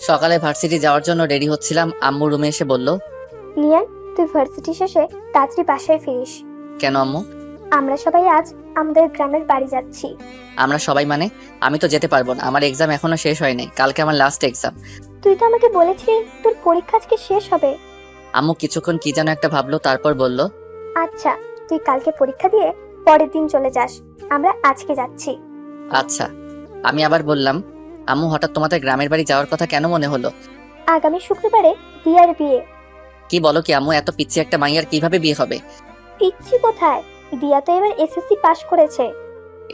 সকালে ভার্সিটি যাওয়ার জন্য রেডি হচ্ছিলাম, আম্মু রুমে এসে বলল, নিয়ান, তুই ভার্সিটি শেষে তাড়াতাড়ি বাসায় ফিরিস। কেন আম্মু? আমরা সবাই আজ আমাদের গ্রামের বাড়ি যাচ্ছি। আমরা সবাই মানে? আমি তো যেতে পারবো না, আমার এক্সাম এখনো শেষ হয়নি, কালকে আমার লাস্ট এক্সাম। তুই তো আমাকে বলেছিলি তোর পরীক্ষা আজকে শেষ হবে। আম্মু কিছুক্ষণ কি যেন একটা ভাবলো, তারপর বলল, আচ্ছা, তুই কালকে পরীক্ষা দিয়ে পরের দিন চলে যাস, আমরা আজকে যাচ্ছি। আচ্ছা। আমি আবার বললাম, আম্মু হঠাৎ তোমাদের গ্রামের বাড়ি যাওয়ার কথা কেন মনে হলো? আগামী শুক্রবারে দিয়ার বিয়ে। কি বলো কি আম্মু, এত পিচ্ছি একটা মাইয়ার কিভাবে বিয়ে হবে? পিচ্ছি কোথায়, দিয়া তো এবার এসএসসি পাশ করেছে।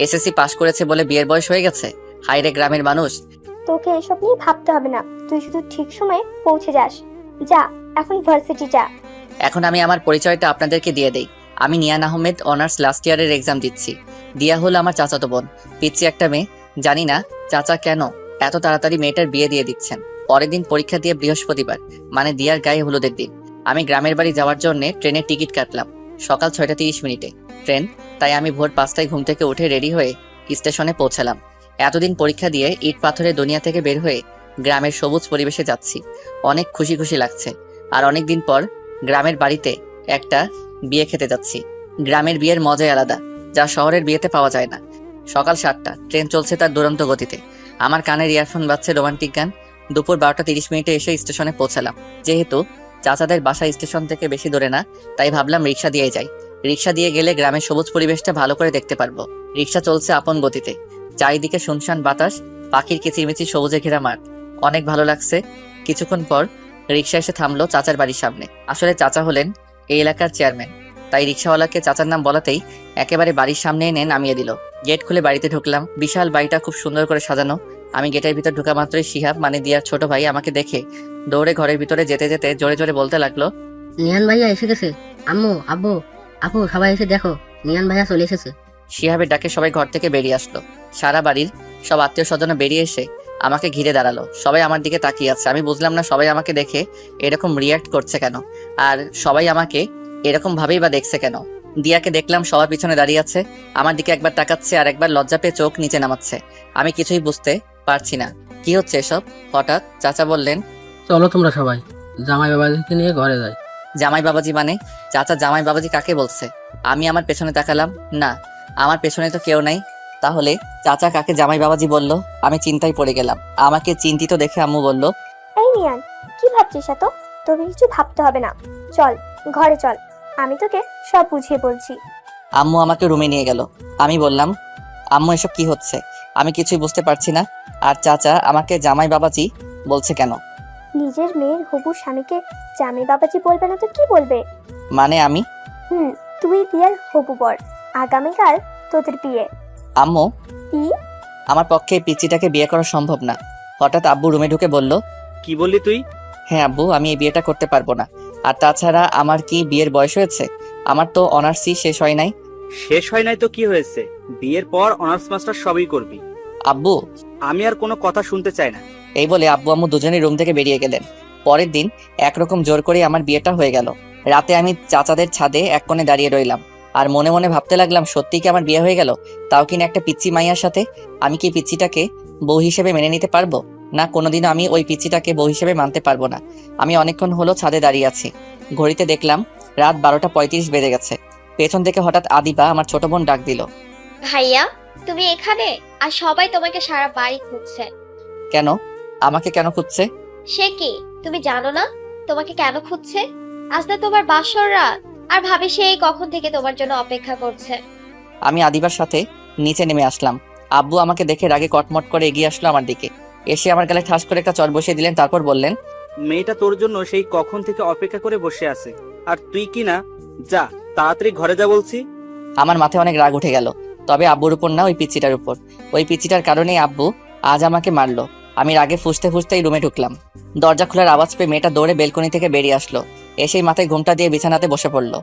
এসএসসি পাশ করেছে বলে বিয়ের বয়স হয়ে গেছে? হায়রে গ্রামের মানুষ। তোকে এসব নিয়ে ভাবতে হবে না, তুই শুধু ঠিক সময়ে পৌঁছে যাস। যা, এখন ভার্সিটি যা। এখন আমি আমার পরিচয়টা আপনাদেরকে দিয়ে দেই। আমি নিয়ান আহমেদ, অনার্স লাস্ট ইয়ারের এক্সাম দিচ্ছি। দিয়া হলো আমার চাচাতো বোন, পিচ্ছি একটা মেয়ে। জানি না চাচা কেন এত তাড়াতাড়ি মেয়েটার বিয়ে দিয়ে দিচ্ছেন। পরের দিন পরীক্ষা দিয়ে বৃহস্পতিবার, মানে দিয়ার গায়ে হলুদের দিন। আমি গ্রামের বাড়ি যাওয়ার জন্য ট্রেনের টিকিট কাটলাম সকাল 6:30 ট্রেন। তাই আমি ভোর 5টায় ঘুম থেকে উঠে রেডি হয়ে স্টেশনে পৌঁছালাম। এতদিন পরীক্ষা দিয়ে ইট পাথরের দুনিয়া থেকে বের হয়ে গ্রামের সবুজ পরিবেশে যাচ্ছি। অনেক খুশি খুশি লাগছে। আর অনেক দিন পর গ্রামের বাড়িতে একটা বিয়ে খেতে যাচ্ছি। গ্রামের বিয়ের মজাই আলাদা, যা শহরের বিয়েতে পাওয়া যায় না। সকাল 7টা, ট্রেন চলছে তার দুরন্ত গতিতে। আমার কানের ইয়ারফোন বাজছে রোমান্টিক গান। দুপুর 12:30 এসে স্টেশনে পৌঁছালাম। যেহেতু চাচাদের বাসা স্টেশন থেকে বেশি দূরে না, তাই ভাবলাম রিক্সা দিয়ে যাই। রিক্সা দিয়ে গেলে গ্রামের সবুজ পরিবেশটা ভালো করে দেখতে পারবো। রিক্সা চলছে আপন গতিতে। চারিদিকে শুনশান বাতাস, পাখির কিচিরমিচির সবুজে ঘেরা মাঠ। অনেক ভালো লাগছে। কিছুক্ষণ পর রিক্সা এসে থামলো চাচার বাড়ির সামনে। আসলে চাচা হলেন এই এলাকার চেয়ারম্যান, তাই রিক্সাওয়ালাকে চাচার নাম বলাতেই একেবারে বাড়ির সামনে এনে নামিয়ে দিল। গেট খুলে বাড়িতে ঢুকলাম। বিশাল বাড়িটা খুব সুন্দর করে সাজানো। আমি গেটের ভিতর ঢোকা মাত্রই শিহাব, মানে দিয়ার ছোট ভাই, আমাকে দেখে দৌড়ে ঘরের ভিতরে যেতে যেতে জোরে জোরে বলতে লাগলো, নিয়ান ভাইয়া এসে গেছে। আম্মু, আব্বু, আপু, সবাই এসে দেখো, নিয়ান ভাইয়া চলে এসেছে। শিহাবের ডাকে সবাই ঘর থেকে বেরিয়ে আসলো। সারা বাড়ির সব আত্মীয় স্বজন বেরিয়ে এসে আমাকে ঘিরে দাঁড়ালো। সবাই আমার দিকে তাকিয়ে আছে। আমি বুঝলাম না সবাই আমাকে দেখে এরকম রিয়াক্ট করছে কেন, আর সবাই আমাকে এরকম ভাবেই বা দেখছে কেন। দিয়াকে দেখলাম সবার পিছনে দাঁড়িয়ে আছে, আমার দিকে একবার তাকাচ্ছে আর একবার লজ্জা পেয়ে চোখ নিচে নামাচ্ছে। আমি কিছুই বুঝতে পারছি না কি হচ্ছে এসব। হঠাৎ চাচা বললেন, চলো তোমরা সবাই জামাই বাবাজিকে নিয়ে ঘরে যাই। জামাই বাবাজি মানে? চাচা জামাই বাবাজি কাকে বলছে? আমি আমার পেছনে তাকালাম, না, আমার পেছনে তো কেউ নাই। তাহলে চাচা কাকে জামাই বাবাজি বলল? আমি চিন্তায় পড়ে গেলাম। আমাকে চিন্তিত দেখে আম্মু বলল, এই নিয়ান, কি ভাবছিস এত? তোকে কিছু ভাবতে হবে না, চল ঘরে চল, আমি তোকে সব বুঝিয়ে বলছি। আম্মু আমাকে রুমে নিয়ে গেল। আমি বললাম, আম্মু এসব কি হচ্ছে? আমি কিছুই বুঝতে পারছি না। আর চাচা আমাকে জামাই বাবাজি বলছে কেন? নিজের মেয়ের হবু স্বামীকে জামাই বাবাজি বলবে না তো কি বলবে? মানে আমি? তুই দিয়ার হবু বর, আগামীকাল তোদের বিয়ে। আম্মু, কি? আমার পক্ষে এই পিচ্চিটাকে বিয়ে করা সম্ভব না। হঠাৎ আব্বু রুমে ঢুকে বলল, কি বললি তুই? হ্যাঁ আব্বু, আমি এই বিয়েটা করতে পারবো না। আর তাছাড়া আমার কি বিয়ের বয়স হয়েছে? আমার তো অনার্সই শেষ হয় নাই। শেষ হয় নাই তো কি হয়েছে? বিয়ের পর অনার্স মাস্টার সবই করবি। আব্বু, আমি আর কোনো কথা শুনতে চাই না। এই বলে আব্বু আম্মু দুজনেই রুম থেকে বেরিয়ে গেলেন। পরের দিন একরকম জোর করে আমার বিয়েটা হয়ে গেল। রাতে আমি চাচাদের ছাদে এক কোণে দাঁড়িয়ে রইলাম আর মনে মনে ভাবতে লাগলাম, সত্যি কি আমার বিয়ে হয়ে গেল? তাও কিনা একটা পিচ্চি মাইয়ার সাথে। আমি কি পিচ্চিটাকে বউ হিসেবে মেনে নিতে পারবো? না, কোনোদিনও আমি ওই পিচ্চিটাকে বউ হিসেবে মানতে পারবো না। আমি অনেকক্ষণ হলো ছাদে দাঁড়িয়ে আছি। ঘড়িতে দেখলাম রাত 12:35 বেজে গেছে। পেছন থেকে হঠাৎ আদিবা, আমার ছোট বোন, ডাক দিল, ভাইয়া, তুমি এখানে? আর সবাই তোমাকে সারা বাড়ি খুঁজছে। কেন? আমাকে কেন খুঁজছে? সে কি, তুমি জানো না তোমাকে কেন খুঁজছে? আজ না তোমার বাসর রাত, আর ভাবি সেই কখন থেকে তোমার জন্য অপেক্ষা করছে। আমি আদিবার সাথে নিচে নেমে আসলাম। আব্বু আমাকে দেখে রাগে কটমট করে এগিয়ে আসলো আমার দিকে। এসে আমার গালে ঠাস করে একটা চড় বসিয়ে দিলেন। তারপর বললেন, মেয়েটা তোর জন্য সেই কখন থেকে অপেক্ষা করে বসে আছে, আর তুই কি না? যা, তাড়াতাড়ি ঘরে যা বলছি। আমার মাথায় অনেক রাগ উঠে গেল, তবে আব্বুর উপর না, ওই পিচ্চিটার উপর। ওই পিচ্চিটার কারণেই আব্বু আজ আমাকে মারলো। আমি রাগে ফুঁসতে ফুঁসতেই রুমে ঢুকলাম। দরজা খোলার আওয়াজ পেয়ে মেয়েটা দৌড়ে বেলকনি থেকে বেরিয়ে আসলো। এসেই মাথায় ঘুমটা দিয়ে বিছানাতে বসে পড়লো।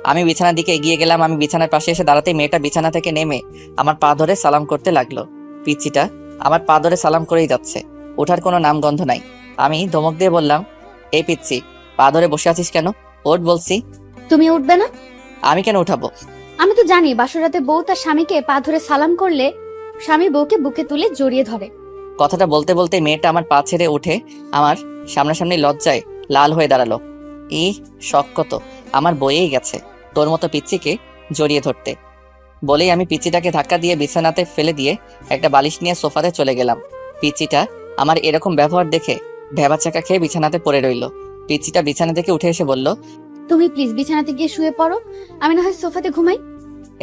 আমি বিছানার দিকে এগিয়ে গেলাম। আমি বিছানার পাশে এসে দাঁড়াতেই মেয়েটা বিছানা থেকে নেমে আমার পা ধরে সালাম করতে লাগলো। পিচ্চিটা আমার পা ধরে সালাম করেই যাচ্ছে, ওঠার কোনো নাম গন্ধ নাই। আমি ধমক দিয়ে বললাম, এই পিচ্চি, পা ধরে বসে আছিস কেন? ওঠ বলছি। তুমি উঠবে না? আমি কেন উঠাবো? আমি তো জানি বাসরাতে বউ তার স্বামীকে পা ধরে সালাম করলে স্বামী বউকে বুকে তুলে জড়িয়ে ধরে। কথাটা বলতে বলতে মেয়েটা আমার পা ছেড়ে উঠে আমার সামনাসামনি লজ্জায় লাল হয়ে দাঁড়ালো। শখ কত, আমার বয়েই গেছে তোর মতো পিচ্চিকে জড়িয়ে ধরতে। বলেই আমি পিচ্চিটাকে ধাক্কা দিয়ে বিছানাতে ফেলে দিয়ে একটা বালিশ নিয়ে সোফাতে চলে গেলাম। পিচ্চিটা আমার এরকম ব্যবহার দেখে ভ্যাবাচাকা খেয়ে বিছানাতে পড়ে রইল। পিচ্চিটা বিছানা থেকে উঠে এসে বলল, তুমি প্লিজ বিছানাতে গিয়ে শুয়ে পড়ো, আমি না হয় সোফাতে ঘুমাই।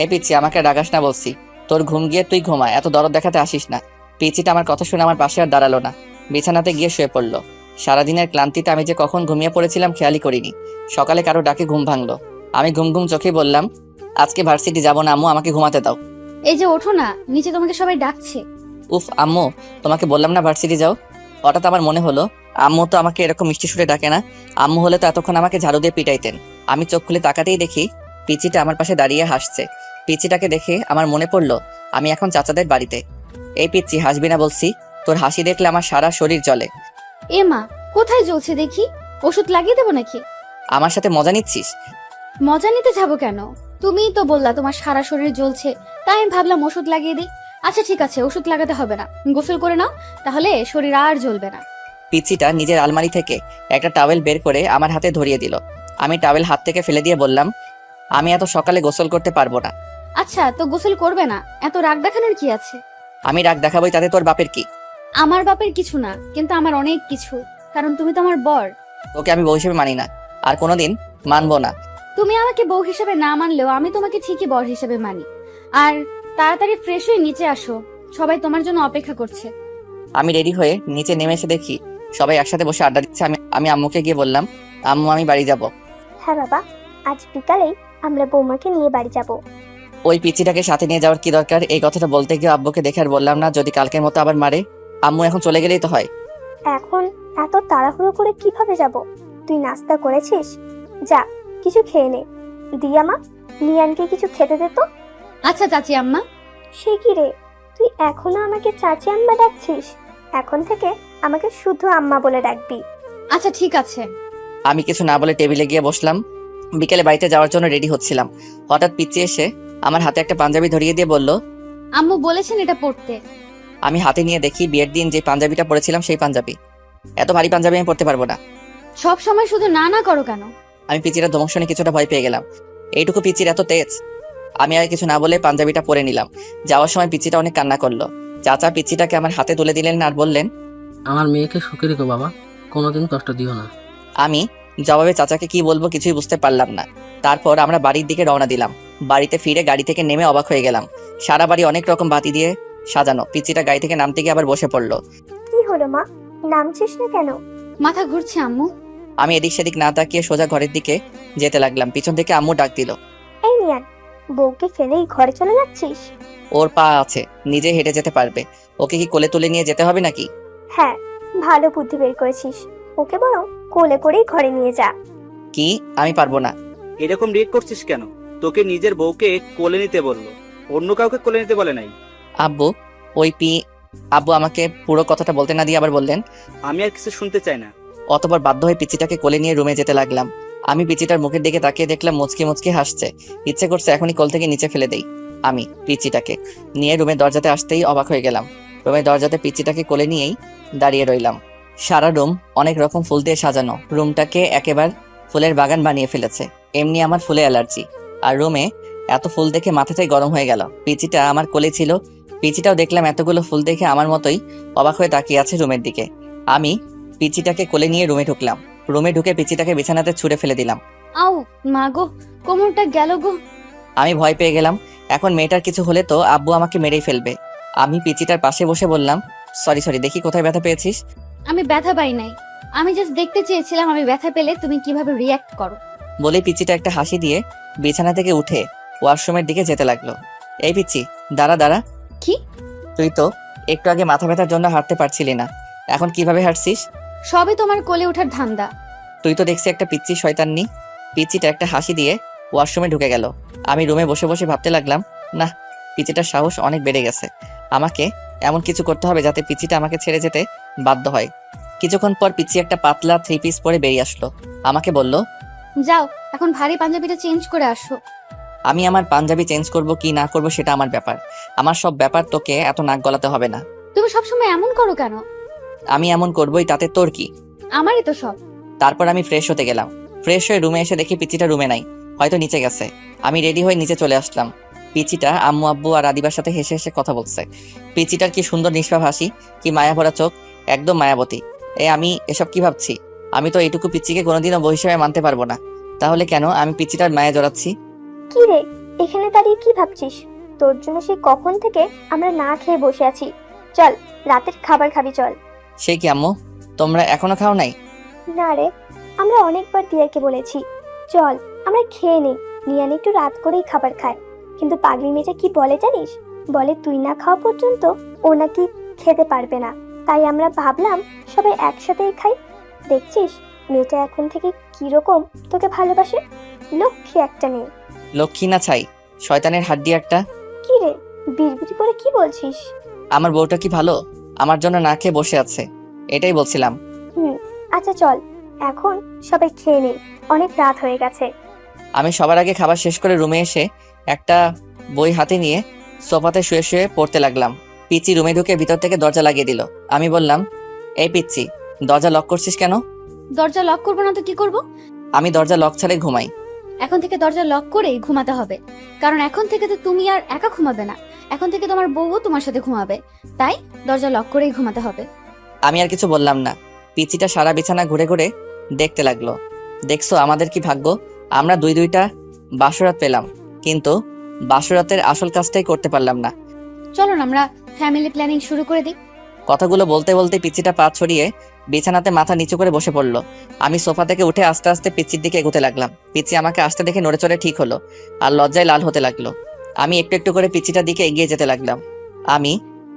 এ পিচ্চি, আমাকে রাগাস না বলছি। তোর ঘুম গিয়ে তুই ঘুমা, এত দরদ দেখাতে আসিস না। পিচ্চিটা আমার কথা শুনে আমার পাশে আর দাঁড়ালো না, বিছানাতে গিয়ে শুয়ে পড়লো। সারাদিনের ক্লান্তিতে আমি যে কখন ঘুমিয়ে পড়েছিলাম খেয়ালই করিনি। সকালে কারো ডাকে ঘুম ভাঙলো। আমি ঘুম ঘুম চোখে বললাম, আজকে ভার্সিটি যাবো না আম্মু, আমাকে ঘুমাতে দাও। এই যে ওঠো না, নিচে তোমাকে সবাই ডাকছে। উফ আম্মু, তোমাকে বললাম না ভার্সিটি যাও। হঠাৎ আমার মনে হলো আম্মু তো আমাকে এরকম মিষ্টি সুরে ডাকে না। আম্মু হলে তো এতক্ষণ আমাকে ঝাড়ু দিয়ে পিটাইতেন। আমি চোখ খুলে তাকাতেই দেখি পিচিটা আমার পাশে দাঁড়িয়ে হাসছে। পিচিটাকে দেখে আমার মনে পড়লো আমি এখন চাচাদের বাড়িতে। এই পিচ্চি, হাসবি না বলছি, তোর হাসি দেখলে আমার সারা শরীর জ্বলে। এ মা, কোথায় জ্বলছে দেখি, ওষুধ লাগিয়ে দেবো নাকি? আমার সাথে মজা নিচ্ছিস? মজা নিতে যাবো কেন? তুমিই তো বললা তোমার সারা শরীর জ্বলছে, তাই আমি ভাবলাম ওষুধ লাগিয়ে দিই। আচ্ছা ঠিক আছে, ওষুধ লাগাতে হবে না, গোসল করে নাও, তাহলে শরীর আর জ্বলবে না। পিচিটা নিজের আলমারি থেকে একটা টাওয়েল বের করে আমার হাতে ধরিয়ে দিল। আমি টাওয়েল হাত থেকে ফেলে দিয়ে বললাম, আমি এত সকালে গোসল করতে পারবো না। আচ্ছা তো গোসল করবে না, এত রাগ দেখানোর কি আছে? আমি রাগ দেখাবোই, তাতে তোর বাপের কি? আমার বাপের কিছু না, কিন্তু আমার অনেক কিছু, কারণ তুমি তো আমার বর। তোকে আমি বউ হিসেবে মানি না, আর কোনোদিন মানবো না। তুমি আমাকে বউ হিসেবে না মানলেও আমি তোমাকে ঠিকই বর হিসেবে মানি। আর তাড়াতাড়ি ফ্রেশ হয়ে নিচে আসো, সবাই তোমার জন্য অপেক্ষা করছে। আমি রেডি হয়ে নিচে নেমে এসে দেখি সবাই একসাথে বসে আড্ডা দিচ্ছে। আমি আম্মুকে গিয়ে বললাম, আম্মু আমি বাড়ি যাব। হ্যাঁ বাবা, আজ বিকালেই আমরা বৌমাকে নিয়ে বাড়ি যাব। ওই পিচিটাকে সাথে নিয়ে যাওয়ার কি দরকার? এই কথাটা বলতে গিয়ে আব্বুকে দেখে আর বললাম না, যদি কালকের মতো আবার মারে। আম্মু এখন চলে গেলেই তো হয়। এখন এত তাড়াহুড়ো করে কিভাবে যাব? তুই নাস্তা করেছিস? যা কিছু খেয়ে নে। দিয়া মা, নিয়ানকে কিছু খেতে দে তো। আচ্ছা চাচি আম্মা। সে কি রে, তুই এখনো আমাকে চাচি আম্মা ডাকছিস? এখন থেকে আমাকে শুধু আম্মা বলে ডাকবি। আচ্ছা ঠিক আছে। আমি কিছু না বলে টেবিলে গিয়ে বসলাম। বিকেলে বাড়িতে যাওয়ার জন্য রেডি হচ্ছিলাম, হঠাৎ পিচ্চি এসে আমার হাতে একটা পাঞ্জাবি ধরিয়ে দিয়ে বলল, আম্মু বলেছেন এটা পড়তে। আমি হাতে নিয়ে দেখি বিয়ের দিন যে পাঞ্জাবিটা পরেছিলাম সেই পাঞ্জাবি। এত ভারী পাঞ্জাবি আমি পরতে পারবো না। সব সময় শুধু না না করো কেন? আমি পিচিরা ধমক শুনে কিছুটা ভয় পেয়ে গেলাম। এইটুকু পিচির এত তেজ! আমি আর কিছু না বলে পাঞ্জাবিটা পরে নিলাম। যাওয়ার সময় পিচিটা অনেক কান্না করলো। চাচা পিচিটাকে আমার হাতে তুলে দিলেন আর বললেন, আমার মেয়েকে সুখে রেখো বাবা, কোনোদিন কষ্ট দিও না। আমি জবাবে চাচাকে কি বলবো কিছুই বুঝতে পারলাম না। তারপর আমরা বাড়ির দিকে রওনা দিলাম। বাড়িতে ফিরে গাড়ি থেকে নেমে অবাক হয়ে গেলাম, সারা বাড়ি অনেক রকম বাতি দিয়ে সাজানো। পিচিটা গাড়ি থেকে নামতে গিয়ে আবার বসে পড়লো। কি হলো মা, নামছিস না কেন? মাথা ঘুরছে আম্মু। আমি এদিক সেদিক না তাকিয়ে সোজা ঘরের দিকে যেতে লাগলাম। পিছন থেকে আম্মু ডাক দিল, এই নিয়ান, বউকে ফেলেই ঘরে চলে যাচ্ছিস? ওর পা আছে, নিজে হেঁটে যেতে পারবে, ওকে কি কোলে তুলে নিয়ে যেতে হবে নাকি? হ্যাঁ, ভালো বুদ্ধি বের করেছিস। ওকে বরং কোলে করেই ঘরে নিয়ে যা। কি? আমি পারবো না। এরকম রিয়েক্ট করছিস কেন? তোকে নিজের বউকে কোলে নিতে বললো, অন্য কাউকে কোলে নিতে বলে নাই। আব্বু আব্বু আমাকে পুরো কথাটা বলতে না দিয়ে আবার বললেন, আমি আর কিছু শুনতে চাই না। অতবার বাধ্য হয়ে পিচিটাকে কোলে নিয়ে রুমে যেতে লাগলাম। আমি পিচিটার মুখের দিকে তাকিয়ে দেখলাম মুচকি মুচকি হাসছে। ইচ্ছে করছে এখনই কোল থেকে নিচে ফেলে দেই। আমি পিচিটাকে নিয়ে রুমের দরজাতে আসতেই অবাক হয়ে গেলাম। রুমের দরজাতে পিচিটাকে কোলে নিয়েই দাঁড়িয়ে রইলাম। সারা রুম অনেক রকম ফুল দিয়ে সাজানো, রুমটাকে একেবারে ফুলের বাগান বানিয়ে ফেলেছে। এমনি আমার ফুলে অ্যালার্জি, আর রুমে এত ফুল দেখে মাথাটাই গরম হয়ে গেল। পিচিটা আমার কোলে ছিল, পিচিটাও দেখলাম এতগুলো ফুল দেখে আমার মতোই অবাক হয়ে তাকিয়ে আছে রুমের দিকে। আমি পিচিটাকে কোলে নিয়ে রুমে ঢুকলাম। রুমে ঢুকে পিচিটাকে বিছানাতে ছুঁড়ে ফেলে দিলাম। আও মা গো, কোমরটা গেল গো। আমি ভয় পেয়ে গেলাম, এখন মেয়েটার কিছু হলে তো আব্বু আমাকে মেরেই ফেলবে। আমি পিচিটার পাশে বসে বললাম, সরি দেখি কোথায় ব্যথা পেয়েছিস? আমি ব্যথা পাই নাই, আমি জাস্ট দেখতে চেয়েছিলাম আমি ব্যথা পেলে তুমি কিভাবে রিয়াক্ট করো। বলে পিচিটা একটা হাসি দিয়ে বিছানা থেকে উঠে ওয়াশরুমের দিকে যেতে লাগলো। এই পিচি, দাঁড়া। কি? তুই তো একটু আগে মাথা ব্যথার জন্য হাঁটতে পারছিলি না, এখন কিভাবে হাঁটছিস? সবে তোমার কোলে ওঠার ধান্দা। তুই তো দেখছি একটা পিচ্চি শয়তাননি। পিচিটা একটা হাসি দিয়ে ওয়াশরুমে ঢুকে গেল। আমি রুমে বসে বসে ভাবতে লাগলাম, না, পিচিটার সাহস অনেক বেড়ে গেছে। আমাকে এমন কিছু করতে হবে যাতে পিচিটা আমাকে ছেড়ে যেতে বাধ্য হয়। কিছুক্ষণ পর পিচি একটা পাতলা 3 পিস পরে বেরিয়ে আসলো। আমাকে বলল, যাও এখন ভারী পাঞ্জাবিটা চেঞ্জ করে আসো। আমি আমার পাঞ্জাবি চেঞ্জ করব কি না করব সেটা আমার ব্যাপার। আমার সব ব্যাপার তোকে এত নাক গলাতে হবে না। তুমি সবসময় এমন করো কেন? আমি এমন করবোই, তাতে তোর কি? আমারই তো সব। তারপর আমি ফ্রেশ হতে গেলাম। ফ্রেশ হয়ে রুমে এসে দেখি পিচিটা রুমে নাই, হয়তো নিচে গেছে। আমি রেডি হয়ে নিচে চলে আসলাম। পিচিটা আম্মু আব্বু আর আদিবার সাথে হেসে হেসে কথা বলছে। পিচিটার কি সুন্দর নিষ্পাপ হাসি, কি মায়া ভরা চোখ, একদম মায়াবতী। আমি এসব কি ভাবছি? আমি তো এইটুকু পিচিকে কোনোদিনও বউ হিসেবে মানতে পারবো না। তাহলে কেন আমি পিচিটার মায়া জড়াচ্ছি? কি রে, এখানে দাঁড়িয়ে কি ভাবছিস? তোর জন্য সেই কখন থেকে আমরা না খেয়ে বসে আছি। চল, রাতের খাবার খাবি চল। সে কি আম্মু, তোমরা এখনো খাও নাই? না রে, আমরা অনেকবার দিয়াকে বলেছি চল আমরা খেয়ে নেই, নিয়ান একটু রাত করেই খাবার খায়। কিন্তু পাগলি মেয়েটা কি বলে জানিস? বলে তুই না খাওয়া পর্যন্ত ও নাকি খেতে পারবে না। তাই আমরা ভাবলাম সবাই একসাথেই খাই। দেখছিস মেয়েটা এখন থেকে কিরকম তোকে ভালোবাসে। লক্ষ্মী একটা মেয়ে। লক্ষ্মী না ছাই, শয়তানের হাড্ডি একটা। কি রে, বিড়বিড় করে কি বলছিস? আমার বউটা কি ভালো, আমার জন্য না খেয়ে বসে আছে, এটাই বলছিলাম। আচ্ছা চল, এখন সবাই খেয়ে নেই, অনেক রাত হয়ে গেছে। আমি সবার আগে খাবার শেষ করে রুমে এসে একটা বই হাতে নিয়ে সোফাতে শুয়ে শুয়ে পড়তে লাগলাম। পিচি রুমে ঢুকে ভিতর থেকে দরজা লাগিয়ে দিল। আমি বললাম, এই পিচ্চি, দরজা লক করছিস কেন? দরজা লক করবো না তো কি করব? আমি দরজা লক ছাড়ে ঘুমাই। এখন থেকে দরজা লক করেই ঘুমাতে হবে, কারণ এখন থেকে তো তুমি আর একা ঘুমাবে না, এখন থেকে তোমার বউও তোমার সাথে ঘুমাবে। তাই দরজা লক করেই ঘুমাতে হবে। আমি আর কিছু বললাম না। পিচিটা সারা বিছানা ঘুরে ঘুরে দেখতে লাগলো। দেখছো আমাদের কি ভাগ্য, আমরা দুইটা বাসরাত পেলাম, কিন্তু বাসরাতের আসল কাজটাই করতে পারলাম না। চলো না আমরা ফ্যামিলি প্ল্যানিং শুরু করে দিই। কথাগুলো বলতে বলতে পিচিটা পা ছড়িয়ে বিছানাতে মাথা নিচু করে বসে পড়লো। আমি সোফা থেকে উঠে আস্তে আস্তে পিচির দিকে এগোতে লাগলাম। পিচি আমাকে আসতে দেখে নড়ে চড়ে ঠিক হলো আর লজ্জায় লাল হতে লাগলো। আমি একটু একটু করে পিচিটার দিকে এগিয়ে যেতে লাগলাম। আমি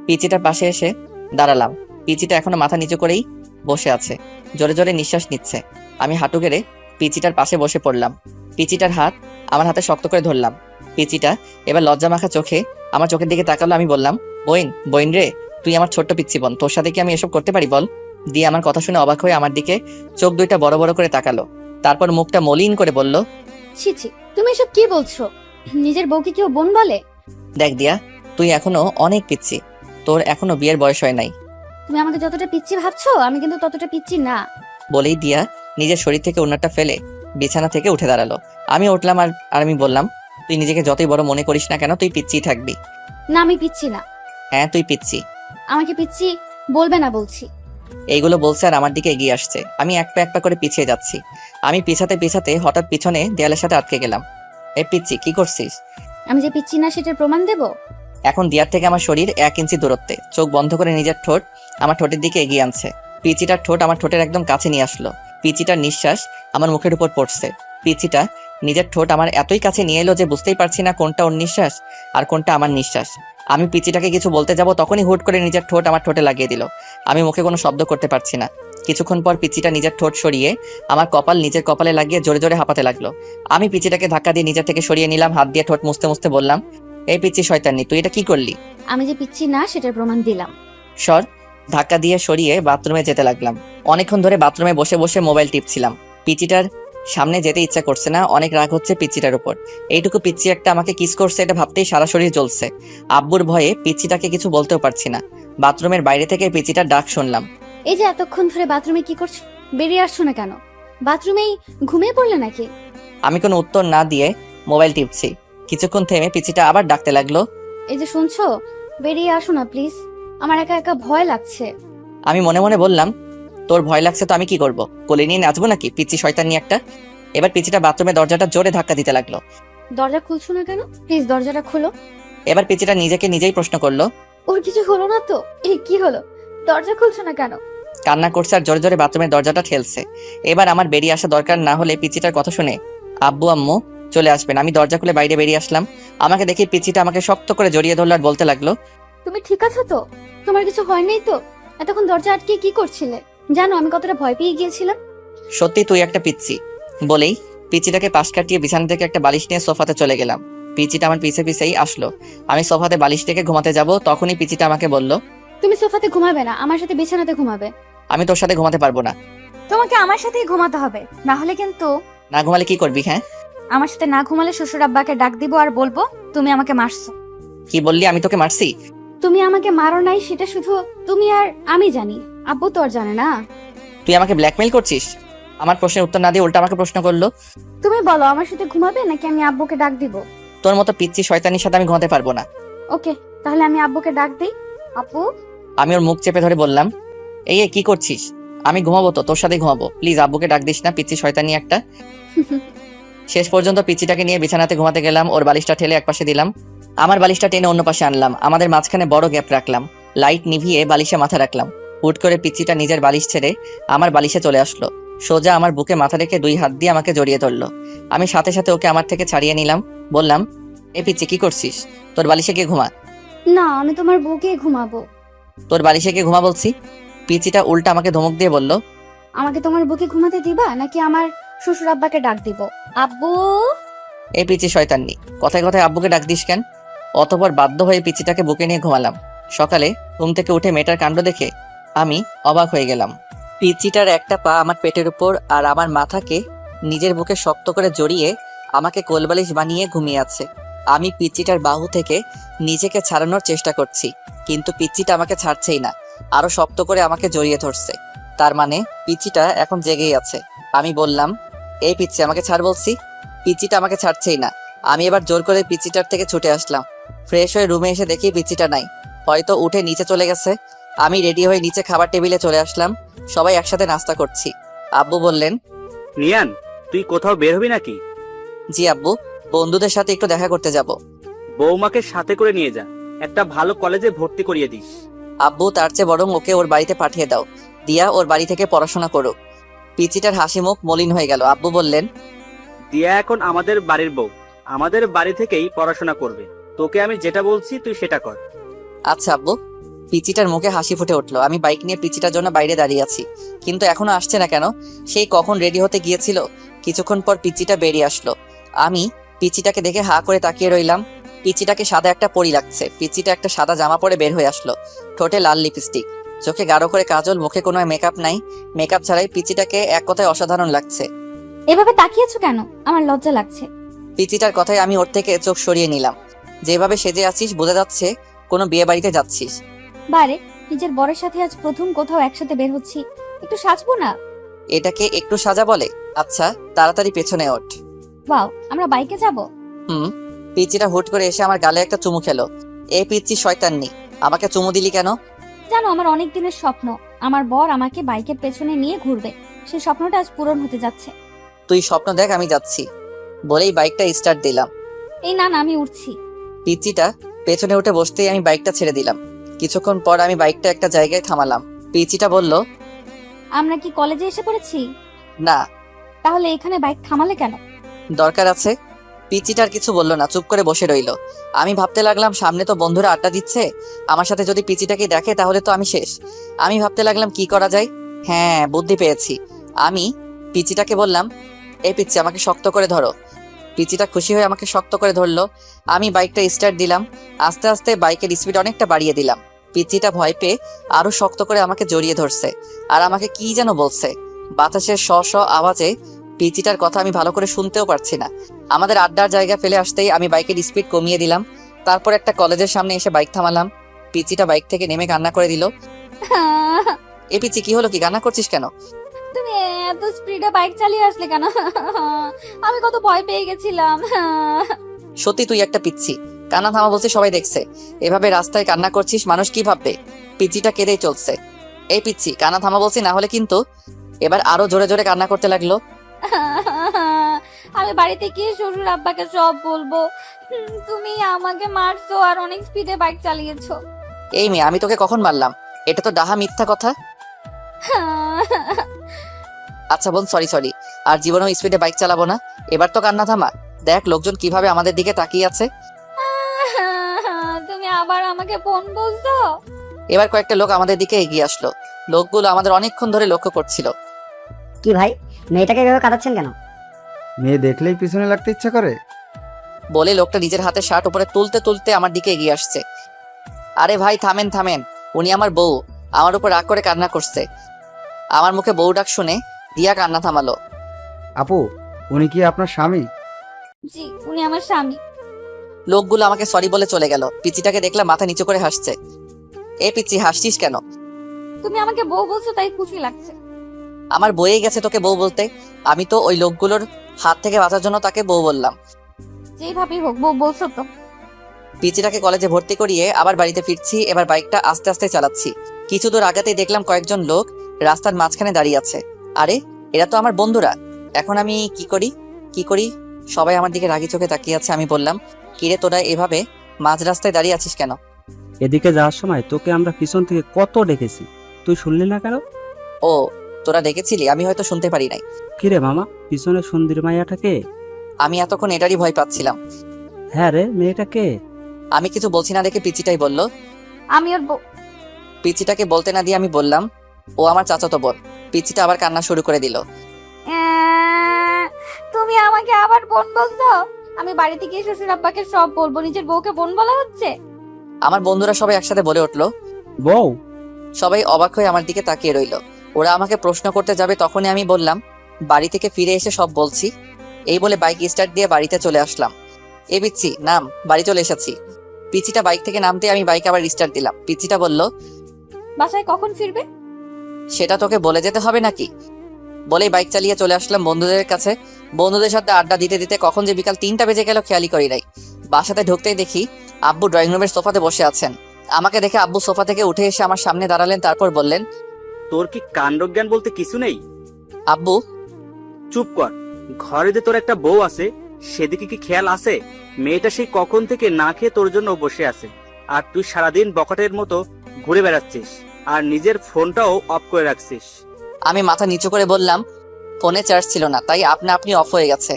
পিচিটার পাশে এসে দাঁড়ালাম। পিচিটা এখনো মাথা নিচু করেই বসে আছে, জোরে জোরে নিঃশ্বাস নিচ্ছে। আমি হাঁটু গেড়ে পিচিটার পাশে বসে পড়লাম। পিচিটার হাত আমার হাতে শক্ত করে ধরলাম। পিচিটা এবার লজ্জা মাখা চোখে আমার চোখের দিকে তাকালো। আমি বললাম, বইন রে, তুই আমার ছোট্ট পিচ্ছি বোন, তোর সাথে কি আমি এসব করতে পারি বল? দিয়ে আমার কথা শুনে অবাক হয়ে আমার দিকে চোখ দুইটা বড় বড় করে তাকালো। তারপর মুখটা মলিন করে বলল, ছি ছি, তুমি এসব কি বলছো? নিজের বউকে কেউ বোন বলে? দেখ দিয়া, তুই এখনো অনেক পিচ্ছি, তোর এখনো বিয়ের বয়স হয় নাই। তুমি আমাকে যতটা পিচ্ছি ভাবছো আমি কিন্তু ততটা পিচ্ছি না। বলেই দিয়া নিজের শরীর থেকে ওড়নাটা ফেলে বিছানা থেকে উঠে দাঁড়ালো। আমি উঠলাম আর আমি বললাম, তুই নিজেকে যতই বড় মনে করিস না কেন, তুই পিচ্ছিই থাকবি। না আমি পিচ্ছি না। হ্যাঁ তুই পিচ্ছি। আমাকে পিচ্ছি বলবে না বলছি। এইগুলো বলছে আর আমার দিকে এগিয়ে আসছে। আমি এক পা করে পিছিয়ে যাচ্ছি। আমি পিছাতে পিছাতে হঠাৎ পিছনে দেয়ালের সাথে আটকে গেলাম। এই পিচ্ছি, কি করছিস? আমি যে পিচ্ছি না সেটার প্রমাণ দেব। এখন দিয়ার থেকে আমার শরীর 1 ইঞ্চি দূরত্বে। চোখ বন্ধ করে নিজের ঠোঁট আমার ঠোঁটের দিকে এগিয়ে আনছে। পিচিটার ঠোঁট আমার ঠোঁটের একদম কাছে নিয়ে আসলো। পিচিটার নিঃশ্বাস আমার মুখের উপর পড়ছে। পিচিটা নিজের ঠোঁট আমার এতই কাছে নিয়ে এলো যে বুঝতেই পারছি না কোনটা ওর নিঃশ্বাস আর কোনটা আমার নিঃশ্বাস। আমি পিচিটাকে কিছু বলতে যাব, তখনই হুট করে নিজের ঠোঁট আমার ঠোঁটে লাগিয়ে দিল। আমি মুখে কোনো শব্দ করতে পারছি না। কিছুক্ষণ পর পিচিটা নিজের ঠোঁট সরিয়ে আমার কপাল নিজের কপালে লাগিয়ে জোরে জোরে হাঁপাতে লাগলো। আমি পিচিটাকে ধাক্কা দিয়ে নিজের থেকে সরিয়ে নিলাম। হাত দিয়ে ঠোঁট মুছতে মুছতে বললাম, এই পিচ্ছি শয়তানি, তুই এটা কি করলি? আমি যে পিচ্ছি না সেটার প্রমাণ দিলাম। সর। ধাক্কা দিয়ে সরিয়ে বাথরুমে যেতে লাগলাম। অনেকক্ষণ ধরে বাথরুমে বসে বসে মোবাইল টিপছিলাম। পিচিটার সামনে যেতে ইচ্ছা করছে না, অনেক রাগ হচ্ছে পিচিটার উপর। এইটুকু পিচ্ছি একটা আমাকে কিস করছে, এটা ভাবতেই সারা শরীর জ্বলছে। আব্বুর ভয়ে পিচ্ছিটাকে কিছু বলতেও পারছি না। বাথরুমের বাইরে থেকে পিচিটার ডাক শুনলাম। এই যে এতক্ষণ ধরে বাথরুমে কি করছো? বেরিয়ে আসছো না কেন? বাথরুমেই ঘুমিয়ে পড়লে নাকি? আমি কোনো উত্তর না দিয়ে মোবাইল টিপছি। কিছুক্ষণ থেমে পিচিটা আবার ডাকতে লাগলো। এই যে শুনছো, বেরিয়ে আসো না প্লিজ, আমার একা একা ভয় লাগছে। আমি মনে মনে বললাম, তোর ভয় লাগছে তো আমি কি করব? কোলে নিয়ে নাচবো নাকি, পিচ্ছি শয়তানি একটা? এবার পিচিটা বাথরুমের দরজাটা জোরে ধাক্কা দিতে লাগলো। দরজা খুলছো না কেন? প্লিজ দরজাটা খোলো। এবার পিচিটা নিজেকে নিজেই প্রশ্ন করলো। ওর কিছু হলো না তো? এই কি হলো, দরজা খুলছো না কেন? কান্না করছে আর জোরে জোরে বাথরুমের দরজাটা ঠেলছে। এবার আমার বেরিয়ে আসা দরকার, না হলে পিচিটার কথা শুনে আব্বু আম্মু চলে আসবেন। আমি দরজা খুলে বাইরে বেরিয়ে আসলাম। আমাকে দেখে পিচিটা আমাকে শক্ত করে জড়িয়ে ধরলো আর বলতে লাগলো, তুমি ঠিক আছো তো? তোমার কিছু হয় নাই তো? এতক্ষণ দরজা আটকে কি করছিলে? জানো আমি কতটা ভয় পেয়ে গিয়েছিলাম। সত্যি তুই একটা পিচ্ছি। বলেই পিচিটাকে পাশ কাটিয়ে বিছানা থেকে একটা বালিশ নিয়ে সোফাতে চলে গেলাম। পিচিটা আমার পিছে পিছেই আসলো। আমি সোফাতে বালিশ থেকে ঘুমাতে যাব, তখনই পিচিটা আমাকে বলল, তুমি সোফাতে ঘুমাবে না, আমার সাথে বিছানাতে ঘুমাবে। আমি তোর সাথে ঘুমাতে পারবো না। তোমাকে আমার সাথেই ঘুমাতে হবে, না হলে কিন্তু না ঘুমালে কি করবি? হ্যাঁ আমার সাথে না ঘুমালে শ্বশুর আব্বাকে ডাক দিব আর বলবো তুমি আমাকে মারছো। কি বললি? আমি তোকে মারছি? তুমি আমাকে মারো নাই সেটা শুধু তুমি আর আমি জানি, আব্বু তো আর জানে না। তুই আমাকে ব্ল্যাকমেইল করছিস? আমার প্রশ্নের উত্তর না দিয়ে উল্টা আমাকে প্রশ্ন করলো। তুমি বলো আমার সাথে ঘুমাবে নাকি আমি আব্বুকে ডাক দিব? তোর মতো পিচ্চি শয়তানির সাথে আমি ঘুমাতে পারবো না। ওকে, তাহলে আমি আব্বুকে ডাক দিই। আপু, আমি ওর মুখ চেপে ধরে বললাম, এই কি করছিস? আমি ঘুমাবো তো, তোর সাথে ঘুমাবো, প্লিজ আব্বুকে ডাক দিস না, পিচ্চি শয়তানি একটা। শেষ পর্যন্ত পিচ্চিটাকে নিয়ে বিছানাতে ঘুমাতে গেলাম। ওর বালিশটা ঠেলে একপাশে দিলাম, আমার বালিশটা টেনে অন্য পাশে আনলাম। আমাদের মাঝখানে বড় গ্যাপ রাখলাম, লাইট নিভিয়ে বালিশে মাথা রাখলাম। হুট করে পিচ্চিটা নিজের বালিশ ছেড়ে আমার বালিশে চলে আসলো, সোজা আমার বুকে মাথা রেখে 2 হাত দিয়ে আমাকে জড়িয়ে ধরলো। আমি সাথে সাথে ওকে আমার থেকে ছাড়িয়ে নিলাম, বললাম, এ পিচ্চি কি করছিস? তোর বালিশে গিয়ে ঘুমা। না আমি তোমার বুকে ঘুমাবো। তোর বালিশে গিয়ে ঘুমা বলছি। পিচ্চিটা উল্টা আমাকে ধমক দিয়ে বলল, আমাকে তোমার বুকে ঘুমাতে দিবা নাকি আমার শ্বশুর আব্বাকে ডাক দিব? আব্বু, এই পিচ্চি শয়তাননি, কথায় কথায় আব্বুকে ডাক দিস কেন? অতঃপর বাধ্য হয়ে পিচ্চিটাকে বুকে নিয়ে ঘুমালাম। সকালে ঘুম থেকে উঠে মেয়েটার কাণ্ড দেখে আমি অবাক হয়ে গেলাম। পিচ্চিটার একটা পা আমার পেটের উপর আর আমার মাথাকে নিজের বুকে শক্ত করে জড়িয়ে আমাকে কোলবালিশ বানিয়ে ঘুমিয়ে আছে। আমি পিচ্চিটার বাহু থেকে নিজেকে ছাড়ানোর চেষ্টা করছি, কিন্তু পিচ্চিটা আমাকে ছাড়ছেই না, আরো শক্ত করে আমাকে জড়িয়ে ধরছে। তার মানে পিচ্চিটা এখন জেগেই আছে। আমি বললাম, এই পিচ্চি আমাকে ছাড় বলছি। পিচ্চিটা আমাকে ছাড়ছেই না। আমি এবার জোর করে পিচ্চিটার থেকে ছুটে আসলাম। ফ্রেশ হয়ে রুমে এসে দেখি পিচ্চিটা নাই, হয়তো উঠে নিচে চলে গেছে। আমি রেডি হয়ে নিচে খাবার টেবিলে চলে আসলাম, সবাই একসাথে নাস্তা করছি। আব্বু বললেন, নিয়ান, তুই কোথাও বের হবি নাকি? জি আব্বু, বন্ধুদের সাথে একটু দেখা করতে যাব। বৌমাকে সাথে করে নিয়ে যা, একটা ভালো কলেজে ভর্তি করিয়ে দিস। আব্বু, তার চেয়ে বরং ওকে ওর বাড়িতে পাঠিয়ে দাও, দিয়া ওর বাড়ি থেকে পড়াশোনা করুক। পিচ্চিটার হাসি মুখ মলিন হয়ে গেল। আব্বু বললেন, দিয়া এখন আমাদের বাড়ির বউ, আমাদের বাড়ি থেকেই পড়াশোনা করবে। তোকে আমি যেটা বলছি তুই সেটা কর। আচ্ছা আব্বু। পিচ্চিটার মুখে হাসি ফুটে উঠলো। আমি বাইক নিয়ে পিচ্চিটার জন্য বাইরে দাঁড়িয়ে আছি, কিন্তু এখনো আসছে না কেন? সেই কখন রেডি হতে গিয়েছিল। কিছুক্ষণ পর পিচ্চিটা বেরিয়ে আসলো। আমি পিচ্চিটাকে দেখে হা করে তাকিয়ে রইলাম। পিচ্চিটাকে সাদা একটা পরি লাগছে। পিচ্চিটা একটা সাদা জামা পরে বের হয়ে আসলো, ঠোঁটে লাল লিপস্টিক, চোখে গাঢ় করে কাজল, মুখে কোনো মেকআপ নাই। মেকআপ ছাড়াই পিচ্চিটাকে এক কথায় অসাধারণ লাগছে। এভাবে তাকিয়েছো কেন? আমার লজ্জা লাগছে। পিচ্চিটার কথায় আমি ওর থেকে চোখ সরিয়ে নিলাম। যেভাবে সেজে আছিস বোঝা যাচ্ছে কোনো বিয়ে বাড়িতে যাচ্ছিস। বারে, নিজের বরের সাথে আজ প্রথম কোথাও একসাথে বের হচ্ছি, একটু সাজবো না? এটাকে একটু সাজা বলে? আচ্ছা তাড়াতাড়ি পেছনে ওঠ। ওয়াও, আমরা বাইকে যাব? হুম। পিচ্চিটা হুট করে এসে আমার গালে একটা চুমু খেলো। এই পিচ্চি শয়তাননি, আমাকে চুমু দিলি কেন? জানো, আমার অনেক দিনের স্বপ্ন আমার বর আমাকে বাইকের পেছনে নিয়ে ঘুরবে। সেই স্বপ্নটা আজ পূরণ হতে যাচ্ছে। তুই স্বপ্ন দেখ, আমি যাচ্ছি বলেই বাইকটা স্টার্ট দিলাম। এই না না, আমি উঠছি। পিচ্চিটা পেছনে উঠে বসতেই আমি বাইকটা ছেড়ে দিলাম। কিছুক্ষণ পর আমি বাইকটা একটা জায়গায় থামালাম। পিচ্চিটা বলল, আমরা কি কলেজে এসে পড়েছি? না। তাহলে এখানে বাইক থামালে কেন? দরকার আছে। পিচ্চিটার কিছু বললো না, চুপ করে বসে রইলো। আমি ভাবতে লাগলাম, সামনে তো বন্ধুরা আড্ডা দিচ্ছে, আমার সাথে যদি পিচ্চিটাকে দেখে তাহলে তো আমি শেষ। আমি ভাবতে লাগলাম কি করা যায়। হ্যাঁ, বুদ্ধি পেয়েছি। আমি পিচ্চিটাকে বললাম, এই পিচ্চি আমাকে শক্ত করে ধরো। পিচ্চিটা খুশি হয়ে আমাকে শক্ত করে ধরলো। আমি বাইকটা স্টার্ট দিলাম, আস্তে আস্তে বাইকের স্পিড অনেকটা বাড়িয়ে দিলাম। পিচ্চিটা ভয় পেয়ে আরো শক্ত করে আমাকে জড়িয়ে ধরছে আর আমাকে কি যেন বলছে। বাতাসের শ শ আওয়াজে পিচ্চিটার কথা আমি ভালো করে শুনতেও পারছি না। আমাদের আড্ডার জায়গা ফেলে আসতেই আমি বাইকের স্পিড কমিয়ে দিলাম। তারপর একটা কলেজের সামনে এসে বাইক থামালাম। পিচ্চিটা বাইক থেকে নেমে কান্না করে দিল। এ পিচ্চি, কি হলো? কি কান্না করছিস কেন? তুমি এত স্পিডে বাইক চালিয়ে আসলে কেন? আমি কত ভয় পেয়ে গেছিলাম। সত্যি তুই একটা পিচ্চি। কান্না থামা বলছে, সবাই দেখছে। এভাবে রাস্তায় কান্না করছিস, মানুষ কি ভাববে? পিচ্চিটা কেঁদেই চলছে। এই পিচ্চি, কান্না থামা বলছি, না হলে কিন্তু। এবার আরো জোরে জোরে কান্না করতে লাগলো। আমি বাড়িতে গিয়ে শ্বশুর আব্বাকে সব বলবো। তুমি আমাকে মারছো আর অনেক স্পিডে বাইক চালিয়েছো। এই মেয়ে, আমি তোকে কখন মারলাম? এটা তো ডাহা মিথ্যা কথা। আচ্ছা বোন, সরি সরি, আর জীবনেও স্পিডে বাইক চালাবো না। এবার তো কান্না থামা। দেখ লোকজন কিভাবে আমাদের দিকে তাকিয়ে আছে। তুমি আবার আমাকে বোন বলছো? এবার কয়েকটা লোক আমাদের দিকে এগিয়ে আসলো। লোকগুলো আমাদের অনেকক্ষণ ধরে লক্ষ্য করছিল। কি ভাই, মেয়েটাকে এভাবে কাঁদাচ্ছেন কেন? মেয়ে দেখলেই পিছনে লাগতে ইচ্ছা করে। বলে লোকটা নিজের হাতে শার্ট উপরে তুলতে তুলতে আমার দিকে এগিয়ে আসছে। আরে ভাই, থামেন থামেন, উনি আমার বউ, আমার উপর রাগ করে কান্না করছে। আমার মুখে বউ ডাক শুনে দিয়া কান্না থামালো। আপু, উনি কি আপনার স্বামী? জি, উনি আমার স্বামী। লোকগুলো আমাকে সরি বলে চলে গেল। পিচিটাকে দেখলাম মাথা নিচু করে হাসছে। এ পিচ্ছি হাসছিস কেন? তুমি আমাকে বউ বলছো তাই খুশি লাগছে। আমার বইয়ে গেছে তোকে বউ বলতে। আমি তো ওই লোকগুলোর হাত থেকে বাঁচার জন্য তাকে বউ বললাম। যেভাবেই হোক বউ বলছো তো। পিচিটাকে কলেজে ভর্তি করিয়ে আবার বাড়িতে ফিরছি। এবার বাইকটা আস্তে আস্তে চালাচ্ছি। কিছু দূর আগাতেই দেখলাম কয়েকজন লোক রাস্তার মাঝখানে দাঁড়িয়ে আছে। আরে এরা তো আমার বন্ধুরা। এখন আমি কি করি? সবাই আমার দিকে রাগি চোখে তাকিয়ে আছে। আমি বললাম, কিরে তোরা এভাবে মাঝ রাস্তায় দাঁড়িয়ে আছিস কেন? এদিকে যাওয়ার সময় তোকে আমরা পিছন থেকে কত ডেকেছি, তুই শুনলি না কেন? ও তোরা ডেকেছিলি, আমি হয়তো শুনতে পারি নাই। কিরে মামা, পিছনে সুন্দর মাইয়াটাকে? আমি এতক্ষণ এটারই ভয় পাচ্ছিলাম। হ্যাঁ রে, মেয়েটাকে। আমি কিছু বলছি না দেখে পিচিটাই বলল। আমি ওর বউ। পিচিটাকে বলতে না দিয়ে আমি বললাম, ও আমার চাচাতো বোন। পিচিটা আবার কান্না শুরু করে দিল। তুমি আমাকে আবার বোন বলছো? আমি বাড়িতে গিয়ে শ্বশুর আব্বাকে সব বলবো, নিজের বউকে বোন বলা হচ্ছে। আমার বন্ধুরা সবাই একসাথে বলে উঠলো। বউ? সবাই অবাক হয়ে আমার দিকে তাকিয়ে রইল। ওরা আমাকে প্রশ্ন করতে যাবে তখনই আমি বললাম, বাড়ি থেকে ফিরে এসে সব বলছি। এই বলে বাইক স্টার্ট দিয়ে বাড়িতে চলে আসলাম। এ পিচ্ছি নাম, বাড়ি চলে এসেছি। পিচিটা বাইক থেকে নামতে আমি বাইক আবার স্টার্ট দিলাম। পিচিটা বলল, বাসায় কখন ফিরবে? সেটা তোকে বলে যেতে হবে নাকি? বলেই বাইক চালিয়ে চলে আসলাম বন্ধুদের কাছে। বন্ধুদের সাথে আড্ডা দিতে দিতে কখন যে বিকাল 3টা বেজে গেল খেয়ালই করি নাই। বাসাতে ঢুকতেই দেখি আব্বু ড্রয়িং রুমের সোফাতে বসে আছেন। আমাকে দেখে আব্বু সোফা থেকে উঠে এসে আমার সামনে দাঁড়ালেন। তারপর বললেন, তোর কি কাণ্ডজ্ঞান বলতে কিছু নেই? আব্বু চুপ কর। ঘরে যে তোর একটা বউ আছে সেদিকে কি খেয়াল আছে? মেয়েটা সেই কখন থেকে না খেয়ে তোর জন্য বসে আছে, আর তুই সারাদিন বকাটের মতো ঘুরে বেড়াচ্ছিস আর নিজের ফোনটাও অফ করে রাখছিস। আমি মাথা নিচু করে বললাম, ফোনে চার্জ ছিল না, তাই আপনি অফ হয়ে গেছে।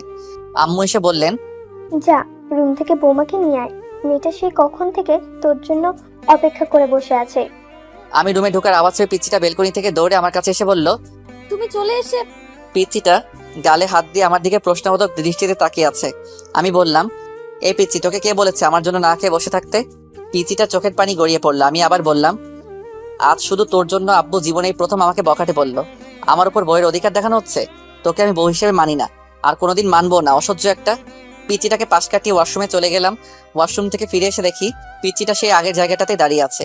আম্মু এসে বললেন, যা রুম থেকে বৌমাকে নিয়ে আয়, মেয়েটা সেই কখন থেকে তোর জন্য অপেক্ষা করে বসে আছে। আমি রুমে ঢোকার আওয়াজ পেয়ে পিচ্চিটা বেলকনি থেকে দৌড়ে আমার কাছে এসে বলল। তুমি চলে এসে পিচ্চিটা গালে হাত দিয়ে আমার দিকে প্রশ্নবোধক দৃষ্টিতে তাকিয়ে আছে। আমি বললাম, এই পিচ্চি তোকে কে বলেছে আমার জন্য না খেয়ে বসে থাকতে? পিচ্চিটা চোখের পানি গড়িয়ে পড়লো। আমি আবার বললাম, আজ শুধু তোর জন্য আব্বু জীবনেই প্রথম আমাকে বকাটে বলল। আমার উপর বইয়ের অধিকার দেখানো হচ্ছে? তোকে আমি বউ হিসেবে মানি না, আর কোনোদিন মানবো না, অসহ্য একটা। পিচ্চিটাকে পাশ কাটিয়ে ওয়াশরুমে চলে গেলাম। ওয়াশরুম থেকে ফিরে এসে দেখি পিচ্চিটা সেই আগের জায়গাটাতে দাঁড়িয়ে আছে।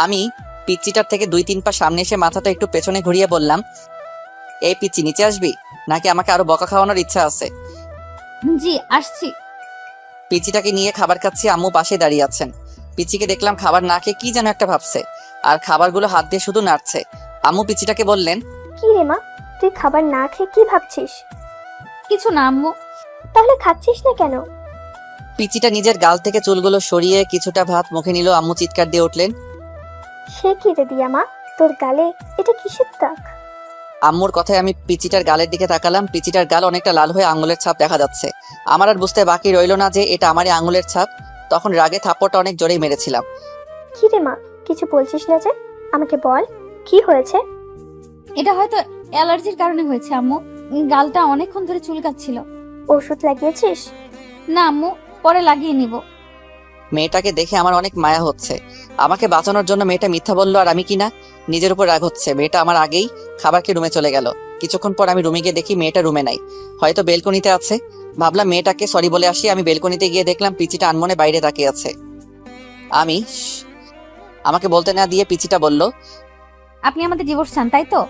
আমি পিচ্চিটার থেকে 2-3 পা সামনে এসে মাথাটা একটু পেছনে ঘুরিয়ে বললাম, এই পিচ্চি নিচে আসবি নাকি আমাকে আরো বকা খাওয়ানোর ইচ্ছা আছে? জি আসছি। পিচ্চিটাকে নিয়ে খাবার খাচ্ছি। আম্মু পাশে দাঁড়িয়ে আছেন। পিচ্চিকে দেখলাম খাবার না খেয়ে কি যেন একটা ভাবছে, আর খাবারগুলো হাত দিয়ে শুধু নাড়ছে। আম্মু পিচ্চিটাকে বললেন, কি রে মা, তুই খাবার না খেয়ে কি ভাবছিস? কিছু না আম্মু। তাহলে খাচ্ছিস না কেন? পিচ্চিটা নিজের গাল থেকে চুলগুলো সরিয়ে কিছুটা ভাত মুখে নিল। আম্মু চিৎকার দিয়ে উঠলেন, সে কি রে দিয়া মা, তোর গালে এটা কিসের দাগ? আম্মুর কথায় আমি পিচিটার গালের দিকে তাকালাম। পিচিটার গাল অনেকটা লাল হয়ে আঙুলের ছাপ দেখা যাচ্ছে। আমার আর বুঝতে বাকি রইল না যে এটা আমারই আঙুলের ছাপ। তখন রাগে থাপ্পড়টা অনেক জোরেই মেরেছিলাম। কি রে মা, কিছু বলছিস না যে? আমাকে বল কি হয়েছে? এটা হয়তো অ্যালার্জির কারণে হয়েছে আম্মু। গালটা অনেকক্ষণ ধরে চুলকাচ্ছিল। ওষুধ লাগিয়েছিস? না আম্মু, পরে লাগিয়ে নিব। মেয়েটাকে দেখে আমার অনেক মায়া হচ্ছে। আমাকে বাঁচানোর জন্য মেয়েটা মিথ্যা বললো, আর আমি কিনা নিজের উপর রাগ হচ্ছে। মেয়েটা আমার আগেই খাবার খেয়ে রুমে চলে গেল। কিছুক্ষণ পর আমি রুমে গিয়ে দেখি মেয়েটা রুমে নাই, হয়তো বেলকনিতে আছে। ভাবলাম মেয়েটাকে সরি বলে আসি। আমি বেলকনিতে গিয়ে দেখলাম পিচিটা আনমনে বাইরে তাকিয়ে আছে। আমাকে বলতে না দিয়ে পিচিটা বলল, আপনি আমাদের ডিভোর্স চান তাই তো?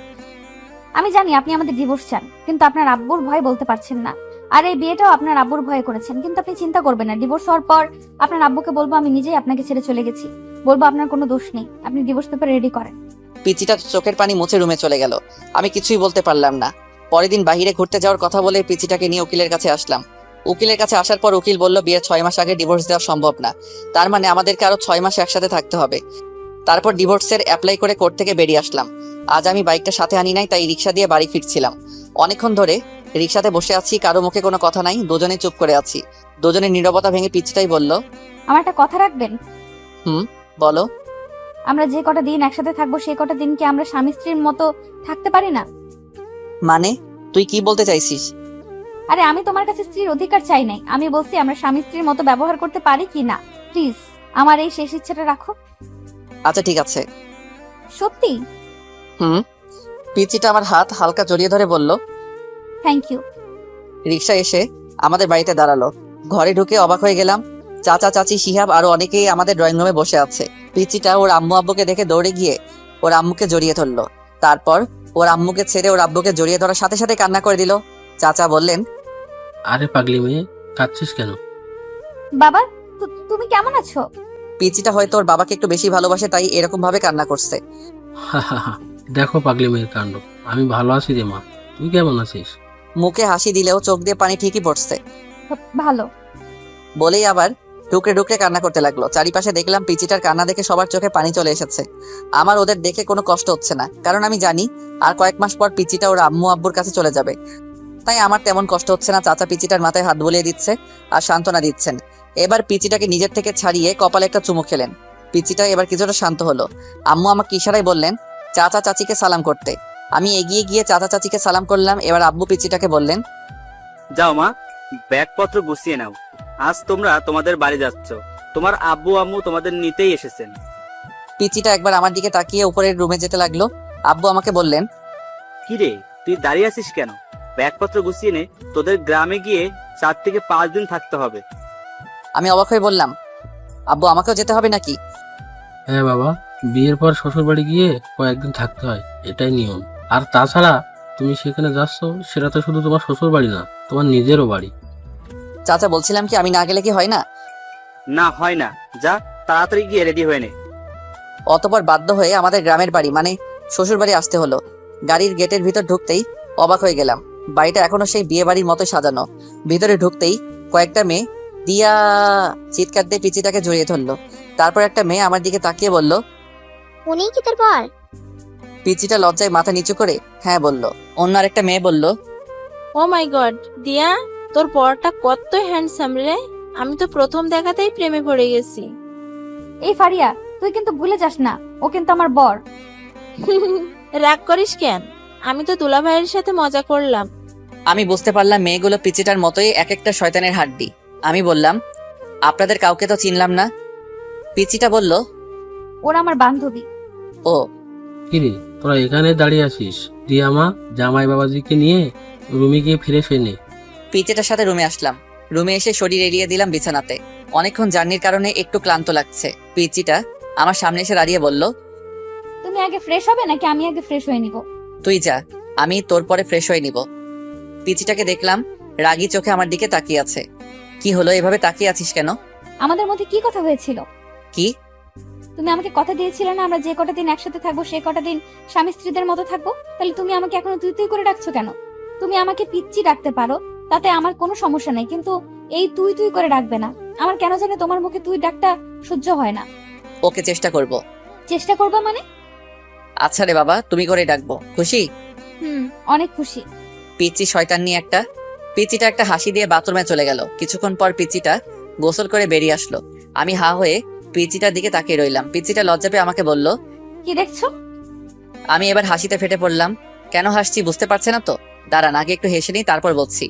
আমি জানি আপনি আমাদের ডিভোর্স চান, কিন্তু আপনার আব্বুর ভয় বলতে পারছেন না। আর এই বিয়েটাও আপনার আব্বুর ভয়ে করেছেন। কিন্তু আপনি চিন্তা করবেন না, ডিভোর্স হওয়ার পর আপনার আব্বুকে বলবো আমি নিজেই আপনাকে ছেড়ে চলে গেছি। বলবো আপনার কোনো দোষ নেই, আপনি ডিভোর্স পেপার রেডি করেন। পিচিটা চোখের পানি মুছে রুমে চলে গেল। আমি কিছুই বলতে পারলাম না। পরের দিন বাইরে ঘুরতে যাওয়ার কথা বলে পিচিটাকে নিয়ে উকিলের কাছে আসলাম। উকিলের কাছে আসার পর উকিল বলল, বিয়ের 6 মাস আগে ডিভোর্স দেওয়া সম্ভব না। তার মানে আমাদেরকে আরো 6 মাস একসাথে থাকতে হবে। তারপর ডিভোর্সের অ্যাপ্লাই করে কোর্ট থেকে বেরিয়ে আসলাম। আজ আমি বাইকটা সাথে আনি নাই, তাই রিক্সা দিয়ে বাড়ি ফিরছিলাম। অনেকক্ষণ ধরে রিক্সাতে বসে আছি, কারো মুখে কোনো কথা নাই, দুজনে চুপ করে আছি। দুজনের নীরবতা ভেঙে পিচিটাই বলল, আমার একটা কথা রাখবেন। বলো। আমরা যে কটা দিন একসাথে থাকবো সেই কটা দিন কি আমরা স্বামী স্ত্রীর মতো থাকতে পারি না? মানে তুই কি বলতে চাইছিস? আরে আমি তোমার কাছে স্ত্রীর অধিকার চাই নাই, আমি বলছি আমরা স্বামী স্ত্রীর মতো ব্যবহার করতে পারি কি না। প্লিজ আমার এই শেষ ইচ্ছাটা রাখো। আচ্ছা ঠিক আছে। সত্যি? পিচিটা আমার হাত হালকা জড়িয়ে ধরে বলল, থ্যাংক ইউ। রিক্সা এসে আমাদের বাড়িতে দাঁড়ালো। ঘরে ঢুকে অবাক হয়ে গেলাম। চাচা চাচি শিহাব আরো অনেকেই আমাদের ড্রয়িং রুমে বসে আছে। পিচিটা ওর আম্মু আব্বুকে দেখে দৌড়ে গিয়ে ওর আম্মুকে জড়িয়ে ধরলো। তারপর ওর আম্মুকে ছেড়ে ওর আব্বুকে জড়িয়ে ধরার সাথে সাথে কান্না করে দিল। চাচা বললেন, আরে পাগলি মেয়ে, কাঁদছিস কেন? বাবা, তুমি কেমন আছো? পিচিটা হয়তো ওর বাবাকে একটু বেশি ভালোবাসে, তাই এরকম ভাবে কান্না করছে। দেখো পাগলি মেয়ের কাণ্ড। আমি ভালো আছি রে মা, তুই কেমন আছিস? মুখে হাসি দিলেও চোখ দিয়ে পানি ঠিকই পড়ছে। ভালো। বলেই আবার টুকরে টুকরে কান্না করতে লাগলো। চারিপাশে দেখলাম পিচিটার কান্না দেখে সবার চোখে পানি চলে এসেছে। আমার ওদের দেখে কোনো কষ্ট হচ্ছে না, কারণ আমি জানি আর কয়েক মাস পর পিচিটা ওর আম্মু আব্বুর কাছে চলে যাবে। তাই আমার তেমন কষ্ট হচ্ছে না। চাচা পিচিটার মাথায় হাত বুলিয়ে দিচ্ছে আর সান্ত্বনা দিচ্ছেন। এবার পিচিটাকে নিজের থেকে ছাড়িয়ে কপালে একটা চুমু খেলেন। পিচিটা এবার কিছুটা শান্ত হলো। আম্মু আমাকে ইশারায় বললেন চাচা চাচিকে সালাম করতে। আমি এগিয়ে গিয়ে চাচা চাচিকে সালাম করলাম। এবার আব্বু পিচিটাকে বললেন, যাও মা, ব্যাগপত্র গুছিয়ে নাও। আজ তোমরা তোমাদের বাড়ি যাচ্ছ। তোমার আব্বু আম্মু তোমাদের নিতেই এসেছেন। পিচিটা একবার আমার দিকে তাকিয়ে উপরের রুমে যেতে লাগলো। আব্বু আমাকে বললেন, কি রে, তুই দাঁড়িয়ে আছিস কেন? ব্যাগপত্র গুছিয়ে নে, তোদের গ্রামে গিয়ে 4 থেকে 5 দিন থাকতে হবে। আমি অবাক হয়ে বললাম, আব্বু আমাকেও যেতে হবে নাকি? হ্যাঁ বাবা, বিয়ের পর শ্বশুর বাড়ি গিয়ে কয়েকদিন থাকতে হয়, এটাই নিয়ম। আর তাছাড়া তুমি সেখানে যাচ্ছ, সেটা তো শুধু তোমার শ্বশুর বাড়ি না, তোমার নিজেরও বাড়ি। চাচা বলছিলাম কি আমি না গেলে কি হয় না? না হয় না, যা তাড়াতাড়ি গিয়ে রেডি হয়ে নে। অতপর বাধ্য হয়ে আমাদের গ্রামের বাড়ি মানে শ্বশুর বাড়ি আসতে হলো। গাড়ির গেটের ভিতর ঢুকতেই অবাক হয়ে গেলাম। বাড়িটা এখনো সেই বিয়ে বাড়ির মতো সাজানো। ভিতরে ঢুকতেই কয়েকটা মেয়ে দিয়া চিৎকার দিয়ে পিচিটাকে জড়িয়ে ধরলো। তারপর একটা মেয়ে আমার দিকে তাকিয়ে বলল, উনিই কি তোর বর? পিচিটা লজ্জায় মাথা নিচু করে হ্যাঁ বলল। অন্য আরেকটা মেয়ে বলল, ও মাই গড দিয়া, তোর বরটা কত হ্যান্ডসাম রে। আমি তো প্রথম দেখাতেই প্রেমে পড়ে গেছি। এই ফারিয়া, তুই কিন্তু ভুলে যাস না, ও কিন্তু আমার বর। রাগ করিস কেন? আমি তো দুলা ভাইয়ের সাথে মজা করলাম। আমি বুঝতে পারলাম মেয়েগুলো পিচিটার মতোই এক একটা শয়তানের হাড্ডি। আমি বললাম, আপনাদের কাউকে তো চিনলাম না। পিচিটা বলল, ওরা আমার বান্ধবী। ও কিরে, তোরা এখানে দাঁড়িয়ে আছিস? দিয়া মা, জামাই বাবাজিকে নিয়ে রুমে গিয়ে ফ্রেশ হয়ে নে। পিচিটার সাথে রুমে আসলাম। রুমে এসে শরীর এড়িয়ে দিলাম বিছানাতে। অনেকক্ষণ জার্নির কারণে একটু ক্লান্ত লাগছে। পিচিটা আমার সামনে এসে দাঁড়িয়ে বলল, তুমি আগে ফ্রেশ হবে নাকি আমি আগে ফ্রেশ হয়ে নিব? তুই যা, আমি তোর পরে ফ্রেশ হয়ে নিব। পিচিটাকে দেখলাম রাগী চোখে আমার দিকে তাকিয়ে আছে। কি হলো, এভাবে তাকিয়ে আছিস কেন? আমাদের মধ্যে কি কথা হয়েছিল? কি? তুমি আমাকে কথা দিয়েছিলে না আমরা যে কটা দিন একসাথে থাকবো সে কটা দিন স্বামী স্ত্রীদের মতো থাকবো। তাহলে তুমি আমাকে এখনো তুই তুই করে ডাকছো কেন? তুমি আমাকে পিচ্চি ডাকতে পারো, তাতে আমার কোনো সমস্যা নেই, কিন্তু এই তুই তুই করে ডাকবে না। আমার কেন জানে তোমার মুখে তুই ডাকটা সহ্য হয় না। ওকে, চেষ্টা করব। চেষ্টা করবা মানে? আচ্ছা রে বাবা, তুমি করে ডাকবো, খুশি? অনেক খুশি। পিচি শয়তান নিয়ে একটা। পিচিটা একটা হাসি দিয়ে বাথরুমে চলে গেল। কিছুক্ষণ পর পিচিটা গোসল করে বেরিয়ে আসলো। আমি হা হয়ে পিচিটার দিকে তাকিয়ে রইলাম। পিচিটা লজ্জা পেয়ে আমাকে বলল, কি দেখছো? আমি এবার হাসিতে ফেটে পড়লাম। কেন হাসছি বুঝতে পারছে না তো? দাঁড়ান, আগে একটু হেসে নিই, তারপর বলছি।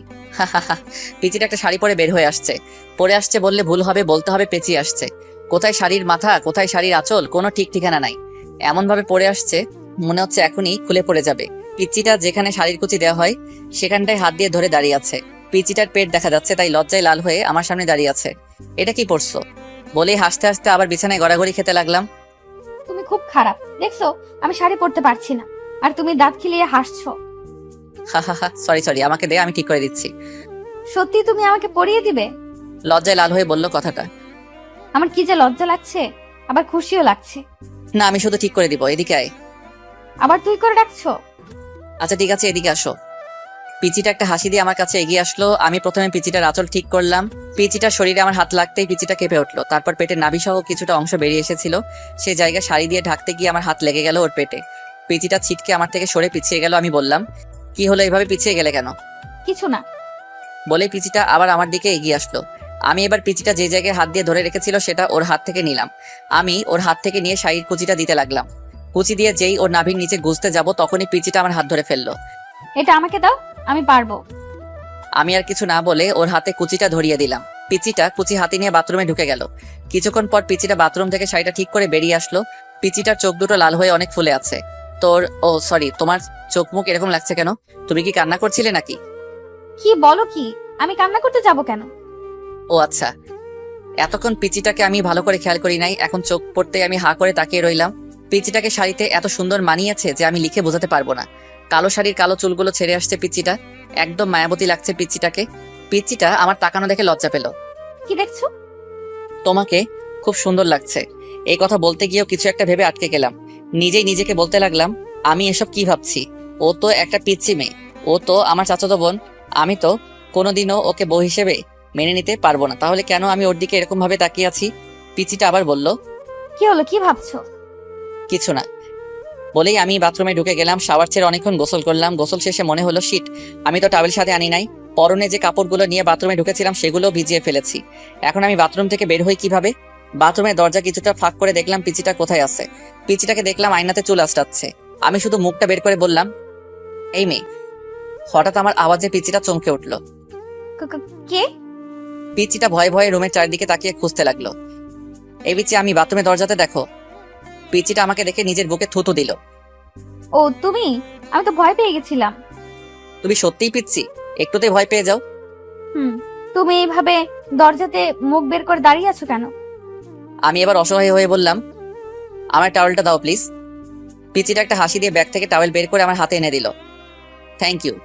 পিচিটা একটা শাড়ি পরে বের হয়ে আসছে। পরে আসছে বললে ভুল হবে, বলতে হবে পেঁচিয়ে আসছে। কোথায় শাড়ির মাথা, কোথায় শাড়ির আঁচল, কোনো ঠিক ঠিকানা নাই। এমন ভাবে পরে আসছে মনে হচ্ছে এখনই খুলে পড়ে যাবে। পিচিটা যেখানে শাড়ির কুচি দেওয়া হয় সেখানটায় হাত দিয়ে ধরে দাঁড়িয়ে আছে। পিচিটার পেট দেখা যাচ্ছে, তাই লজ্জায় লাল হয়ে আমার সামনে দাঁড়িয়ে আছে। এটা কি পড়ছো বলেই হাসতে হাসতে আবার বিছানায় গড়াগড়ি খেতে লাগলাম। তুমি খুব খারাপ, দেখছো আমি শাড়ি পরতে পারছি না আর তুমি দাঁত খিলিয়ে হাসছো। সরি, আমাকে দে, আমি ঠিক করে দিচ্ছি। সত্যি তুমি আমাকে পরিয়ে দিবে? লজ্জায় লাল হয়ে বলল কথাটা। আমার কি যে লজ্জা লাগছে, আবার খুশিও লাগছে। না, আমি শুধু ঠিক করে দিব, এদিকে আয়। আবার তুই করে ডাকছো? আচ্ছা ঠিক আছে, এদিকে আসো। পিচিটা একটা হাসি দিয়ে আমার কাছে এগিয়ে আসলো। আমি প্রথমে পিচিটার আঁচল ঠিক করলাম। পিচিটার শরীরে আমার হাত লাগতেই পিচিটা কেঁপে উঠলো। তারপর পেটের নাভি সহ কিছুটা অংশ বেরিয়ে এসেছিল। সেই জায়গা শাড়ি দিয়ে ঢাকতে গিয়ে আমার হাত লেগে গেল ওর পেটে। পিচিটা ছিটকে আমার থেকে সরে পিছিয়ে গেল। আমি বললাম, কি হলো, এভাবে পিছিয়ে গেলে কেন? কিছু না বলে পিচিটা আবার আমার দিকে এগিয়ে আসলো। আমি এবার পিচিটা যে জায়গায় হাত দিয়ে ধরে রেখেছিল সেটা ওর হাত থেকে নিলাম। আমি ওর হাত থেকে নিয়ে শাড়ির কুচিটা দিতে লাগলাম। কুচি দিয়ে যেই ওর নাভির নিচে গুজতে যাব তখনই পিচিটা আমার হাত ধরে ফেললো। এটা আমাকে দাও, আমি পারবো। আমি আর কিছু না বলে ওর হাতে কুচিটা ধরিয়ে দিলাম। পিচিটা কুচি হাতে নিয়ে বাথরুমে ঢুকে গেল। কিছুক্ষণ পর পিচিটা বাথরুম থেকে শাড়িটা ঠিক করে বেরিয়ে আসলো। পিচিটার চোখ দুটো লাল হয়ে অনেক ফুলে আছে। সরি, তোমার চোখ মুখ এরকম লাগছে কেন? তুমি কি কান্না করছিলে নাকি? কি বলো কি? আমি কান্না করতে যাব কেন? ও আচ্ছা, এতক্ষণ পিচিটাকে আমি ভালো করে খেয়াল করি নাই, এখন চোখ পড়তে আমি হা করে তাকিয়ে রইলাম। পিচিটাকে শাড়িতে এত সুন্দর মানিয়েছে যে আমি লিখে বোঝাতে পারবো না। কালো শাড়ির কালো চুলগুলো ছেড়ে আসছে পিচিটা, একদম মায়াবতী লাগছে পিচিটাকে। পিচিটা আমার তাকানো দেখে লজ্জা পেল। কি দেখছো? তোমাকে খুব সুন্দর লাগছে। এই কথা বলতে গিয়েও কিছু একটা ভেবে আটকে গেলাম। নিজেই নিজেকে বলতে লাগলাম, আমি এসব কি ভাবছি? ও তো একটা পিচ্চি মেয়ে, ও তো আমার চাচাতো বোন। আমি তো কোনোদিনও ওকে বউ হিসেবে মেনে নিতে পারবো না। তাহলে কেন আমি ওর দিকে এরকম ভাবে তাকিয়ে আছি? পিচিটা আবার বলল, কি হলো, কি ভাবছো? কিছু না বলেই আমি বাথরুমে ঢুকে গেলাম। শাওয়ার ছেড়ে অনেকক্ষণ গোসল করলাম। গোসল শেষে মনে হলো, শিট, আমি তো টাওয়েল সাথে আনি নাই। পরনে যে কাপড়গুলো নিয়ে বাথরুমে ঢুকেছিলাম সেগুলো ভিজিয়ে ফেলেছি। এখন আমি বাথরুম থেকে বের হই কিভাবে? বাথরুমের দরজা কিছুটা ফাঁক করে দেখলাম পিচিটা কোথায় আছে। পিচিটাকে দেখলাম আয়নাতে চুল আঁচড়াচ্ছে। আমি শুধু মুখটা বের করে বললাম, এই মেয়ে। হঠাৎ আমার আওয়াজে পিচিটা চমকে উঠলো। কে? পিচিটা ভয়ে ভয়ে রুমের চারিদিকে তাকিয়ে খুঁজতে লাগলো। এই পিচি, আমি বাথরুমের দরজাতে, দেখো। পিচিটা আমাকে দেখে নিজের বুকে থুতু দিল। ও তুমি? আমি তো ভয় পেয়ে গেছিলাম। তুমি সত্যিই পিচ্ছি? একটুতেই ভয় পেয়ে যাও? তুমি এইভাবে দরজাতে মুখ বের করে দাঁড়িয়ে আছো কেন? আমি এবার অসহায় হয়ে বললাম, আমার টাওয়েলটা দাও প্লিজ। পিচিটা একটা হাসি দিয়ে ব্যাগ থেকে টাওয়েল বের করে আমার হাতে এনে দিল। থ্যাংক ইউ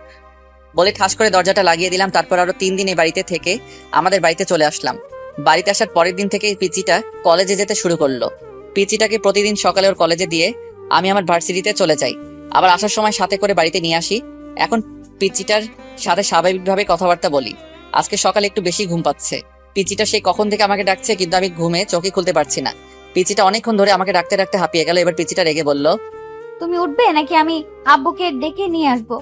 বলে ঠাস করে দরজাটা লাগিয়ে দিলাম। তারপর আরো 3 দিন এই বাড়িতে থেকে আমাদের বাড়িতে চলে আসলাম। বাড়িতে আসার পরের দিন থেকে পিচিটা কলেজে যেতে শুরু করলো। পিচিটাকে প্রতিদিন সকালে ওর কলেজে দিয়ে আমি আমার ভার্সিটিতে চলে যাই। আবার আসার সময় সাথে করে বাড়িতে নিয়ে আসি। এখন পিচিটার সাথে স্বাভাবিকভাবে কথাবার্তা বলি। আজকে সকালে একটু বেশি ঘুম পাচ্ছে। পিচিটা সেই কখন থেকে আমাকে ডাকছে, কিন্তু আমি ঘুমে চোখই খুলতে পারছি না। পিচিটা অনেকক্ষণ ধরে আমাকে ডাকতে ডাকতে হাঁপিয়ে গেল। এবার পিচিটা রেগে বলল, তুমি উঠবে নাকি আমি আব্বুকে ডেকে নিয়ে আসবো?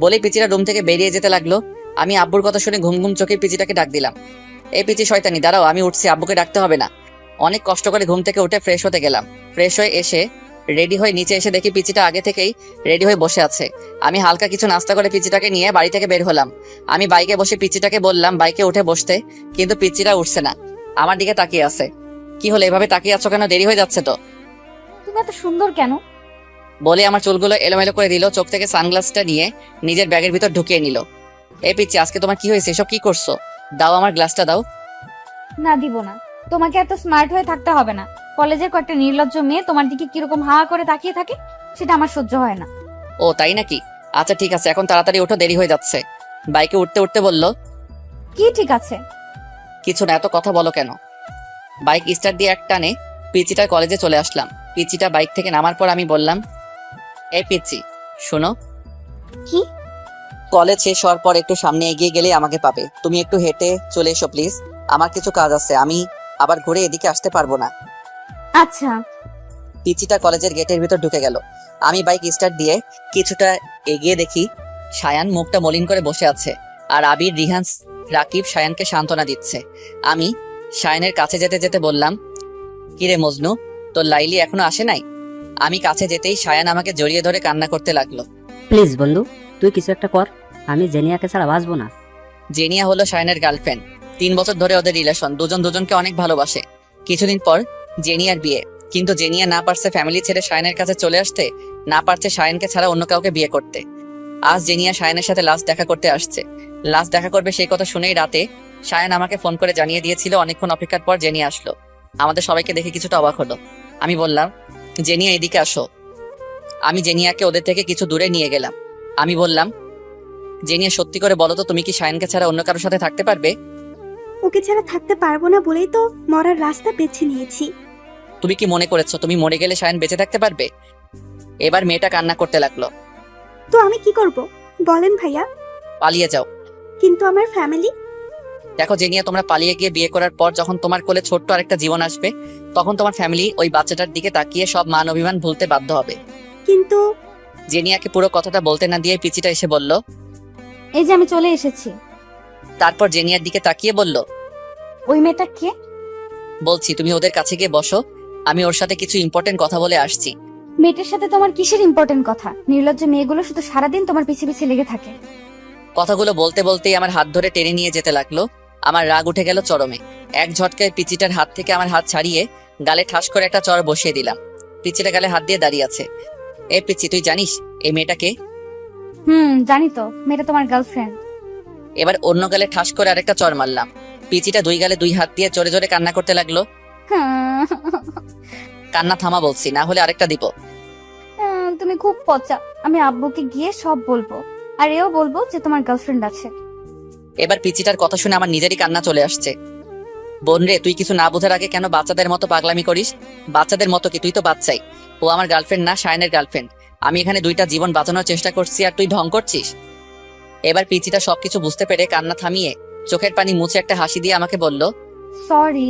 বলে পিচিটা রুম থেকে বেরিয়ে যেতে লাগলো। আমি আব্বুর কথা শুনে ঘুম ঘুম চোখে পিচিটাকে ডাক দিলাম, এই পিচি শয়তানি, দাঁড়াও, আমি উঠছি, আব্বুকে ডাকতে হবে না। অনেক কষ্ট করে ঘুম থেকে উঠে ফ্রেশ হতে গেলাম। ফ্রেশ হয়ে এসে রেডি হয়ে নিচে এসে দেখি পিচিটা আগে থেকেই রেডি হয়ে বসে আছে। আমি হালকা কিছু নাস্তা করে পিচিটাকে নিয়ে বাড়ি থেকে বের হলাম। আমি বাইকে বসে পিচিটাকে বললাম বাইকে উঠে বসতে, কিন্তু পিচিটা উঠছে না, আমার দিকে তাকিয়ে আছে। কি হলো, এভাবে তাকিয়ে আছো কেন? দেরি হয়ে যাচ্ছে তো। তুমি এত সুন্দর কেন? বলে আমার চুলগুলো এলোমেলো করে দিল। চোখ থেকে সানগ্লাসটা নিয়ে নিজের ব্যাগের ভিতর ঢুকিয়ে নিল। এই পিচ্ছি, আজকে তোমার কি হয়েছে? এসব কি করছো? দাও, আমার গ্লাসটা দাও। না, দিব না। তোমাকে এত স্মার্ট হয়ে থাকতে হবে না। কলেজের কয়েকটা নির্লজ্জ মেয়ে তোমার দিকে কিরকম হাওয়া করে তাকিয়ে থাকে, সেটা আমার সহ্য হয় না। ও তাই নাকি? আচ্ছা ঠিক আছে, এখন তাড়াতাড়ি ওঠো, দেরি হয়ে যাচ্ছে। বাইকে উঠতে উঠতে বলল, কি ঠিক আছে? কিছু না, এত কথা বলো কেন? বাইক স্টার্ট দিয়ে এক টানে পিচিটার কলেজে চলে আসলাম। পিচিটা বাইক থেকে নামার পর আমি বললাম, এই পিচি শোনো। কি? কলেজ শেষ হওয়ার পর একটু সামনে এগিয়ে গেলে আমাকে পাবে। তুমি একটু হেঁটে চলে এসো প্লিজ, আমার কিছু কাজ আছে, আমি আবার ঘুরে এদিকে আসতে পারবো না। আচ্ছা। পিচিটা কলেজের গেটের ভিতর ঢুকে গেল। আমি বাইক স্টার্ট দিয়ে কিছুটা এগিয়ে দেখি সায়ান মুখটা মলিন করে বসে আছে, আর আবির, রিহান্স, রাকিব সায়ানকে সান্ত্বনা দিচ্ছে। আমি সায়ানের কাছে যেতে যেতে বললাম, কিরে মজনু, তোর লাইলি এখনো আসে নাই? আমি কাছে যেতেই সায়ান আমাকে জড়িয়ে ধরে কান্না করতে লাগলো। প্লিজ বন্ধু, তুই কিছু একটা কর, আমি জেনিয়াকে ছাড়া বাঁচবো না। জেনিয়া হলো সায়ানের গার্লফ্রেন্ড। 3 বছর ধরে ওদের রিলেশন, দুজন দুজনকে অনেক ভালোবাসে। কিছুদিন পর জেনিয়ার বিয়ে, কিন্তু জেনিয়া না পারছে ফ্যামিলি ছেড়ে সায়ানের কাছে চলে আসতে, না পারছে সায়ানকে ছাড়া অন্য কাউকে বিয়ে করতে। আজ জেনিয়া সায়ানের সাথে লাস্ট দেখা করতে আসছে। লাস্ট দেখা করবে সেই কথা শুনেই রাতে সায়ান আমাকে ফোন করে জানিয়ে দিয়েছিল। অনেকক্ষণ অপেক্ষার পর জেনিয়া আসলো। আমাদের সবাইকে দেখে কিছুটা অবাক হলো। আমি বললাম, জেনিয়া এদিকে আসো। আমি জেনিয়াকে ওদের থেকে কিছু দূরে নিয়ে গেলাম। আমি বললাম, জেনিয়া সত্যি করে বলো তো, তুমি কি সায়ানকে ছাড়া অন্য কারোর সাথে থাকতে পারবে? ওকে ছাড়া থাকতে পারবো না বলেই তো মরার রাস্তা বেছে নিয়েছি। তুমি কি মনে করেছো তুমি মরে গেলে সায়ান বেঁচে থাকতে পারবে? এবার মেয়েটা কান্না করতে লাগলো। তো আমি কি করব বলেন ভাইয়া? পালিয়ে যাও। কিন্তু আমার ফ্যামিলি? দেখো জেনিয়া, তোমরা পালিয়ে গিয়ে বিয়ে করার পর যখন তোমার কোলে ছোট্ট আরেকটা জীবন আসবে, তখন তোমার ফ্যামিলি ওই বাচ্চাটার দিকে তাকিয়ে সব মান অভিমান ভুলতে বাধ্য হবে। কিন্তু জেনিয়াকে পুরো কথাটা বলতে না দিয়ে পিচিটা এসে বলল, এই যে আমি চলে এসেছি। তারপর জেনিয়ার দিকে তাকিয়ে বলল, ওই মেয়েটা কে? বলছি, তুমি ওদের কাছে গিয়ে বসো, আমি ওর সাথে কিছু ইম্পর্টেন্ট কথা বলে আসছি। মেয়েটার সাথে তোমার কিসের ইম্পর্টেন্ট কথা? নির্লজ্জ মেয়েগুলো শুধু সারাদিন তোমার পিছে পিছে লেগে থাকে। কথাগুলো বলতে বলতেই আমার হাত ধরে টেনে নিয়ে যেতে লাগলো। আমার রাগ উঠে গেল চরমে। এক ঝটকায় পিচিটার হাত থেকে আমার হাত ছাড়িয়ে গালে ঠাস করে একটা চড় বসিয়ে দিলাম। পিচিটা গালে হাত দিয়ে দাঁড়িয়ে আছে। এ পিচি, তুই জানিস এই মেয়েটাকে? জানি তো, মেয়েটা তোমার গার্লফ্রেন্ড। এবার অন্য গালে ঠাস করে আরেকটা চড় মারলাম। পিচিটা দুই গালে দুই হাত দিয়ে জোরে জোরে কান্না করতে লাগলো। কান্না থামা বলছি, না হলে আরেকটা দিব। তুমি খুব পচা। আমি আব্বুকে গিয়ে সব বলবো, আর এও বলবো যে তোমার গার্লফ্রেন্ড আছে। এবার পিচিটার কথা শুনে আমার নিজেরই কান্না চলে আসছে। বোন রে, তুই কিছু না বোঝার আগে কেন বাচ্চাদের মতো পাগলামি করিস? বাচ্চাদের মতো কি? তুই তো বাচ্চাই। ও আমার গার্লফ্রেন্ড না, শায়নের গার্লফ্রেন্ড। আমি এখানে দুইটা জীবন বাঁচানোর চেষ্টা করছি আর তুই ঢং করছিস। এবার পিচিটা সবকিছু বুঝতে পেরে কান্না থামিয়ে চোখের পানি মুছে একটা হাসি দিয়ে আমাকে বলল, সরি।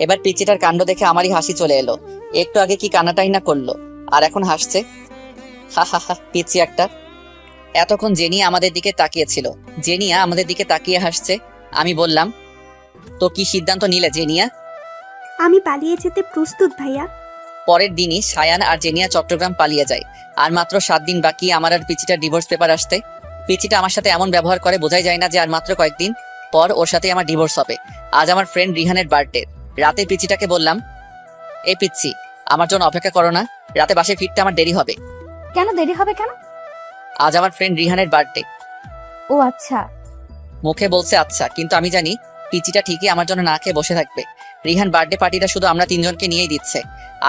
এবার পিচিটার কাণ্ড দেখে আমারই হাসি চলে এলো। একটু আগে কি কান্নাটাই না করলো, আর এখন হাসছে। হা হা হা, পিচি একটা। এতক্ষণ জেনিয়া আমাদের দিকে তাকিয়েছিল। জেনিয়া আমাদের দিকে তাকিয়ে হাসছে। আমি বললাম, তো কি সিদ্ধান্ত নিলে জেনিয়া? আমি পালিয়ে যেতে প্রস্তুত ভাইয়া। পরের দিনই সায়ান আর জেনিয়া চট্টগ্রাম পালিয়ে যায়। আর মাত্র 7 দিন বাকি আমার আর পিচিটার ডিভোর্স পেপার আসতে। পিচিটা আমার সাথে এমন ব্যবহার করে বোঝাই যায় না যে আর মাত্র কয়েকদিন পর ওর সাথে আমার ডিভোর্স হবে। আজ আমার ফ্রেন্ড রিহানের বার্থডে। রাতে পিচিটাকে বললাম, এই পিচ্ছি, আমার জন্য অপেক্ষা করো না, রাতে বাসে ফিরতে আমার দেরি হবে। কেন দেরি হবে কেন? আজ আমার ফ্রেন্ড রিহানের বার্থডে। ও আচ্ছা। মুখে বলছে আচ্ছা, কিন্তু আমি জানি পিচিটা ঠিকই আমার জন্য না খেয়ে বসে থাকবে। রিহান বার্থডে পার্টিটা শুধু আমরা 3 জনকে নিয়েই দিচ্ছে,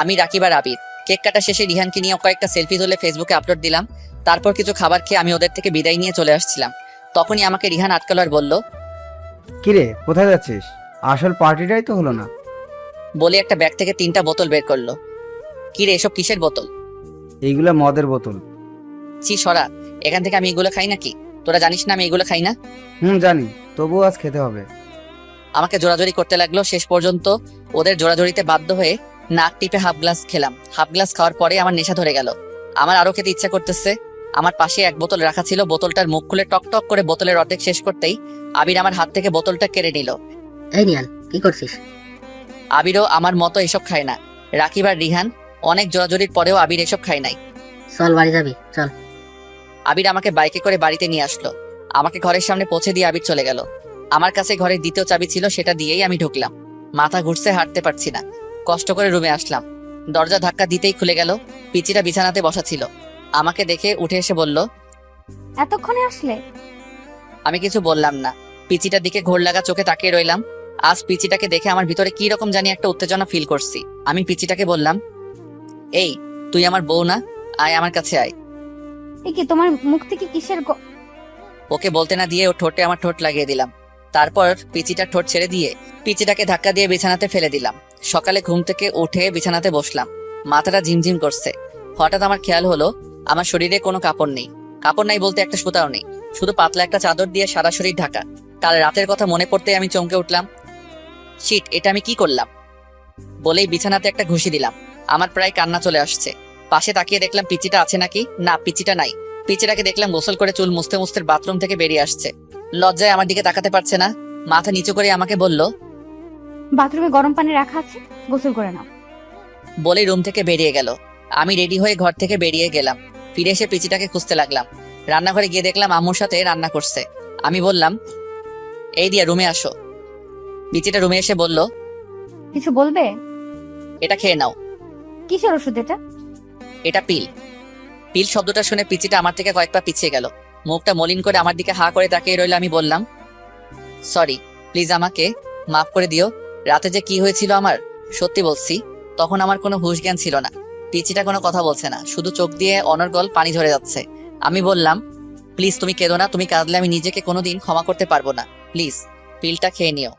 আমি, রাকিব আর আবির। কেক কাটা শেষে রিহানকে নিয়ে কয়েকটা সেলফি তুলে ফেসবুকে আপলোড দিলাম। তারপর কিছু খাবার খেয়ে আমি ওদের থেকে বিদায় নিয়ে চলে আসছিলাম। তখনই আমাকে রিহান আটকালো আর বলল, কিরে, কোথায় যাচ্ছিস? আসল পার্টিটাই তো হলো না। বলে একটা ব্যাগ থেকে 3টা বোতল বের করলো। কি রে, এসব কিসের বোতল? এইগুলা মদের বোতল। ছি সরা, এখান থেকে আমি এগুলো খাই নাকি? তোরা জানিস না আমি এগুলো খাই না। জানি, তবুও আজ খেতে হবে। আমাকে জোরাজোরি করতে লাগলো। শেষ পর্যন্ত ওদের জোরাজোরিতে বাধ্য হয়ে নাক টিপে হাফ গ্লাস খেলাম। হাফ গ্লাস খাওয়ার পরে আমার নেশা ধরে গেল। আমার আরো খেতে ইচ্ছা করতেছে। আমার পাশে 1 বোতল রাখা ছিল। বোতলটার মুখ খুলে টক টক করে বোতলের অর্ধেক শেষ করতেই আবির আমার হাত থেকে বোতলটা কেড়ে নিল। এই নিয়ান, কি করছিস? আবিরও আমার মতো এসব খায় না। রাকিব আর রিহান অনেক জোরাজোরির পরেও আবির এসব খায় নাই। চল বাড়ি যাবি, চল। আবির আমাকে বাইকে করে বাড়িতে নিয়ে আসলো। আমাকে ঘরের সামনে পৌঁছে দিয়ে আবির চলে গেল। আমার কাছে ঘরের দ্বিতীয় চাবি ছিল, সেটা দিয়েই আমি ঢুকলাম। মাথা ঘুরছে, হাঁটতে পারছি না। কষ্ট করে রুমে আসলাম। দরজা ধাক্কা দিতেই খুলে গেল। পিচিটা বিছানাতে বসা ছিল। আমাকে দেখে উঠে এসে বলল, এতক্ষণে আসলে? আমি কিছু বললাম না। পিচিটার দিকে ঘোর লাগা চোখে তাকিয়ে রইলাম। আজ পিচিটাকে দেখে আমার ভিতরে কি রকম জানি একটা উত্তেজনা ফিল করছি। আমি পিচিটাকে বললাম, এই তুই আমার বউ না? আয় আমার কাছে আয়। এ কি, তোমার মুখ থেকে কিসের ওকে বলতে না দিয়ে ও ঠোঁটে আমার ঠোঁট লাগিয়ে দিলাম। তারপর পিচিটার ঠোঁট ছেড়ে দিয়ে পিচিটাকে ধাক্কা দিয়ে বিছানাতে ফেলে দিলাম। সকালে ঘুম থেকে উঠে বিছানাতে বসলাম। মাথাটা ঝিমঝিম করছে। হঠাৎ আমার খেয়াল হলো আমার শরীরে কোনো কাপড় নেই। কাপড় নাই বলতে একটা সুতাও নেই, শুধু পাতলা একটা চাদর দিয়ে সারা শরীর ঢাকা। কাল রাতের কথা মনে পড়তেই আমি চমকে উঠলাম। শিট, এটা আমি কি করলাম? বলেই বিছানাতে একটা ঘুষি দিলাম। আমার প্রায় কান্না চলে আসছে। পাশে তাকিয়ে দেখলাম পিচিটা আছে নাকি। না, পিচিটা নাই। পিচিটাকে দেখলাম গোসল করে চুল মুছতে মুছতে বাথরুম থেকে বেরিয়ে আসছে। লজ্জায় আমার দিকে তাকাতে পারছে না। মাথা নিচু করে আমাকে বলল, বাথরুমে গরম পানি রাখা আছে, গোসল করে নাও। বলেই রুম থেকে বেরিয়ে গেল। আমি রেডি হয়ে ঘর থেকে বেরিয়ে গেলাম। ফিরে এসে পিচিটাকে খুঁজতে লাগলাম। রান্নাঘরে গিয়ে দেখলাম আম্মুর সাথে রান্না করছে। আমি বললাম, এই দিয়া রুমে আসো। পিচিটা রুমে এসে বলল, কিছু বলবে? এটা খেয়ে নাও। কিসের ওষুধ এটা? এটা পিল। পিল শব্দটা শুনে পিচিটা আমার থেকে কয়েক পা পিছিয়ে গেল। মুখটা মলিন করে আমার দিকে হা করে তাকিয়ে রইল। আমি বললাম, সরি, প্লিজ আমাকে মাফ করে দিও। রাতে যে কি হয়েছিল আমার, সত্যি বলছি, তখন আমার কোনো হুঁশ জ্ঞান ছিল না। পিচিটা কোনো কথা বলছে না, শুধু চোখ দিয়ে অনর্গল পানি ঝরে যাচ্ছে। আমি বললাম, প্লিজ তুমি কেঁদো না, তুমি কাঁদলে আমি নিজেকে কোনোদিন ক্ষমা করতে পারবো না। প্লিজ পিলটা খেয়ে নিও।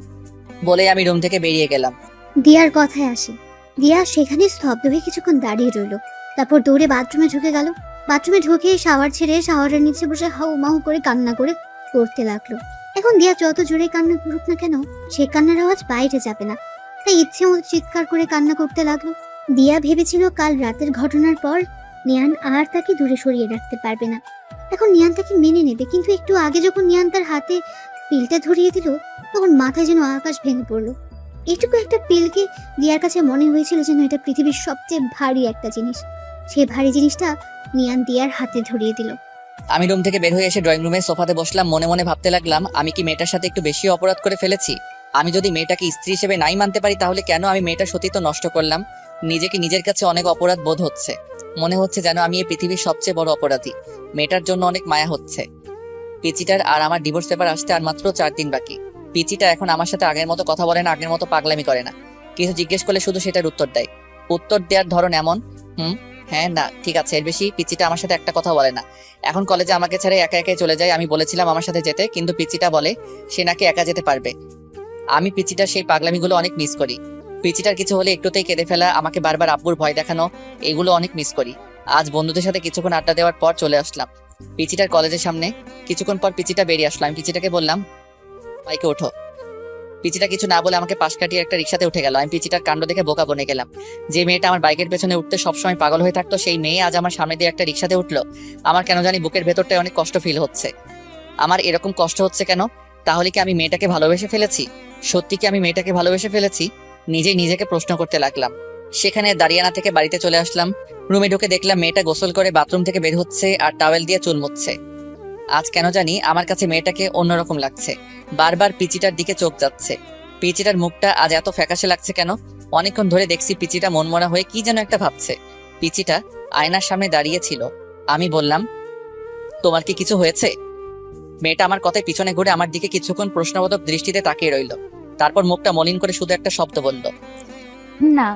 বলে আমি রুম থেকে বেরিয়ে গেলাম। দিয়ার কথায় আসি। দিয়া সেখানে স্তব্ধ হয়ে কিছুক্ষণ দাঁড়িয়ে রইল। তারপর দৌড়ে বাথরুমে ঢুকে গেল। বাথরুমে ঢুকে শাওয়ার ছেড়ে শাওয়ারের নিচে বসে হাউ মাউ করে কান্না করে করতে লাগলো। এখন দিয়া যত জোরে কান্না করুক না কেন, সে কান্নার আওয়াজ বাইরে যাবে না। তাই ইচ্ছে মতো চিৎকার করে কান্না করতে লাগলো। দিয়া ভেবেছিল কাল রাতের ঘটনার পর নিয়ান আর তাকে দূরে সরিয়ে রাখতে পারবে না। এখন নিয়ান তাকে মেনে নেবে, কিন্তু একটু আগে যখন নিয়ান তার হাতে পিলটা ধরিয়ে দিল, তখন মাথায় যেন আকাশ ভেঙে পড়লো। এটুকু একটা পিলকে দিয়ার কাছে মনে হয়েছিল যেন এটা পৃথিবীর সবচেয়ে ভারী একটা জিনিস। সেই ভারী জিনিসটা নিয়ান দিয়ার হাতে ধরিয়ে দিল। আমি রুম থেকে বের হয়ে এসে ড্রয়িং রুমে সোফাতে বসলাম। মনে মনে ভাবতে লাগলাম, আমি কি মেয়েটার সাথে একটু বেশি অপরাধ করে ফেলেছি? আমি যদি মেয়েটাকে স্ত্রী হিসেবে নাই মানতে পারি, তাহলে কেন আমি মেয়েটার সতীত্ব নষ্ট করলাম? নিজেকে নিজের কাছে অনেক অপরাধ বোধ হচ্ছে। মনে হচ্ছে যেন আমি এই পৃথিবীর সবচেয়ে বড় অপরাধী। মেয়েটার জন্য অনেক মায়া হচ্ছে। পিচিটার আর আমার ডিভোর্স পেপার আসতে আর মাত্র 4 দিন বাকি। পিচিটা এখন আমার সাথে আগের মতো কথা বলে না, আগের মতো পাগলামি করে না। কিছু জিজ্ঞেস করলে শুধু সেটার উত্তর দেয়। উত্তর দেওয়ার ধরন এমন, হ্যাঁ, না, ঠিক আছে, এর বেশি পিচিটা আমার সাথে একটা কথা বলে না। এখন কলেজে আমাকে ছেড়ে একা একাই চলে যায়। আমি বলেছিলাম আমার সাথে যেতে, কিন্তু পিচিটা বলে সে নাকি একা যেতে পারবে। আমি পিচিটার সেই পাগলামিগুলো অনেক মিস করি। পিচিটার কিছু হলে একটুতেই কেঁদে ফেলা, আমাকে বারবার আব্বুর ভয় দেখানো, এগুলো অনেক মিস করি। আজ বন্ধুদের সাথে কিছুক্ষণ আড্ডা দেওয়ার পর চলে আসলাম পিচিটার কলেজের সামনে। কিছুক্ষণ পর পিচিটা বেরিয়ে আসলো। আমি পিচিটাকে বললাম, বাইকে ওঠো। পিচিটা কিছু না বলে আমাকে পাশ কাটিয়ে একটা রিক্সাতে উঠে গেল। আমি পিচিটার কাণ্ড দেখে বোকা বনে গেলাম। যে মেয়েটা আমার বাইকের পেছনে উঠতে সবসময় পাগল হয়ে থাকতো, সেই মেয়ে আজ আমার সামনে দিয়ে একটা রিক্সাতে উঠলো। আমার কেন জানি বুকের ভেতরটায় অনেক কষ্ট ফিল হচ্ছে। আমার এরকম কষ্ট হচ্ছে কেন? তাহলে কি আমি মেয়েটাকে ভালোবেসে ফেলেছি? সত্যি কি আমি মেয়েটাকে ভালোবেসে ফেলেছি? নিজেই নিজেকে প্রশ্ন করতে লাগলাম। সেখানে দাঁড়িয়ানা থেকে বাড়িতে চলে আসলাম। রুমে ঢুকে দেখলাম মেয়েটা গোসল করে বাথরুম থেকে বের হচ্ছে আর টাওয়েল দিয়ে চুল মুছছে। আজ কেন জানি আমার কাছে মেয়েটাকে অন্যরকম লাগছে। বারবার পিচিটার দিকে চোখ যাচ্ছে। পিচিটার মুখটা আজ এত ফ্যাকাশে লাগছে কেন? অনেকক্ষণ ধরে দেখছি পিচিটা মনমরা হয়ে কি যেন একটা ভাবছে। পিচিটা আয়নার সামনে দাঁড়িয়ে ছিল। আমি বললাম, তোমার কি কিছু হয়েছে? মেয়েটা আমার কথায় পিছনে ঘুরে আমার দিকে কিছুক্ষণ প্রশ্নবোধক দৃষ্টিতে তাকিয়ে রইল। তারপর মুখটা মলিন করে শুধু একটা শব্দ বলল। না।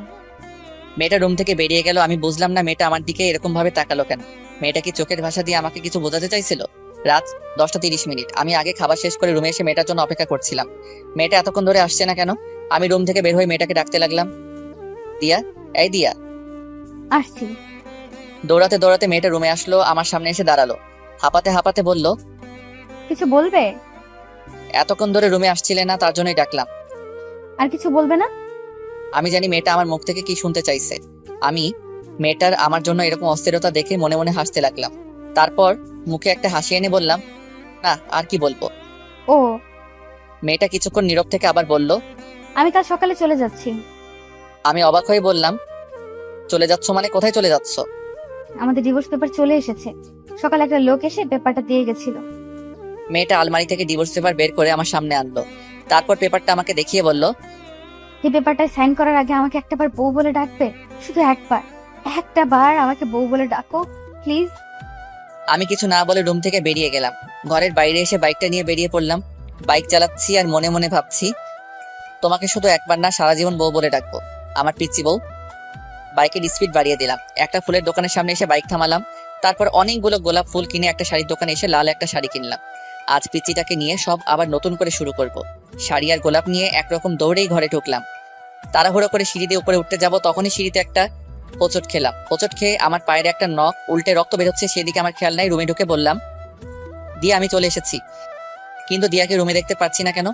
মেয়েটা রুম থেকে বেরিয়ে গেল। আমি বুঝলাম না মেয়েটা আমার দিকে এরকম ভাবে তাকালো কেন। মেয়েটা কি চোখের ভাষা দিয়ে আমাকে কিছু বোঝাতে চাইছিল? রাত 10:30। আমি আগে খাবার শেষ করে রুমে এসে মেয়েটার জন্য অপেক্ষা করছিলাম। মেয়েটা এতক্ষণ ধরে আসছে না কেন? আমি রুম থেকে বের হয়ে মেয়েটাকে ডাকতে লাগলাম, দিয়া, এই দিয়া। আসছি। দৌড়াতে দৌড়াতে মেয়েটা রুমে আসলো, আমার সামনে এসে দাঁড়ালো। হাঁপাতে হাঁপাতে বলল, কিছু বলবে? এতক্ষণ ধরে রুমে আসছিলে না, তার জন্যই ডাকলাম। আর কিছু বলবে না? আমি জানি মেয়েটা আমার মুখ থেকে কি শুনতে চাইছে। আমি মেয়েটার আমার জন্য এরকম অস্থিরতা দেখে মনে মনে হাসতে লাগলাম। তারপর মুখে একটা হাসি এনে বললাম, না, আর কি বলবো। ও। মেয়েটা কিছুক্ষণ নীরব থেকে আবার বলল, আমি কাল সকালে চলে যাচ্ছি। আমি অবাক হয়ে বললাম, চলে যাচ্ছ মানে কোথায় চলে যাচ্ছ? আমাদের ডিভোর্স পেপার চলে এসেছে। সকালে একটা লোক এসে পেপারটা দিয়ে গেছিল। মেয়েটা আলমারি থেকে ডিভোর্স পেপার বের করে আমার সামনে আনলো। তারপর পেপারটা আমাকে দেখিয়ে বলল, এই পেপারটায় সাইন করার আগে আমাকে একটাবার বউ বলে ডাকবে। শুধু একটা বার আমাকে বউ বলে ডাকো প্লিজ। আমি কিছু না বলে রুম থেকে বেরিয়ে গেলাম। ঘরের বাইরে এসে বাইকটা নিয়ে বেরিয়ে পড়লাম। বাইক চালাচ্ছি আর মনে মনে ভাবছি, তোমাকে শুধু একবার না, সারা জীবন বউ বলে ডাকবো, আমার পিচ্চি বউ। বাইকের স্পিড বাড়িয়ে দিলাম। একটা ফুলের দোকানের সামনে এসে বাইক থামালাম। তারপর অনেকগুলো গোলাপ ফুল কিনে একটা শাড়ির দোকানে এসে লাল একটা শাড়ি কিনলাম। আজ পিচ্চিটাকে নিয়ে সব আবার নতুন করে শুরু করব। শাড়ি আর গোলাপ নিয়ে একরকম দৌড়েই ঘরে ঢুকলাম। তাড়াহুড়ো করে সিঁড়ি দিয়ে উপরে উঠতে যাব, তখনই সিঁড়িতে একটা হোঁচট খেলাম। হোঁচট খেয়ে আমার পায়ের একটা নখ উল্টে রক্ত বেরোচ্ছে, সেদিকে আমার খেয়াল নাই। রুমে ঢুকে বললাম, দিয়া, আমি চলে এসেছি। কিন্তু দিয়াকে রুমে দেখতে পাচ্ছি না কেন?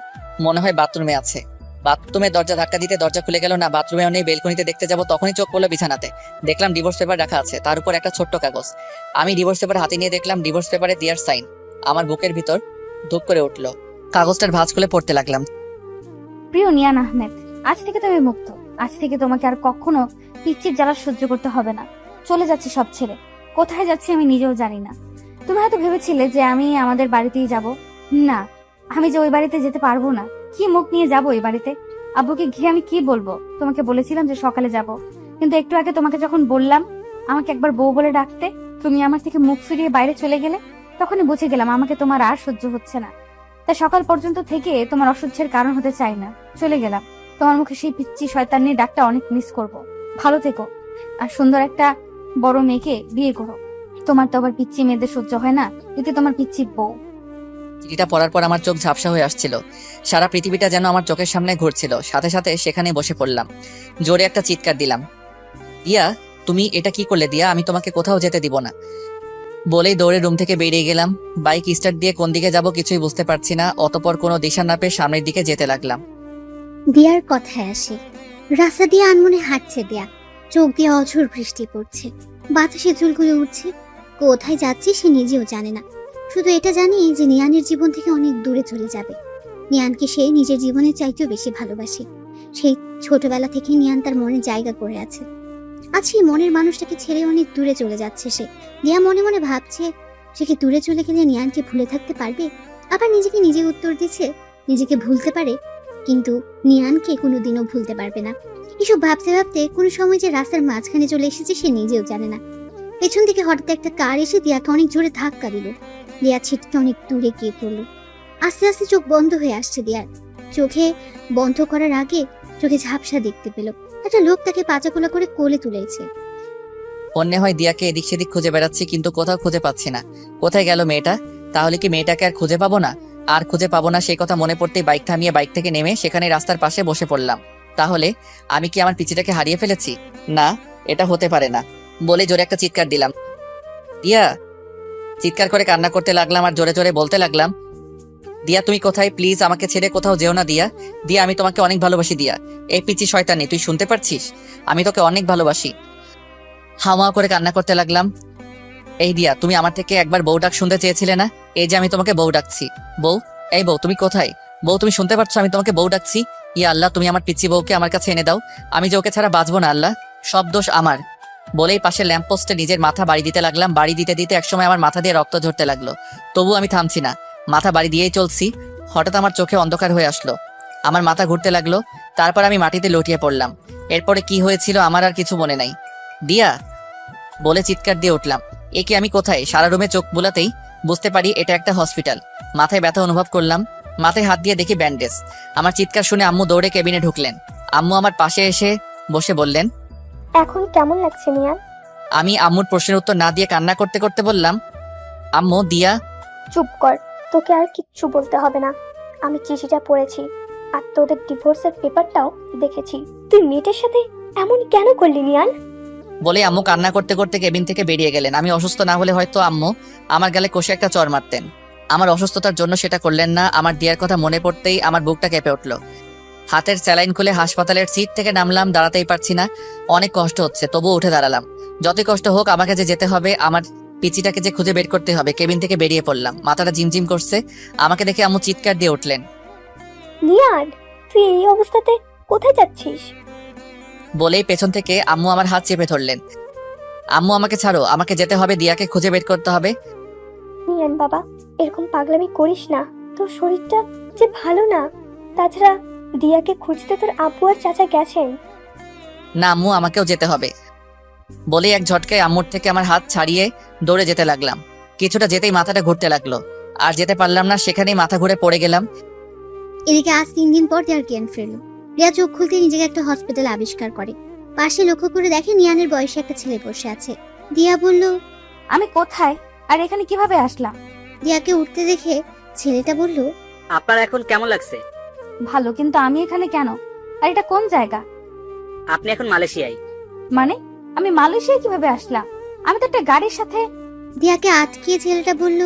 মনে হয় বাথরুমে আছে। বাথরুমের দরজা ধাক্কা দিতে দরজা খুলে গেল না। বাথরুমেও নেই। বেলকনিতে দেখতে যাব, তখনই চোখ পড়লো বিছানাতে। দেখলাম ডিভোর্স পেপার রাখা আছে, তার উপর একটা ছোট্ট কাগজ। আমি ডিভোর্স পেপার হাতে নিয়ে দেখলাম ডিভোর্স পেপারে দিয়ার সাইন। আমার বুকের ভিতর ধুপ করে উঠলো। কাগজটার ভাঁজ খুলে পড়তে লাগলাম। প্রিয় নিয়ান আহমেদ, আজ থেকে তুমি মুক্ত। আজ থেকে তোমাকে আর কখনো পিচ্চির জ্বালা সহ্য করতে হবে না। চলে যাচ্ছি সব ছেড়ে। কোথায় যাচ্ছি আমি নিজেও জানি না। তুমি হয়তো ভেবেছিলে যে আমি আমাদের বাড়িতেই যাব। না, আমি যে ওই বাড়িতে যেতে পারবো না। কি মুখ নিয়ে যাব ওই বাড়িতে? আব্বুকে গিয়ে আমি কি বলবো? তোমাকে বলেছিলাম যে সকালে যাব, কিন্তু একটু আগে তোমাকে যখন বললাম আমাকে একবার বউ বলে ডাকতে, তুমি আমার থেকে মুখ ফিরিয়ে বাইরে চলে গেলে। তখনই বুঝে গেলাম আমাকে তোমার আর সহ্য হচ্ছে না। তাই সকাল পর্যন্ত থেকে তোমার অসহ্যের কারণ হতে চাই না। চলে গেলাম। তোমার মুখে সেই পিচ্চি শয়তানির ডাকটা অনেক মিস করব। ভালো থেকো, আর সুন্দর একটা বড় মেয়েকে বিয়ে করো। তোমার তো আবার পিচ্চি মেয়েদের সহ্য হয় না, এতে তোমার পিচ্চি বউ। চিঠিটা পড়ার পর আমার চোখ ঝাপসা হয়ে আসছিল। সারা পৃথিবীটা যেন আমার চোখের সামনে ঘুরছিল। সাথে সাথে সেখানে বসে পড়লাম। জোরে একটা চিৎকার দিলাম, দিয়া, তুমি এটা কি করলে? দিয়া, আমি তোমাকে কোথাও যেতে দিব না। বলেই দৌড়ে রুম থেকে বেরিয়ে গেলাম। বাইক স্টার্ট দিয়ে কোন দিকে যাব কিছুই বুঝতে পারছি না। অতঃপর কোনো দিশা না পেয়ে সামনের দিকে যেতে লাগলাম। দিয়ার কথায় আসে। রাস্তা দিয়ে আনমনে হাঁটছে দিয়া। চোখ দিয়ে অঝোর বৃষ্টি পড়ছে, বাতাসে ঝুলগুলো উঠছে। কোথায় যাচ্ছে সে নিজেও জানে না। শুধু এটা জানি যে নিয়ানের জীবন থেকে অনেক দূরে চলে যাবে। নিয়ানকে সে নিজের জীবনের চাইতেও বেশি ভালোবাসে। সেই ছোটবেলা থেকে নিয়ান তার মনে জায়গা করে আছে। আজ সেই মনের মানুষটাকে ছেড়ে অনেক দূরে চলে যাচ্ছে সে। দিয়া মনে মনে ভাবছে, সে কি দূরে চলে গেলে নিয়ানকে ভুলে থাকতে পারবে? আবার নিজেকে নিজে উত্তর দিচ্ছে, নিজেকে ভুলতে পারে, কিন্তু নিয়ানকে কোনোদিনও ভুলতে পারবে না। এসব ভাবতে ভাবতে কোনো সময় যে রাস্তার মাঝখানে চলে এসেছে সে নিজেও জানে না। পেছন থেকে হঠাৎ একটা কার এসে দিয়াকে অনেক জোরে ধাক্কা দিল। দিয়া ছিটকে অনেক দূরে গিয়ে পড়লো। আস্তে আস্তে চোখ বন্ধ হয়ে আসছে দিয়ার। চোখে বন্ধ করার আগে চোখে ঝাপসা দেখতে পেল। একটা লোক তাকে পাচাকোলা করে কোলে তুলেছে। অন্য হয় দিয়াকে এদিক সেদিক খুঁজে বেড়াচ্ছি, কিন্তু কোথাও খুঁজে পাচ্ছি না। কোথায় গেল মেয়েটা? তাহলে কি মেয়েটাকে আর খুঁজে পাবো না? আর খুঁজে পাবো না সেই কথা মনে পড়তেই বাইক থামিয়ে বাইক থেকে নেমে সেখানে রাস্তার পাশে বসে পড়লাম। তাহলে আমি কি আমার পিচিটাকে হারিয়ে ফেলেছি? না, এটা হতে পারে না বলে জোরে একটা চিৎকার দিলাম। দিয়া! চিৎকার করে কান্না করতে লাগলাম আর জোরে জোরে বলতে লাগলাম, দিয়া তুমি কোথায়? প্লিজ আমাকে ছেড়ে কোথাও যেও না দিয়া। দিয়া, আমি তোমাকে অনেক ভালোবাসি দিয়া। এই পিচি শয়তানি, তুই শুনতে পারছিস? আমি তোকে অনেক ভালোবাসি। হাওয়া করে কান্না করতে লাগলাম। এই দিয়া, তুমি আমার থেকে একবার বউ ডাক শুনতে চেয়েছিলে না? এই যে আমি তোমাকে বউ ডাকছি। বউ, এই বউ তুমি কোথায়? বউ, তুমি শুনতে পাচ্ছ আমি তোমাকে বউ ডাকছি? ইয়া আল্লাহ, তুমি আমার পিচি বউকে আমার কাছে এনে দাও। আমি যে ওকে ছাড়া বাঁচবো না আল্লাহ, সব দোষ আমার। বলেই পাশে ল্যাম্পপোস্টে নিজের মাথা বাড়ি দিতে লাগলাম। বাড়ি দিতে দিতে একসময় আমার মাথা দিয়ে রক্ত ঝরতে লাগলো। তবু আমি থামছি না, মাথা বাড়ি দিয়েই চলছি। হঠাৎ আমার চোখে অন্ধকার হয়ে আসলো, আমার মাথা ঘুরতে লাগলো। তারপর আমি মাটিতে লটিয়ে পড়লাম। এরপরে কি হয়েছিল আমার আর কিছু মনে নাই। দিয়া বলে চিৎকার দিয়ে উঠলাম। এ কি, আমি কোথায়? সারা রুমে চোখ বুলাতেই বুঝতে পারি এটা একটা হসপিটাল। মাথায় ব্যথা অনুভব করলাম, মাথায় হাত দিয়ে দেখি ব্যান্ডেজ। আমার চিৎকার শুনে আম্মু দৌড়ে কেবিনে ঢুকলেন। আম্মু আমার পাশে এসে বসে বললেন, এখন কেমন লাগছে নিয়ান? আমি আম্মুর প্রশ্নের উত্তর না দিয়ে কান্না করতে করতে বললাম, আম্মু দিয়া। চুপ কর, তোকে আর কিচ্ছু বলতে হবে না। আমি চিঠিটা পড়েছি আর তোদের ডিভোর্সের পেপারটাও দেখেছি। তুই মেয়েটার সাথে এমন কেন করলি নিয়ান? বলে আম্মু কান্না করতে করতে কেবিন থেকে বেরিয়ে গেলেন। আমি অসুস্থ না হলে হয়তো আম্মু আমার গালে কষে একটা চড় মারতেন। আমার অসুস্থতার জন্য সেটা করলেন না। আমার দিয়ার কথা মনে পড়তেই আমার বুকটা কেঁপে উঠলো। হাতের স্যালাইন খুলে হাসপাতালের সিট থেকে নামলাম। দাঁড়াতেই পারছি না, অনেক কষ্ট হচ্ছে, তবুও উঠে দাঁড়ালাম। যতই কষ্ট হোক আমাকে যে যেতে হবে, আমার পিচিটাকে যে খুঁজে বের করতে হবে। কেবিন থেকে বেরিয়ে পড়লাম। মাথাটা ঝিমঝিম করছে। আমাকে দেখে আম্মু চিৎকার দিয়ে উঠলেন, নিয়ান, তুই এই অবস্থাতে কোথায় যাচ্ছিস? বলেই পেছন থেকে আম্মু আমার হাত চেপে ধরলেন। আম্মু, আমাকে ছাড়ো, আমাকে যেতে হবে, দিয়াকে খুঁজে বের করতে হবে। নিয়ান বাবা, এরকম পাগলামি করিস না, তোর শরীরটা যে ভালো না। তাছাড়া দিয়াকে খুঁজতে তোর আব্বু আর চাচা গেছেন। না আম্মু, আমাকেও যেতে হবে। বলে এক ঝটকায় আম্মুর থেকে আমার হাত ছাড়িয়ে দৌড়ে যেতে লাগলাম। কিছুটা যেতেই মাথাটা ঘুরতে লাগলো, আর যেতে পারলাম না, সেখানেই মাথা ঘুরে পড়ে গেলাম। এদিকে আজ 3 দিন পর দেয়ার জ্ঞান ফিরল। রিয়া চোখ খুলতে নিজেকে একটা হসপিটাল আবিষ্কার করে। পাশে লক্ষ্য করে দেখে নিয়ানের বয়সে একটা ছেলে বসে আছে। দিয়া বলল, আমি কোথায় আর এখানে কিভাবে আসলাম? দিয়াকে উঠতে দেখে ছেলেটা বলল, আপনার এখন কেমন লাগছে? ভালো, কিন্তু আমি এখানে কেন? আর এটা কোন জায়গা? আপনি এখন মালয়েশিয়ায়। মানে আমি মালয়েশিয়ায় কিভাবে আসলাম? আমি তো একটা গাড়ির সাথে। দিয়াকে আটকিয়ে ছেলেটা বলল,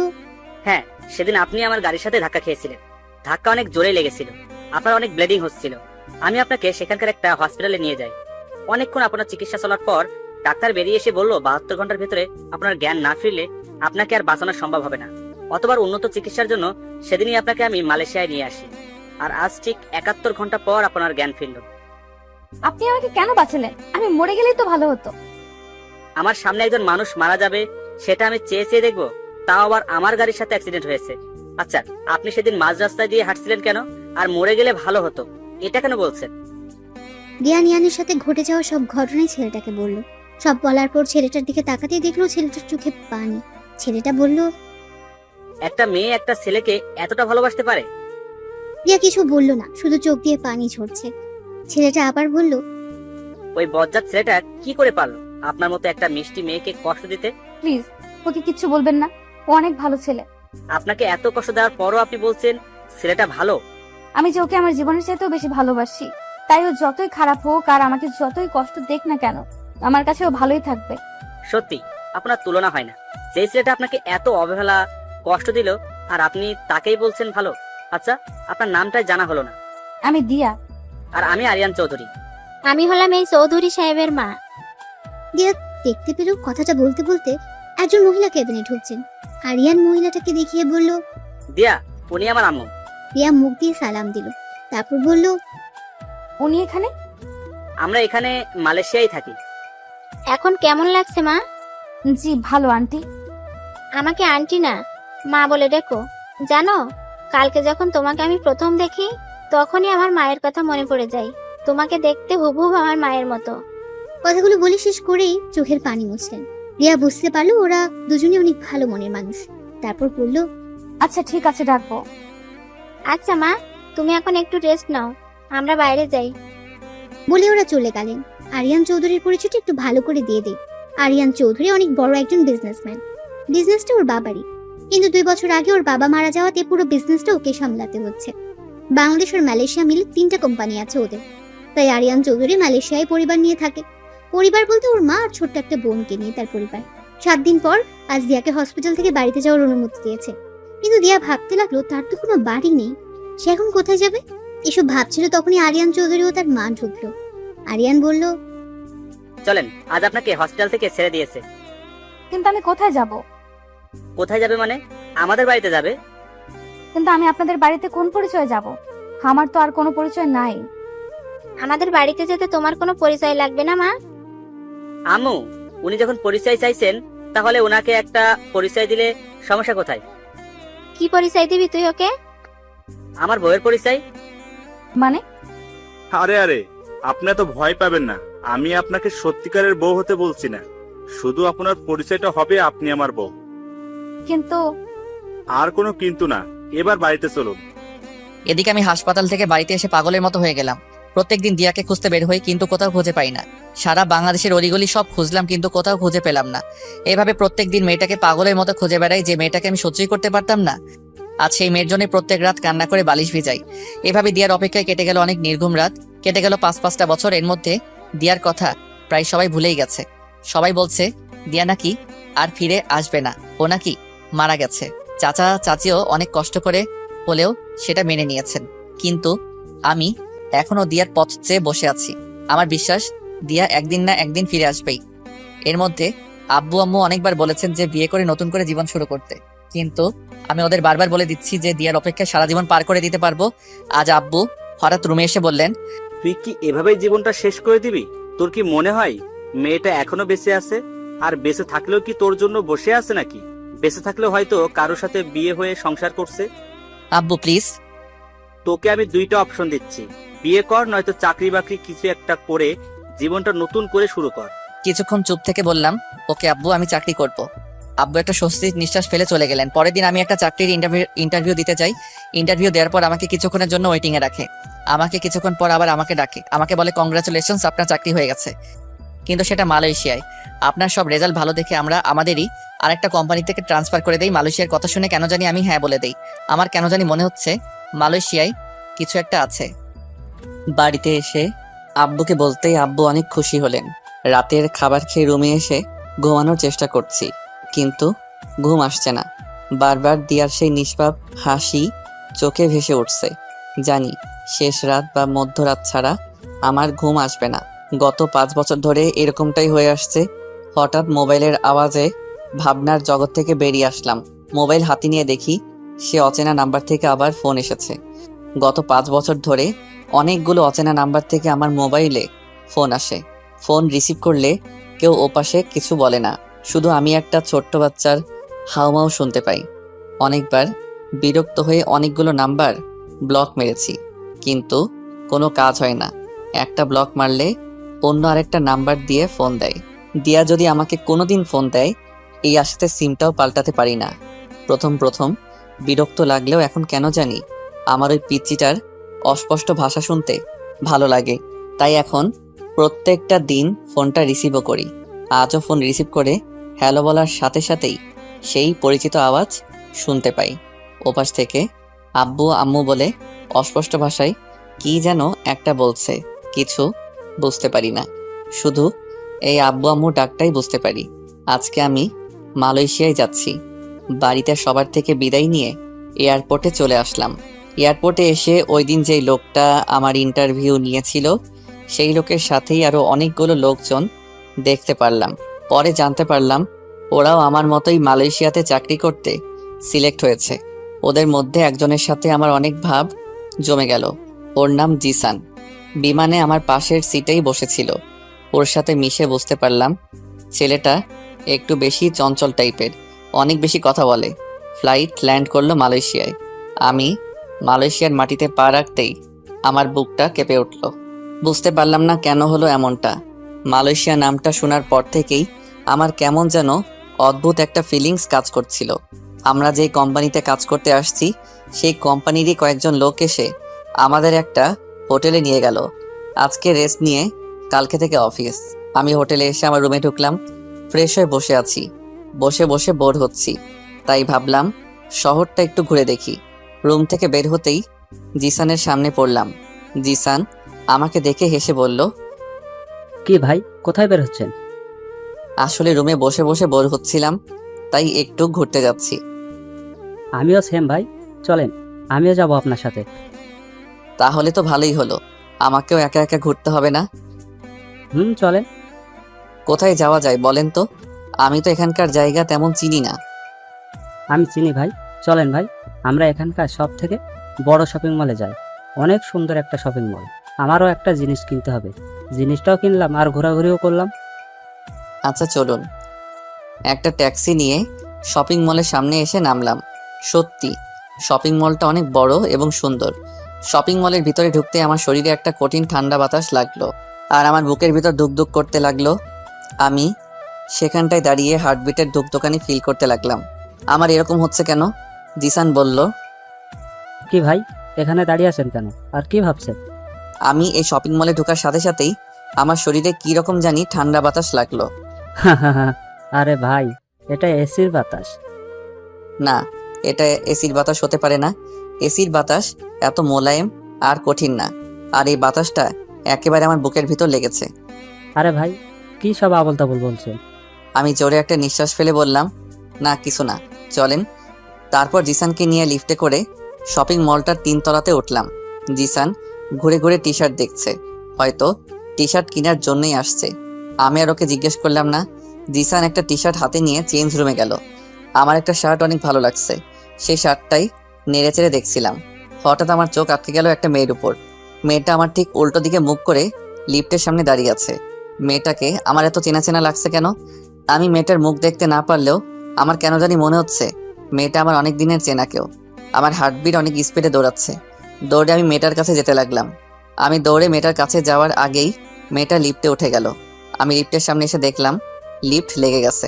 হ্যাঁ, সেদিন আপনি আমার গাড়ির সাথে ধাক্কা খেয়েছিলেন। ধাক্কা অনেক জোরে লেগেছিল, আপনার অনেক ব্লিডিং হচ্ছিল। আমি আপনাকে সেখানকার একটা হসপিটালে নিয়ে যাই। অনেকক্ষণ আপনার চিকিৎসা চলার পর ডাক্তার বেরিয়ে এসে বলল 72 ঘন্টার ভেতরে আপনার জ্ঞান না ফিরলে আপনাকে আর বাঁচানো সম্ভব হবে না। অতবার উন্নত চিকিৎসার জন্য সেদিনই আপনাকে আমি মালয়েশিয়ায় নিয়ে আসি। আর আজ ঠিক 71 ঘন্টা পর আপনার জ্ঞান ফিরল। আপনি আমাকে কেন বাঁচালেন? আমি মরে গেলেই তো ভালো হতো। আমার সামনে একজন মানুষ মারা যাবে সেটা আমি চেয়ে চেয়ে দেখবো? তাও আবার আমার গাড়ির সাথে অ্যাক্সিডেন্ট হয়েছে। আচ্ছা, আপনি সেদিন মাঝ রাস্তায় দিয়ে হাঁটছিলেন কেন? আর মরে গেলে ভালো হতো এটা কেন বলছেন? দিয়া নিয়ানের সাথে ঘটে যাওয়া সব ঘটনাই ছেলেটাকে বলল। সব বলার পর ছেলেটার দিকে তাকাতেই দেখলো ছেলেটার চোখে পানি। ছেলেটা বলল, একটা মেয়ে একটা ছেলেকে এতটা ভালোবাসতে পারে? দিয়া কিছু বলল না, শুধু চোখ দিয়ে পানি ঝরছে। ছেলেটা আবার বলল, ওই বজ্জাত ছেলেটা কি করে পারলো আপনার মতো একটা মিষ্টি মেয়েকে কষ্ট দিতে? প্লিজ ওকে কিচ্ছু বলবেন না, ও অনেক ভালো ছেলে। আপনাকে এত কষ্ট দেওয়ার পরও আপনি বলছেন ছেলেটা ভালো? আমি যে ওকে আমার জীবনের চাইতেও বেশি ভালোবাসি, তাই ও যতই খারাপ হোক আর আমাকে যতই কষ্ট দেখ না কেন, আমার কাছে ও ভালোই থাকবে। সত্যি আপনার তুলনা হয় না। যে ছেলেটা আপনাকে এত অবহেলা কষ্ট দিল আর আপনি তাকেই বলছেন ভালো। আচ্ছা, আপনার নামটাই জানা হলো না। আমি দিয়া। আর আমি আরিয়ান চৌধুরী। আমি হলাম এই চৌধুরী সাহেবের মা। দিয়া দেখতে পেল কথাটা বলতে বলতে একজন মহিলা কেবিনে ঢুকছেন। আরিয়ান মহিলাটাকে দেখিয়ে বলল, দিয়া, উনি আমার আম্মু। দিয়া মুখ দিয়ে সালাম দিল, তারপর বলল, উনি এখানে? আমরা এখানে মালয়েশিয়ায় থাকি। এখন কেমন লাগছে মা? জি ভালো আন্টি। আমাকে আন্টি না, মা বলে ডেকো। জানো, কালকে যখন তোমাকে আমি প্রথম দেখি তখনই আমার মায়ের কথা মনে পড়ে যায়। তোমাকে দেখতে হুবহুব আমার মায়ের মতো। কথাগুলো বলে শেষ করেই চোখের পানি মুছলেন। রিয়া বুঝতে পারলো ওরা দুজনে অনেক ভালো মনের মানুষ। তারপর বলল, আচ্ছা ঠিক আছে, ডাকবো। আচ্ছা মা, তুমি এখন একটু রেস্ট নাও, আমরা বাইরে যাই। বলে ওরা চলে গেলেন। আরিয়ান চৌধুরীর পরিচয়টা একটু ভালো করে দিয়ে দেই। আরিয়ান চৌধুরী অনেক বড় একজন বিজনেসম্যান। বিজনেসটা ওর বাবারই, কিন্তু 2 বছর আগে ওর বাবা মারা যাওয়াতে পুরো বিজনেসটা ওকে সামলাতে হচ্ছে। বাংলাদেশ আর মালয়েশিয়া মিলে 3টা কোম্পানি আছে ওদের। তাই আরিয়ান চৌধুরী মালয়েশিয়ায় পরিবার নিয়ে থাকে। পরিবার বলতে ওর মা আর ছোট্ট একটা বোনকে নিয়ে তার পরিবার। 7 দিন পর আজ দিয়াকে হসপিটাল থেকে বাড়িতে যাওয়ার অনুমতি দিয়েছে। কিন্তু দিয়া ভাবতে লাগলো তার তো কোনো বাড়ি নেই, সে এখন কোথায় যাবে? এসব ভাবছিল তখনই আরিয়ান চৌধুরী ও তার মা ঢুকলো। আরিয়ান বলল, চলেন, আজ আপনাকে হসপিটাল থেকে ছেড়ে দিয়েছে। কিন্তু আমি কোথায় যাব? কোথায় যাবে মানে? আমাদের বাড়িতে যাবে। কিন্তু আমি আপনাদের বাড়িতে কোন পরিচয়ে যাব? আমার তো আর কোনো পরিচয় নাই। আমাদের বাড়িতে যেতে তোমার কোনো পরিচয় লাগবে না মা। আম্মু, উনি যখন পরিচয় চাইছেন তাহলে ওনাকে একটা পরিচয় দিলে সমস্যা কোথায়? কি পরিচয় দিবি তুই ওকে? আমার বউয়ের পরিচয়। মানে? আরে আরে, আপনি তো ভয় পাবেন না, আমি আপনাকে সত্যিকারের বউ হতে বলছি না, শুধু আপনার পরিচয়টা হবে আপনি আমার বউ। কিন্তু আর কোনো কিন্তু না, এবার বাড়িতে চলুন। এদিকে আমি হাসপাতাল থেকে বাড়িতে এসে পাগলের মতো হয়ে গেলাম। প্রত্যেকদিন দিয়াকে খুঁজতে বের হই, কিন্তু কোথাও খুঁজে পাই না। সারা বাংলাদেশের অলিগলি সব খুঁজলাম, কিন্তু কোথাও খুঁজে পেলাম না। এভাবে প্রত্যেকদিন মেয়েটাকে পাগলের মতো খুঁজে বেড়াই, যে মেয়েটাকে আমি সহ্যই করতে পারতাম না। আজ সেই মেয়ের জন্য প্রত্যেক রাত কান্না করে বালিশ ভিজাই। এভাবে দিয়ার অপেক্ষায় কেটে গেল অনেক নির্ঘুম রাত, কেটে গেল 5-5টা বছর। এর মধ্যে দিয়ার কথা প্রায় সবাই ভুলেই গেছে। সবাই বলছে দিয়া নাকি আর ফিরে আসবে না, ও নাকি মারা গেছে। চাচা চাচিও অনেক কষ্ট করে হলেও সেটা মেনে নিয়েছেন, কিন্তু আমি এখনো দিয়ার পথ চেয়ে বসে আছি। আমার বিশ্বাস দিয়া একদিন না একদিন ফিরে আসবেই। এর মধ্যে আব্বু আম্মু অনেকবার বলেছেন যে বিয়ে করে নতুন করে জীবন শুরু করতে, কিন্তু আমি ওদের বারবার বলে দিচ্ছি যে দিয়ার অপেক্ষায় সারা জীবন পার করে দিতে পারবো। আজ আব্বু হঠাৎ রুমে এসে বললেন, তুই কি এভাবেই জীবনটা শেষ করে দিবি? তোর কি মনে হয় মেয়েটা এখনো বেঁচে আছে? আর বেঁচে থাকলেও কি তোর জন্য বসে আছে নাকি? বেঁচে থাকলেও হয়তো কারোর সাথে বিয়ে হয়ে সংসার করছে। আব্বু প্লিজ, তোকে আমি 2টা অপশন দিচ্ছি, বিয়ে কর নয়তো চাকরি বাকরি কিছু একটা করে জীবনটা নতুন করে শুরু কর। কিছুক্ষণ চুপ থেকে বললাম, ওকে আব্বু, আমি চাকরি করব। আব্বু একটা স্বস্তির নিঃশ্বাস ফেলে চলে গেলেন। পরের দিন আমি একটা চাকরির ইন্টারভিউ দিতে যাই। ইন্টারভিউ দেওয়ার পর আমাকে কিছুক্ষণের জন্য ওয়েটিং এ রাখে। আমাকে কিছুক্ষণ পর আবার আমাকে ডাকে, আমাকে বলে কংগ্রাচুলেশনস, আপনার চাকরি হয়ে গেছে। কিন্তু সেটা মালয়েশিয়ায়। আপনার সব রেজাল্ট ভালো দেখে আমরা আমাদেরই আরেকটা কোম্পানি থেকে ট্রান্সফার করে দেই। মালয়েশিয়ার কথা শুনে কেন জানি আমি হ্যাঁ বলে দেই। আমার কেন জানি মনে হচ্ছে মালয়েশিয়ায় কিছু একটা আছে। বাড়িতে এসে আব্বুকে বলতেই আব্বু অনেক খুশি হলেন। রাতের খাবার খেয়ে রুমে এসে ঘুমানোর চেষ্টা করছি, কিন্তু ঘুম আসছে না। বারবার দিয়ার সেই নিষ্পাপ হাসি চোখে ভেসে উঠছে। জানি শেষ রাত বা মধ্যরাত ছাড়া আমার ঘুম আসবে না। গত 5 বছর ধরে এরকমটাই হয়ে আসছে। হঠাৎ মোবাইলের আওয়াজে ভাবনার জগৎ থেকে বেরিয়ে আসলাম। মোবাইল হাতে নিয়ে দেখি সে অচেনা নাম্বার থেকে আবার ফোন এসেছে। গত 5 বছর ধরে অনেকগুলো অচেনা নাম্বার থেকে আমার মোবাইলে ফোন আসে। ফোন রিসিভ করলে কেউ ওপাশে কিছু বলে না, শুধু আমি একটা ছোট্ট বাচ্চার হাউমাউ শুনতে পাই। অনেকবার বিরক্ত হয়ে অনেকগুলো নাম্বার ব্লক মেরেছি, কিন্তু কোনো কাজ হয় না। একটা ব্লক মারলে অন্য আরেকটা নাম্বার দিয়ে ফোন দেয়। দিয়া যদি আমাকে কোনোদিন ফোন দেয়, এই আশাতে সিমটাও পাল্টাতে পারি না। প্রথম বিরক্ত লাগলেও এখন কেন জানি আমার ওই পিচ্চিটার অস্পষ্ট ভাষা শুনতে ভালো লাগে। তাই এখন প্রত্যেকটা দিন ফোনটা রিসিভও করি। আজও ফোন রিসিভ করে হ্যালো বলার সাথে সাথেই সেই পরিচিত আওয়াজ শুনতে পাই। ওপাশ থেকে আব্বু আম্মু বলে অস্পষ্ট ভাষায় কি যেন একটা বলছে, কিছু বুঝতে পারি না। শুধু এই আব্বু আম্মু ডাকটাই বুঝতে পারি। আজকে আমি মালয়েশিয়ায় যাচ্ছি। বাড়িতে সবার থেকে বিদায় নিয়ে এয়ারপোর্টে চলে আসলাম। এয়ারপোর্টে এসে ওই দিন যেই লোকটা আমার ইন্টারভিউ নিয়েছিল সেই লোকের সাথেই আরো অনেকগুলো লোকজন দেখতে পারলাম। পরে জানতে পারলাম ওরাও আমার মতোই মালয়েশিয়াতে চাকরি করতে সিলেক্ট হয়েছে। ওদের মধ্যে একজনের সাথে আমার অনেক ভাব জমে গেল। ওর নাম জিসান। বিমানে আমার পাশের সিটেই বসেছিল। ওর সাথে মিশে বুঝতে পারলাম ছেলেটা একটু বেশি চঞ্চল টাইপের, অনেক বেশি কথা বলে। ফ্লাইট ল্যান্ড করলো মালয়েশিয়ায়। আমি মালয়েশিয়ার মাটিতে পা রাখতেই আমার বুকটা কেঁপে উঠল। বুঝতে পারলাম না কেন হলো এমনটা। মালয়েশিয়া নামটা শোনার পর থেকেই আমার কেমন যেন অদ্ভুত একটা ফিলিংস কাজ করছিল। আমরা যেই কোম্পানিতে কাজ করতে আসছি সেই কোম্পানিরই কয়েকজন লোক এসে আমাদের একটা হোটেলে নিয়ে গেল। আজকে রেস্ট নিয়ে কালকে থেকে অফিস। আমি হোটেলে এসে আমার রুমে ঢুকলাম। ফ্রেশ হয়ে বসে আছি। বসে বসে বোর হচ্ছি, তাই ভাবলাম শহরটা একটু ঘুরে দেখি। রুম থেকে বের হতেই জিসানের সামনে পড়লাম। জিসান আমাকে দেখে হেসে বলল, কি ভাই, কোথায় বের হচ্ছেন? আসলে রুমে বসে বসে বোর হচ্ছিলাম, তাই একটু ঘুরতে যাচ্ছি। আমিও সেম ভাই, চলেন আমিও যাব আপনার সাথে। তাহলে তো ভালোই হলো, আমাকেও একা একা ঘুরতে হবে না। চলেন। কোথায় যাওয়া যায় বলেন তো? আমি তো এখানকার জায়গা তেমন চিনি না। আমি চিনি ভাই, চলেন ভাই, আমরা এখানকার সব থেকে বড় শপিং মলে যাই। অনেক সুন্দর একটা শপিং মল। আমারও একটা জিনিস কিনতে হবে, জিনিসটাও কিনলাম আর ঘোরাঘুরিও করলাম। আচ্ছা চলুন। একটা ট্যাক্সি নিয়ে শপিং মলের সামনে এসে নামলাম। সত্যি শপিং মলটা অনেক বড় এবং সুন্দর। শপিং মলের ভিতরে ঢুকতে আমার শরীরে একটা কঠিন ঠান্ডা বাতাস লাগলো, আর আমার বুকের ভিতর ধুকধুক করতে লাগলো। আমি সেখানটায় দাঁড়িয়ে হার্টবিটের ধুকধুকানি ফিল করতে লাগলাম। আমার এরকম হচ্ছে কেন? জিসান বলল, কি ভাই, এখানে দাঁড়িয়ে আছেন কেন, আর কি ভাবছেন? আমি এই শপিং মলে ঢোকার সাথে সাথেই আমার শরীরে কি রকম জানি ঠান্ডা বাতাস লাগলো। আরে ভাই, এটা এসির বাতাস। না, এটা এসির বাতাস হতে পারে না। এসির বাতাস এত মোলায়েম আর কঠিন না, আর এই বাতাসটা একেবারে আমার বুকের ভিতর লেগেছে। আরে ভাই, কি সব আবল তাবল বলছেন? আমি জোরে একটা নিঃশ্বাস ফেলে বললাম, না কিছু না, চলেন। তারপর জিসানকে নিয়ে লিফটে করে শপিং মলটার 3 তলাতে উঠলাম। জিসান ঘুরে ঘুরে টি শার্ট দেখছে, হয়তো টি শার্ট কেনার জন্যই আসছে। আমি আর ওকে জিজ্ঞেস করলাম না। জিসান একটা টি শার্ট হাতে নিয়ে চেঞ্জ রুমে গেল। আমার একটা শার্ট অনেক ভালো লাগছে, সেই শার্টটাই নেড়ে চেড়ে দেখছিলাম। হঠাৎ আমার চোখ আটকে গেল একটা মেয়ের উপর। মেয়েটা আমার ঠিক উল্টো দিকে মুখ করে লিফটের সামনে দাঁড়িয়ে আছে। মেয়েটাকে আমার এত চেনা চেনা লাগছে কেন? আমি মেয়েটার মুখ দেখতে না পারলেও আমার কেন জানি মনে হচ্ছে মেয়েটা আমার অনেক দিনের চেনা কেউ। আমার হার্টবিট অনেক স্পিডে দৌড়াচ্ছে। দৌড়ে আমি মেয়েটার কাছে যেতে লাগলাম। আমি দৌড়ে মেয়েটার কাছে যাওয়ার আগেই মেয়েটা লিফটে উঠে গেল। আমি লিফটের সামনে এসে দেখলাম লিফট লেগে গেছে।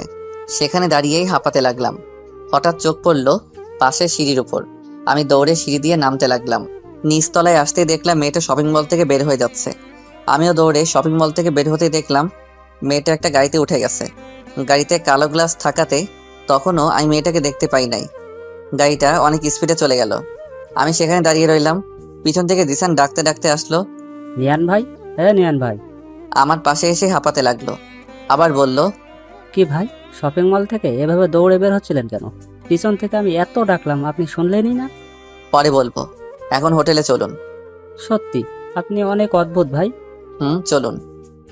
সেখানে দাঁড়িয়েই হাঁপাতে লাগলাম। হঠাৎ চোখ পড়ল পাশের সিঁড়ির উপর। আমি দৌড়ে সিঁড়ি দিয়ে নামতে লাগলাম। নিচতলায় আসতেই দেখলাম মেয়েটা শপিং মল থেকে বের হয়ে যাচ্ছে। আমিও দৌড়ে শপিং মল থেকে বের হতেই দেখলাম মেয়েটা একটা গাড়িতে উঠে গেছে। গাড়িতে কালো গ্লাস থাকাতে তখনও আমি মেয়েটাকে দেখতে পাই নাই। গাড়িটা অনেক স্পিডে চলে গেল। আমি সেখানে দাঁড়িয়ে রইলাম। পিছন থেকে জিসান ডাকতে ডাকতে আসলো, নিয়ান ভাই, হ্যাঁ নিয়ান ভাই। আমার পাশে এসে হাঁপাতে লাগলো। আবার বলল, কি ভাই, শপিং মল থেকে এভাবে দৌড়ে বের হচ্ছিলেন কেন? পিছন থেকে আমি এত ডাকলাম, আপনি শুনলেনই না। পরে বলবো, এখন হোটেলে চলুন। সত্যি আপনি অনেক অদ্ভুত ভাই। চলুন।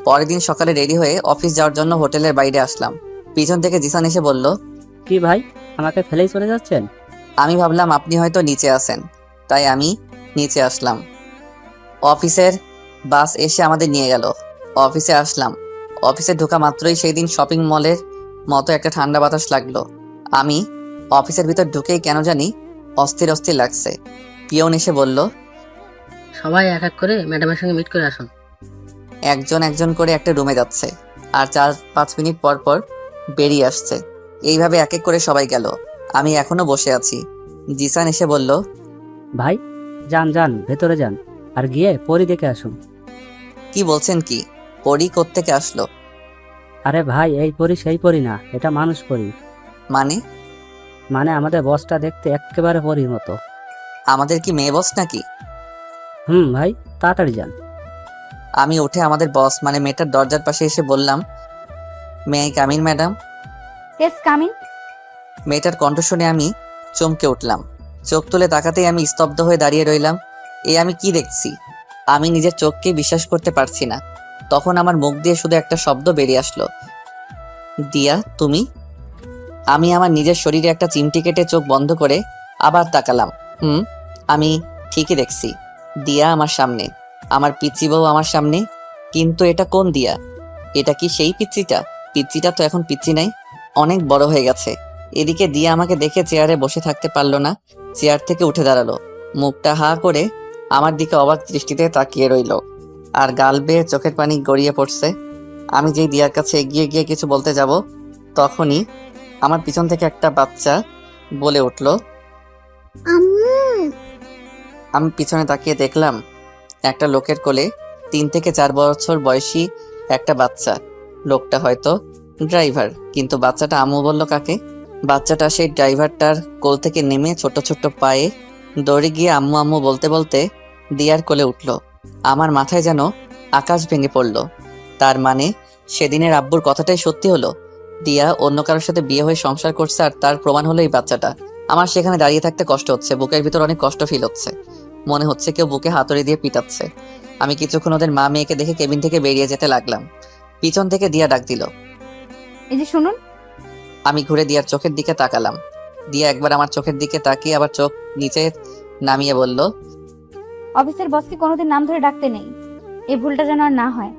পরের দিন সকালে রেডি হয়ে অফিস যাওয়ার জন্য হোটেলের বাইরে আসলাম। পিছন থেকে জিসান এসে বলল, কি ভাই, আমাকে ফেলেই চলে যাচ্ছেন? আমি ভাবলাম আপনি হয়তো নিচে আছেন, তাই আমি নিচে আসলাম। অফিসের বাস এসে আমাদের নিয়ে গেল। অফিসে আসলাম। অফিসে ঢোকা মাত্রই সেই দিন শপিং মলের মতো একটা ঠান্ডা বাতাস লাগলো। আমি অফিসের ভিতর ঢুকেই কেন জানি অস্থির অস্থির লাগছে। পিয়ন এসে বলল, সবাই এক এক করে ম্যাডামের সঙ্গে মিট করে আসুন। একজন একজন করে একটা রুমে যাচ্ছে, আর 4-5 মিনিট পর পর বেরিয়ে আসছে। এইভাবে এক এক করে সবাই গেল। আমি এখনো বসে আছি। জিসান এসে বলল, ভাই যান যান, ভেতরে যান, আর গিয়ে পরি দেখে আসুন। কি বলছেন? কি পরি কোত্থেকে আসলো? আরে ভাই, এই পরি সেই পরি না, এটা মানুষ পরি। মানে আমাদের বসটা দেখতে একেবারে পরির মতো। আমাদের কি মেয়ে বস নাকি? ভাই তাড়াতাড়ি যান। আমি উঠে আমাদের বস মানে মেয়েটার দরজার পাশে এসে বললাম, may I come in madam? Yes, coming. মেয়েটার কণ্ঠ শুনে আমি চমকে উঠলাম। চোখ তুলে তাকাতেই আমি স্তব্ধ হয়ে দাঁড়িয়ে রইলাম। আমি কি দেখছি? আমি নিজের চোখকে বিশ্বাস করতে পারছি না। তখন আমার মুখ দিয়ে শুধু একটা শব্দ বেরিয়ে আসলো, দিয়া তুমি? আমি আমার নিজের শরীরে একটা চিমটি কেটে চোখ বন্ধ করে আবার তাকালাম। আমি ঠিকই দেখছি, দিয়া আমার সামনে, আমার পিচ্চি বউ আমার সামনে। কিন্তু এটা কোন দিয়া? এটা কি সেই পিচ্চিটা? পিচ্চিটা তো এখন পিচ্চি নাই, অনেক বড় হয়ে গেছে। এদিকে দিয়া আমাকে দেখে চেয়ারে বসে থাকতে পারলো না, চেয়ার থেকে উঠে দাঁড়ালো। মুখটা হা করে আমার দিকে অবাক দৃষ্টিতে তাকিয়ে রইল, আর গাল বেয়ে চোখের পানি গড়িয়ে পড়ছে। আমি যেই দিয়ার কাছে এগিয়ে গিয়ে কিছু বলতে যাব, তখনই আমার পিছন থেকে একটা বাচ্চা বলে উঠল, আম্মু। আমি পিছনে তাকিয়ে দেখলাম একটা লোকের কোলে 3 থেকে 4 বছর বয়সী একটা বাচ্চা। লোকটা হয়তো ড্রাইভার, কিন্তু বাচ্চাটা আম্মু বলল কাকে? বাচ্চাটা সেই ড্রাইভারটার কোল থেকে নেমে ছোট ছোট পায়ে দৌড়ে গিয়ে আম্মু আম্মু বলতে বলতে দিয়ার কোলে উঠল। আমার মাথায় যেন আকাশ ভেঙে পড়ল। তার মানে সেদিনের আব্বুর কথাটাই সত্যি হলো। দিয়া অন্য কারোর সাথে বিয়ে হয়ে সংসার করছে, আর তার প্রমাণ হলো এই বাচ্চাটা। আমার সেখানে দাঁড়িয়ে থাকতে কষ্ট হচ্ছে, বুকের ভিতর অনেক কষ্ট ফিল হচ্ছে। মনে হচ্ছে কেউ বুকে হাতুড়ি দিয়ে পিটাচ্ছে। আমি কিছুক্ষণ ওদের মা মেয়েকে দেখে কেবিন থেকে বেরিয়ে যেতে লাগলাম। পিছন থেকে দিয়া ডাক দিল। এই যে শুনুন। আমি ঘুরে দিয়ার চোখের দিকে তাকালাম। দিয়া একবার আমার চোখের দিকে তাকিয়ে আবার চোখ নিচে নামিয়ে বলল, অফিসের বসকে কোনোদিন নাম ধরে ডাকতে নেই, এই ভুলটা যেন আর না হয়।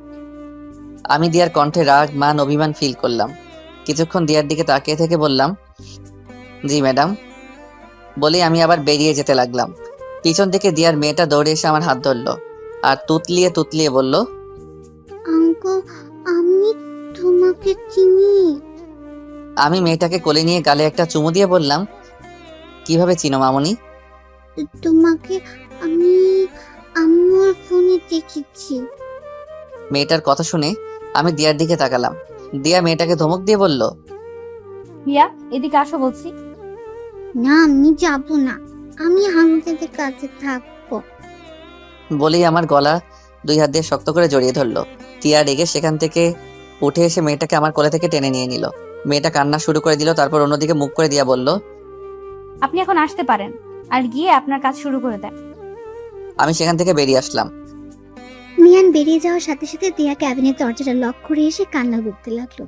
আমি দিয়ার কণ্ঠে রাগ মান অভিমান ফিল করলাম। কিছুক্ষণ দিয়ার দিকে তাকিয়ে থেকে বললাম, জি ম্যাডাম। বলে আমি আবার বেরিয়ে যেতে লাগলাম। পিছন থেকে দিয়ার মেয়েটা দৌড়ে এসে আমার হাত ধরলো আর তুতলিয়ে তুতলিয়ে বলল, আঙ্কেল, আমি তোমাকে চিনি। আমি মেয়েটাকে কোলে নিয়ে গালে একটা চুমু দিয়ে বললাম, কিভাবে চিনো মামনি? তোমাকে আমি আম্মুর ফোনে দেখেছি। মেয়েটার কথা শুনে আমি দিয়ার দিকে তাকালাম। দিয়া মেয়েটাকে ধমক দিয়ে বলল, রিয়া, এদিকে আসো বলছি। না, আমি যাব না, আমি হামজাদের কাছে থাকবো। বলেই আমার গলা 2 হাত দিয়ে শক্ত করে জড়িয়ে ধরলো। টিয়া রেগে সেখান থেকে উঠে এসে মেয়েটাকে আমার কোলে থেকে টেনে নিয়ে নিল। মেয়েটা কান্না শুরু করে দিল, তারপর অন্যদিকে মুখ করে দিয়া বলল, আপনি এখন আসতে পারেন, আর গিয়ে আপনার কাজ শুরু করে দেন। আমি সেখান থেকে বেরিয়ে আসলাম। মিয়ান বেরিয়ে যাওয়ার সাথে সাথে দিয়া ক্যাবিনের দরজাটা লক করে এসে কান্না করতে লাগলো।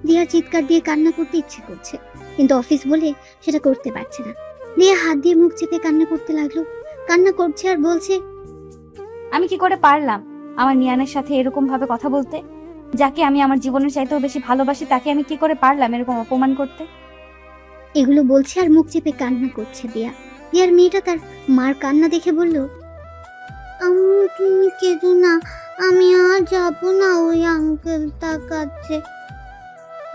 দিয়ার চিৎকার দিয়ে কান্না করতে ইচ্ছে করছে, কিন্তু অফিস বলে সেটা করতে পারছে না। দিয়া হাত দিয়ে মুখ চেপে কান্না করতে লাগলো। কান্না করছে আর বলছে, আমি কি করে পারলাম আমার নিয়ানের সাথে এরকম ভাবে কথা বলতে? যাকে আমি আমার জীবনের চাইতেও বেশি ভালোবাসি, তাকে আমি কি করে পারলাম এরকম অপমান করতে? এগুলো বলছে আর মুখ চেপে কান্না করছে দিয়া। দিয়ার মেয়েটা তার মার কান্না দেখে বলল, আম্মু তুমি কেঁদো না, আমি আর যাবো না ওই আঙ্কেলটার কাছে।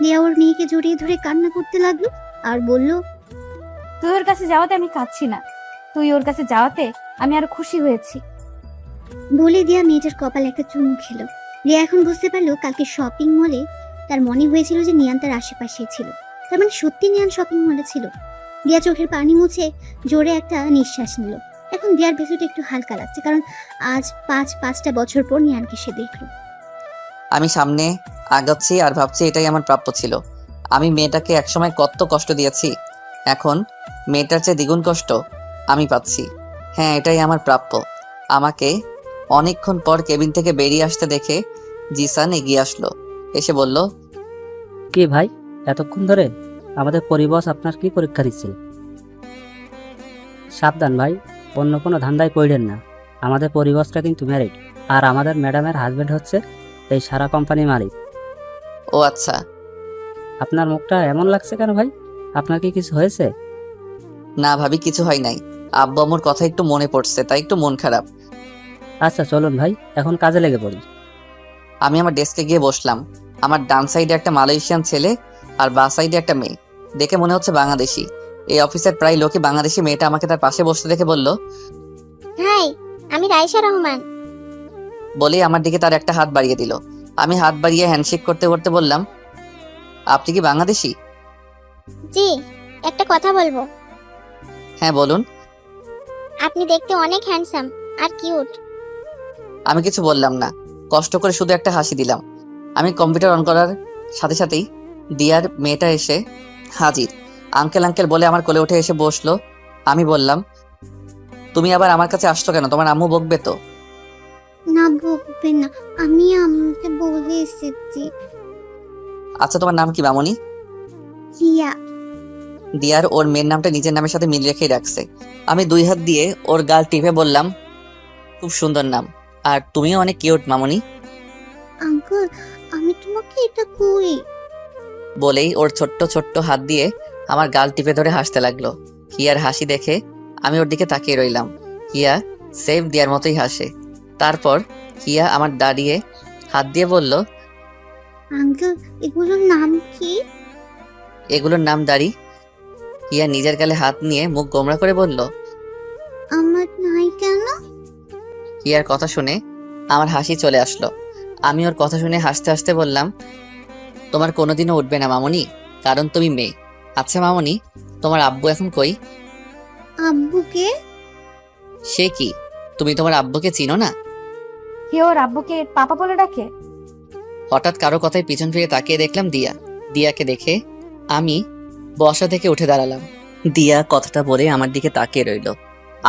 দিয়া ওর মেয়েকে জড়িয়ে ধরে কান্না করতে লাগলো আর বলল, তুই ওর কাছে যাওয়াতে আমি কাঁদছি না, তুই ওর কাছে যাওয়াতে আমি আরো খুশি হয়েছি। বলে দিয়া মেয়েটার কপালে একটা চুমু খেলো। রিয়া এখন বুঝতে পারলো কালকে শপিং মলে তার মনে হয়েছিল যে নিয়ান তার আশেপাশে ছিল, তার মানে সত্যি নিয়ান শপিং মলে ছিল। রিয়া চোখের পানি মুছে জোরে একটা নিঃশ্বাস নিল। এখন রিয়ার ভেতরটা একটু হালকা লাগছে, কারণ আজ 5 বছর পর নিয়ানকে সে দেখলো। আমি সামনে আগাচ্ছি আর ভাবছি এটাই আমার প্রাপ্য ছিল। আমি মেয়েটাকে একসময় কত কষ্ট দিয়েছি, এখন মেয়েটার চেয়ে দ্বিগুণ কষ্ট আমি পাচ্ছি। হ্যাঁ, এটাই আমার প্রাপ্য। আমাকে অনেকক্ষণ পর কেবিন থেকে বেরিয়ে আসতে দেখে জিসান এগিয়ে আসলো, এসে বলল, কি ভাই, এতক্ষণ ধরে? আমাদের পরিবস আপনার কি পরীক্ষা দিচ্ছিল? সাবধান ভাই, অন্য কোনো ধান্দায় পড়েন না। আমাদের পরিবসটা কিন্তু ম্যারিড, আর আমাদের ম্যাডামের হাজবেন্ড হচ্ছে এই সারা কোম্পানির মালিক। ও আচ্ছা। আপনার মুখটা এমন লাগছে কেন ভাই? আপনার কি কিছু হয়েছে? না ভাবি, কিছু হয় নাই। আব্বু আম্মুর কথা একটু মনে পড়ছে, তাই একটু মন খারাপ। আচ্ছা চলুন ভাই, এখন কাজে লেগে পড়ি। আমি আমার ডেস্কে গিয়ে বসলাম। আমার ডান সাইডে একটা মালয়েশিয়ান ছেলে আর বাঁ সাইডে একটা মেয়ে, দেখে মনে হচ্ছে বাংলাদেশি। এই অফিসের প্রায় লোকই বাংলাদেশি। মেয়েটা আমাকে তার পাশে বসতে দেখে বলল, হাই, আমি রাইসা রহমান। বলেই আমার দিকে তার একটা হাত বাড়িয়ে দিল। আমি হাত বাড়িয়ে হ্যান্ডশেক করতে করতে বললাম, আপনি কি বাংলাদেশি? জি, একটা কথা বলবো। হ্যাঁ বলুন। আপনি দেখতে অনেক হ্যান্ডসাম আর কিউট। আমি কিছু বললাম না, কষ্ট করে শুধু একটা হাসি দিলাম। আমি কম্পিউটার অন করার সাথে সাথেই দিয়ার মেয়েটা এসে হাজির। আঙ্কেল আঙ্কেল বলে আমার কোলে উঠে এসে বসলো। আমি বললাম, তুমি আবার আমার কাছে আসছো কেন? তোমার আম্মু বকবে তো? না, বকবে না, আমি আমাকে বলে এসেছি। আচ্ছা, তোমার নাম কি মামনি? রিয়া। দিয়ার ওর মেয়ের নামটা নিজের নামের সাথে মিল রেখেই রাখছে। আমি 2 হাত দিয়ে ওর গাল টিপে বললাম, খুব সুন্দর নাম, আর তুমিও অনেক কিউট মামনি। আঙ্কেল, আমি তোমাকে এটা কই? বলেই ওর ছোট্ট ছোট্ট হাত দিয়ে আমার গাল টিপে ধরে হাসতে লাগলো। হিয়ার হাসি দেখে আমি ওর দিকে তাকিয়ে রইলাম। হিয়া সেম দিয়ার মতোই হাসে। তারপর হিয়া আমার দাঁড়িয়ে হাত দিয়ে বলল, আঙ্কেল, এগুলোর নাম কি? এগুলোর নাম দাড়ি। হিয়া নিজের গালে হাত নিয়ে মুখ গোমড়া করে বলল, আমার নাই কেন? হিয়ার কথা শুনে আমার হাসি চলে আসলো। আমি ওর কথা শুনে হাসতে হাসতে বললাম, তোমার কোনোদিনও উঠবে না মামনি, কারণ তুমি মেয়ে। আচ্ছা মামনি, তোমার আব্বু এখন কই? আব্বুকে? সে কি, তুমি তোমার আব্বুকে চিনো না? কেউ ওর আব্বুকে পাপা বলে ডাকে? হঠাৎ কারো কথায় পিছন ফিরে তাকিয়ে দেখলাম দিয়া। দিয়াকে দেখে আমি বসা থেকে উঠে দাঁড়ালাম। দিয়া কথাটা বলে আমার দিকে তাকিয়ে রইল।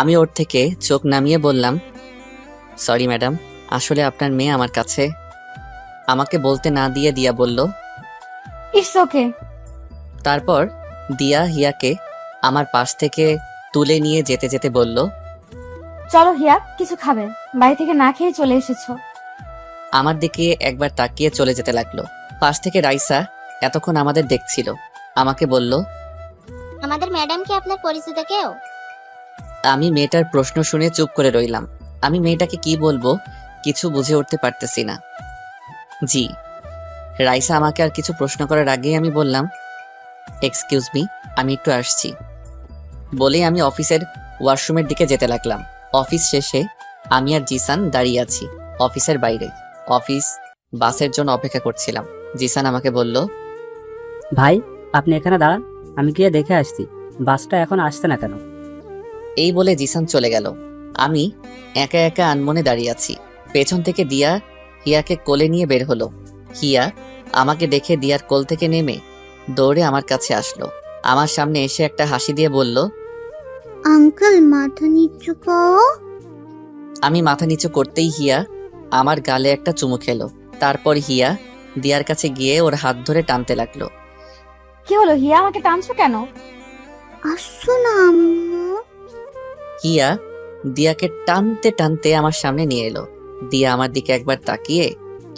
আমি ওর থেকে চোখ নামিয়ে বললাম, সরি ম্যাডাম, আসলে আপনার মেয়ে আমার কাছে। আমাকে বলতে না দিয়ে দিয়া বলল, ইটস ওকে। তারপর দিয়া হিয়াকে আমার পাশ থেকে তুলে নিয়ে যেতে যেতে বলল, চলো হিয়া, কিছু খাবে? বাড়ি থেকে না খেয়ে চলে এসেছো। আমার দিকে একবার তাকিয়ে চলে যেতে লাগলো। পাশ থেকে রাইসা এতক্ষণ আমাদের দেখছিল। আমাকে বলল, আমাদের ম্যাডাম কি আপনার পরিচিত কেউ? আমি মেয়েটার প্রশ্ন শুনে চুপ করে রইলাম। আমি মেয়েটাকে কি বলবো কিছু বুঝে উঠতে পারতেছি না। জি। রাইসা আমাকে আর কিছু প্রশ্ন করার আগেই আমি বললাম, এক্সকিউজ মি, আমি একটু আসছি। বলেই আমি অফিসের ওয়াশরুমের দিকে যেতে লাগলাম। অফিস শেষে আমি আর জিসান দাঁড়িয়ে আছি অফিসের বাইরে। অফিস বাসের জন্য অপেক্ষা করছিলাম। জিসান আমাকে বলল, ভাই আপনি এখানে দাঁড়ান, আমি গিয়ে দেখে আসছি বাসটা এখন আসছে না কেন। এই বলে জিসান চলে গেল। আমি একা একা আনমনে দাঁড়িয়ে আছি। পেছন থেকে দিয়া হিয়াকে কোলে নিয়ে বের হলো। হিয়া আমাকে দেখে দিয়ার কোল থেকে নেমে দৌড়ে আমার কাছে আসলো। আমার সামনে এসে একটা হাসি দিয়ে বলল, আঙ্কেল মাথা নিচু করো। আমি মাথা নিচু করতেই হিয়া আমার গালে একটা চুমু খেলো। তারপর হিয়া দিয়ার কাছে গিয়ে ওর হাত ধরে টানতে লাগলো। কি হলো হিয়া, আমাকে টানছো কেন? আসছো না আম্মু? হিয়া দিয়াকে টানতে টানতে আমার সামনে নিয়ে এলো। দিয়া আমার দিকে একবার তাকিয়ে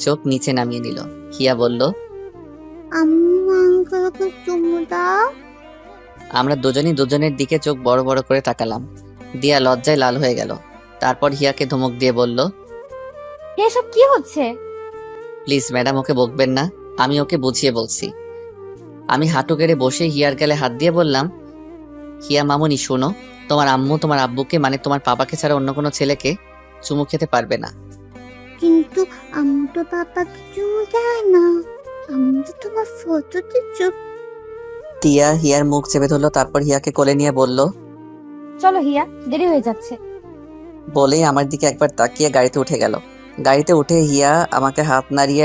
চোখ নিচে নামিয়ে নিল। হিয়া বলল, আম্মু আঙ্কেলকে চুমু দাও। আমরা দুজনই দুজনের দিকে চোখ বড় বড় করে তাকালাম। দিয়া লজ্জায় লাল হয়ে গেল। তারপর হিয়াকে ধমক দিয়ে বলল, এসব কি হচ্ছে? প্লিজ ম্যাডাম, ওকে বকবেন না, আমি ওকে বুঝিয়ে বলছি। আমি হাঁটু গেড়ে বসে হিয়ার গালে হাত দিয়ে বললাম, হিয়া মামুনি শোনো, তোমার আম্মু তোমার আব্বুকে মানে তোমার পাপাকে ছাড়া অন্য কোনো ছেলেকে চুমু খেতে পারবে না। কিন্তু আম্মু তো পাপাকে চুমু দেয় না, আম্মু তো তোমার ফটোতে চুপ। দিয়া হিয়ার মুখ চেপে ধরলো। তারপর হিয়াকে কোলে নিয়ে বলল, চলো হিয়া, দেরি হয়ে যাচ্ছে। বলেই আমার দিকে একবার তাকিয়ে গাড়িতে উঠে গেল। গাড়িতে উঠে হিয়া আমাকে হাত নাড়িয়ে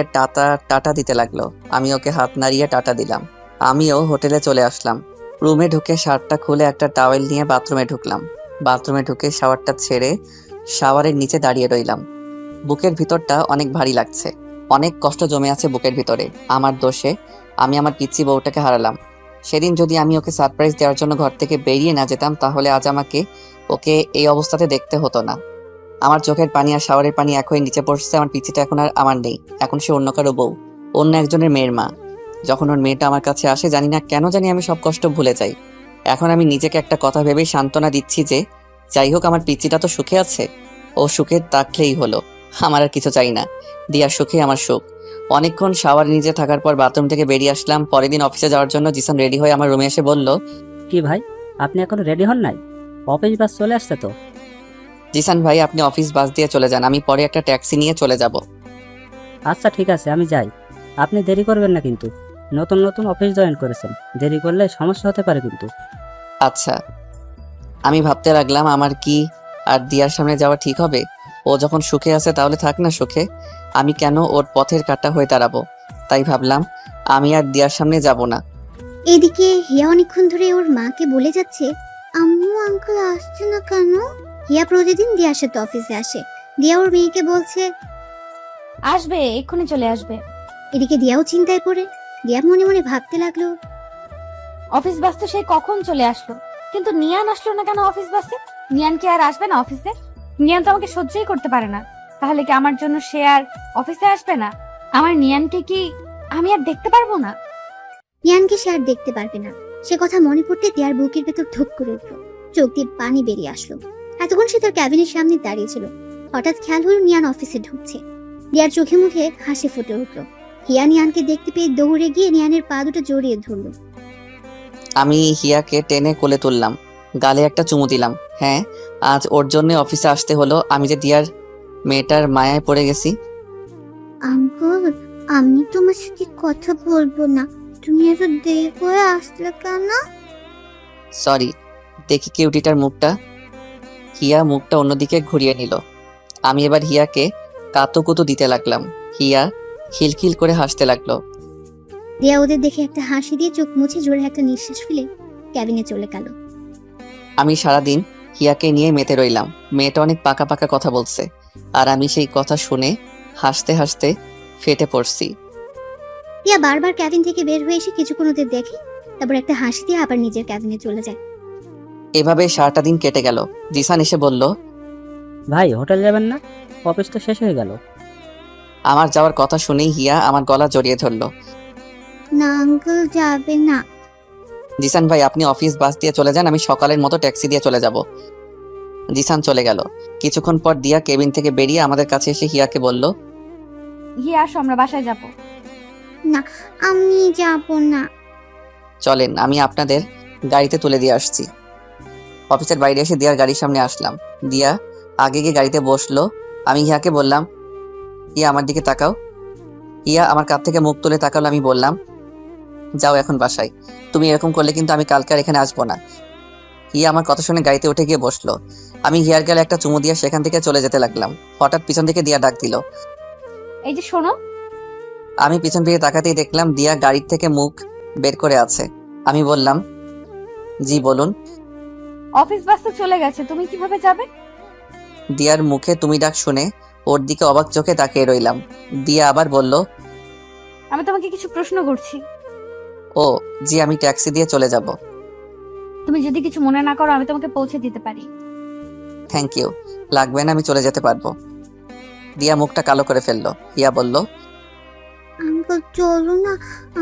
টাটা দিতে লাগলো। আমি ওকে হাত নাড়িয়ে টাটা দিলাম। আমিও হোটেলে চলে আসলাম। রুমে ঢুকে শার্টটা খুলে একটা টাওয়েল নিয়ে বাথরুমে ঢুকলাম। বাথরুমে ঢুকে শাওয়ারটা ছেড়ে শাওয়ারের নিচে দাঁড়িয়ে রইলাম। বুকের ভিতরটা অনেক ভারী লাগছে। অনেক কষ্ট জমে আছে বুকের ভিতরে। আমার দোষে আমি আমার পিচ্চি বউটাকে হারালাম। সেদিন যদি আমি ওকে সারপ্রাইজ দেওয়ার জন্য ঘর থেকে বেরিয়ে না যেতাম, তাহলে আজ আমাকে ওকে এই অবস্থাতে দেখতে হতো না। আমার চোখের পানি আর শাওয়ারের পানি এক হয়ে নিচে পড়ছে। আমার পিচ্চিটা এখন আর আমার নেই, এখন সে অন্য কারো বউ, অন্য একজনের মেয়ের মা। যখন ওর মেয়েটা আমার কাছে আসে, জানি না কেন জানি আমি সব কষ্ট ভুলে যাই। এখন আমি নিজেকে একটা কথা ভেবেই সান্ত্বনা দিচ্ছি যে যাই হোক, আমার পিচ্চিটা তো সুখে আছে, ও সুখে থাকলেই হলো, আমার আর কিছু চাই না। দিয়ার সুখে আমার সুখ। অনেকক্ষণ শাওয়ার নিজে থাকার পর বাথরুম থেকে বেরিয়ে আসলাম। পরের দিন অফিসে যাওয়ার জন্য জিসান রেডি হয়ে আমার রুমে এসে বলল, কি ভাই আপনি এখনো রেডি হন নাই? অফিস বাস চলে আসছে তো। জিসান ভাই, আপনি অফিস বাস দিয়ে চলে যান, আমি পরে একটা ট্যাক্সি নিয়ে চলে যাব। আচ্ছা ঠিক আছে, আমি যাই, আপনি দেরি করবেন না কিন্তু। নতুন নতুন অফিস জয়েন করেছেন, দেরি করলে সমস্যা হতে পারে কিন্তু। আচ্ছা। আমি ভাবতে লাগলাম আমার কি আর দিয়ার সামনে যাওয়া ঠিক হবে? ও যখন সুখে আছে তাহলে থাক না সুখে, আমি কেন ওর পথের কাঁটা হয়ে দাঁড়াবো? তাই ভাবলাম আমি আর দিয়ার সামনে যাব না। এদিকে হিয়া অনেকক্ষণ ধরে ওর মাকে বলে যাচ্ছে, আম্মু আঙ্কেল আসছে না কেন। হিয়া প্রতিদিন দিয়ার সাথে অফিসে আসে। দিয়া ওর মেয়েকে বলছে আসবে, এক্ষুনি চলে আসবে। এদিকে দিয়াও চিন্তায় পড়ে। দিয়া মনে মনে ভাবতে লাগলো, অফিস বাস তো সেই কখন চলে আসলো, কিন্তু নিয়ান আসলো না কেন অফিস বাসে? নিয়ান কি আর আসবে না অফিসে? নিয়ান তো আমাকে সহ্যই করতে পারে না, তাহলে কি আমার জন্য সে আর অফিসে আসবে না? আমার নিয়ানকে কি আমি আর দেখতে পারবো না? নিয়ানকে সে আর দেখতে পারবে না। সে কথা মনে পড়তে দিয়ার বুকের ভেতর ধুক করে উঠলো, চোখ দিয়ে পানি বেরিয়ে আসলো। এতক্ষণ সে তার ক্যাবিনের সামনে দাঁড়িয়েছিল। হঠাৎ খেয়াল হলো নিয়ান অফিসে ঢুকছে। দিয়ার চোখে মুখে হাসি ফুটে উঠলো। হিয়া নিয়ানকে দেখতে পেয়ে দৌড়ে গিয়ে নিয়ানের পা দুটো জড়িয়ে ধরলো। আমি হিয়াকে টেনে কোলে তুললাম। গালে একটা চুমু দিলাম। হ্যাঁ, আজ ওর জন্য অফিসে আসতে হলো। আমি যে দিয়ার মেয়েটার মায়ায় পড়ে গেছি। আঙ্কেল, আমি তোমার সাথে কথা বলবো না। তুমি এত দেরি করে আসলে কেন? সরি। দেখি কিউটিটার মুখটা। হিয়া মুখটা অন্যদিকে ঘুরিয়ে নিল। আমি এবার হিয়াকে কাতুকুতু দিতে লাগলাম। হিয়া খিলখিল করে হাসতে লাগলো। রিয়া ওদের দেখে একটা হাসি দিয়ে চোখ মুছে জোরে একটা নিঃশ্বাস ফেলে ক্যাবিনে চলে গেল। আমি সারাদিন হিয়াকে নিয়ে মেতে রইলাম। মেয়েটা অনেক পাকা পাকা কথা বলছে, আর আমি সেই কথা শুনে হাসতে হাসতে ফেটে পড়ছি। রিয়া বারবার ক্যাবিন থেকে বের হয়ে এসে কিছুক্ষণ ওদের দেখে, তারপর একটা হাসি দিয়ে আবার নিজের ক্যাবিনে চলে যায়। এভাবে সারাটা দিন কেটে গেল। জিসান এসে বলল, ভাই হোটেল যাবেন না? অফিস তো শেষ হয়ে গেল। আমার যাওয়ার কথা শুনেই হিয়া আমার গলা জড়িয়ে ধরলো। না আঙ্কেল, যাবে না। জিসান ভাই, আপনি অফিস বাস দিয়ে চলে যান, আমি সকালের মতো ট্যাক্সি দিয়ে চলে যাব। জিসান চলে গেল। কিছুক্ষণ পর দিয়া কেবিন থেকে বেরিয়ে আমাদের কাছে এসে হিয়াকে বলল, গিয়ে আসো, আমরা বাসায় যাব। না, আমি যাব না। চলেন, আমি আপনাদের গাড়িতে তুলে দিয়ে আসছি। অফিসের বাইরে এসে দিয়ার গাড়ির সামনে আসলাম। দিয়া আগে গিয়ে গাড়িতে বসলো। আমি হিয়াকে বললাম, হিয়া আমার দিকে তাকাও। হিয়া আমার কাছ থেকে মুখ তুলে তাকালো। আমি বললাম, যাও এখন বাসায়। তুমি এরকম করলে কিন্তু আমি কালকে আর এখানে আসবো না। হিয়া আমার কথা শুনে গাড়িতে উঠে গিয়ে বসলো। আমি হিয়ার গালে একটা চুমু দিয়ে সেখান থেকে চলে যেতে লাগলাম। হঠাৎ পিছন থেকে দিয়া ডাক দিল। এই যে শোনো। আমি পিছন ফিরে তাকাতেই দেখলাম দিয়া গাড়ির থেকে মুখ বের করে আছে। আমি বললাম, জি বলুন। অফিস বাস তো চলে গেছে, তুমি কিভাবে যাবে? দিয়ার মুখে তুমি ডাক শুনে ওর দিকে অবাক চোখে তাকিয়ে রইলাম। দিয়া আবার বলল, আমি তোমাকে কিছু প্রশ্ন করছি। ও জি, আমি ট্যাক্সি দিয়ে চলে যাব। তুমি যদি কিছু মনে না করো, আমি তোমাকে পৌঁছে দিতে পারি। থ্যাংক ইউ, লাগবে না, আমি চলে যেতে পারবো। দিয়া মুখটা কালো করে ফেললো। হিয়া বলল, আঙ্কেল চলো না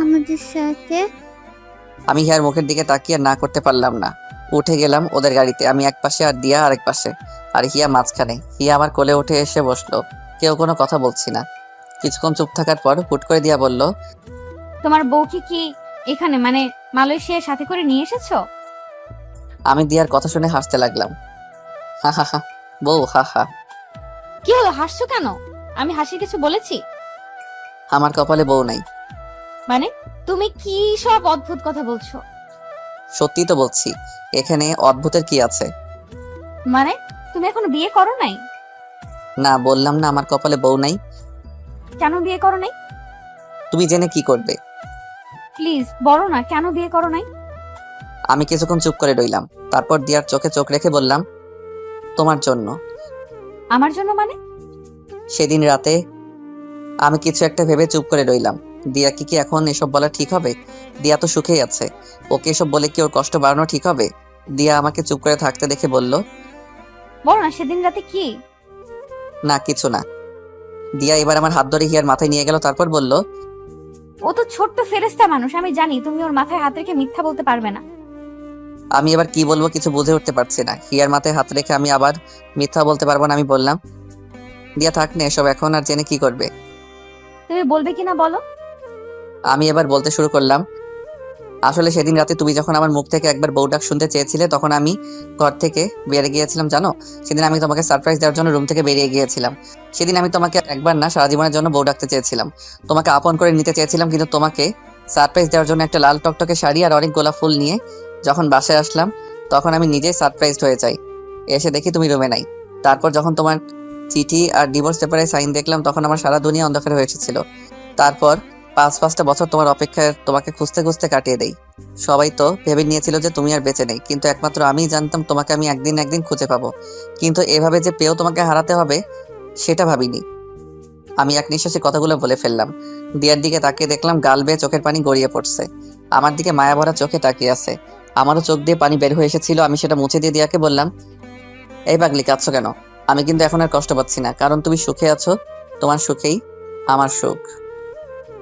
আমাদের সাথে। আমি হিয়ার মুখের দিকে তাকিয়ে না করতে পারলাম না। উঠে গেলাম ওদের গাড়িতে। আমি এক পাশে আর দিয়া আরেক পাশে, আর হিয়া মাঝখানে। হিয়া আমার কোলে উঠে এসে বসলো। কেউ কোনো কথা বলছি না। কিছুক্ষণ চুপ থাকার পর হুট করে দিয়া বলল, তোমার বউকে কি এখানে মানে মালয়েশিয়ার সাথে করে নিয়ে এসেছো? আমি দিয়ার কথা শুনে হাসতে লাগলাম। হা হা হা, বউ হা হা। কি হলো, হাসছো কেন? আমি হাসির কিছু বলেছি? আমার কপালে বউ নাই। মানে তুমি কি সব অদ্ভুত কথা বলছো? সত্যি তো বলছি, এখানে অদ্ভুতের কি আছে? মানে তুমি এখনো বিয়ে করো নাই? না, বললাম না আমার কপালে বউ নাই। কেন বিয়ে করো নাই? তুমি জেনে কি করবে? প্লিজ বলো না, কেন বিয়ে করো নাই? আমি কিছুক্ষণ চুপ করে রইলাম। তারপর দিয়ার চোখে চোখ রেখে বললাম, তোমার জন্য। আমার জন্য মানে? সেদিন রাতে আমি কিছু একটা ভেবে চুপ করে রইলাম। দিয়া কি এখন এসব বলা ঠিক হবে? দিয়া তো সুখেই আছে, ওকে এসব বলে কি ওর কষ্ট বাড়ানো ঠিক হবে? দিয়া আমাকে চুপ করে থাকতে দেখে বলল, বলো না, সেদিন রাতে কি? না কিছু না। দিয়া এবার আমার হাত ধরে হিয়ার মাথায় নিয়ে গেল। তারপর বলল, ও তো ছোট্ট ফেরেশতা মানুষ, আমি জানি তুমি ওর মাথায় হাত রেখে মিথ্যা বলতে পারবে না। আমি এবার কি বলবো কিছু বুঝে উঠতে পারছি না। হিয়ার মাথায় হাত রেখে আমি আবার মিথ্যা বলতে পারবো না। আমি বললাম, দিয়া থাক না এসব, এখন আর জেনে কি করবে? তুমি বলবে কিনা বলো। আমি এবার বলতে শুরু করলাম, আসলে সেদিন রাতে তুমি যখন আমার মুখ থেকে একবার বউ ডাক শুনতে চেয়েছিলে, তখন আমি ঘর থেকে বেরিয়ে গিয়েছিলাম জানো। সেদিন আমি তোমাকে সারপ্রাইজ দেওয়ার জন্য রুম থেকে বেরিয়ে গিয়েছিলাম। সেদিন আমি তোমাকে একবার না, সারা জীবনের জন্য বউ ডাকতে চেয়েছিলাম। তোমাকে আপন করে নিতে চেয়েছিলাম, কিন্তু তোমাকে সারপ্রাইজ দেওয়ার জন্য একটা লাল টকটকে শাড়ি আর অনেক গোলাপ ফুল নিয়ে যখন বাসায় আসলাম, তখন আমি নিজেই সারপ্রাইজড হয়ে যাই। এসে দেখি তুমি রুমে নাই। তারপর যখন তোমার চিঠি আর ডিভোর্স পেপারে সাইন দেখলাম, তখন আমার সারা দুনিয়া অন্ধকার হয়ে এসেছিল। তারপর 5-5টা বছর তোমার অপেক্ষায় তোমাকে খুঁজতে খুঁজতে কাটিয়ে দেই। সবাই তো ভেবে নিয়েছিল যে তুমি আর বেঁচে নেই, কিন্তু একমাত্র আমিই জানতাম তোমাকে আমি একদিন একদিন খুঁজে পাবো। কিন্তু এভাবে যে পেয়েও তোমাকে হারাতে হবে সেটা ভাবিনি। আমি এক নিঃশ্বাসে কথাগুলো বলে ফেললাম। দিয়ার দিকে তাকিয়ে দেখলাম গাল বেয়ে চোখের পানি গড়িয়ে পড়ছে। আমার দিকে মায়া ভরা চোখে তাকিয়ে আছে। আমারও চোখ দিয়ে পানি বের হয়ে এসেছিল। আমি সেটা মুছে দিয়ে দিয়াকে বললাম, এই পাগলি কাঁদছো কেন? আমি কিন্তু এখন আর কষ্ট পাচ্ছি না, কারণ তুমি সুখে আছো। তোমার সুখেই আমার সুখ।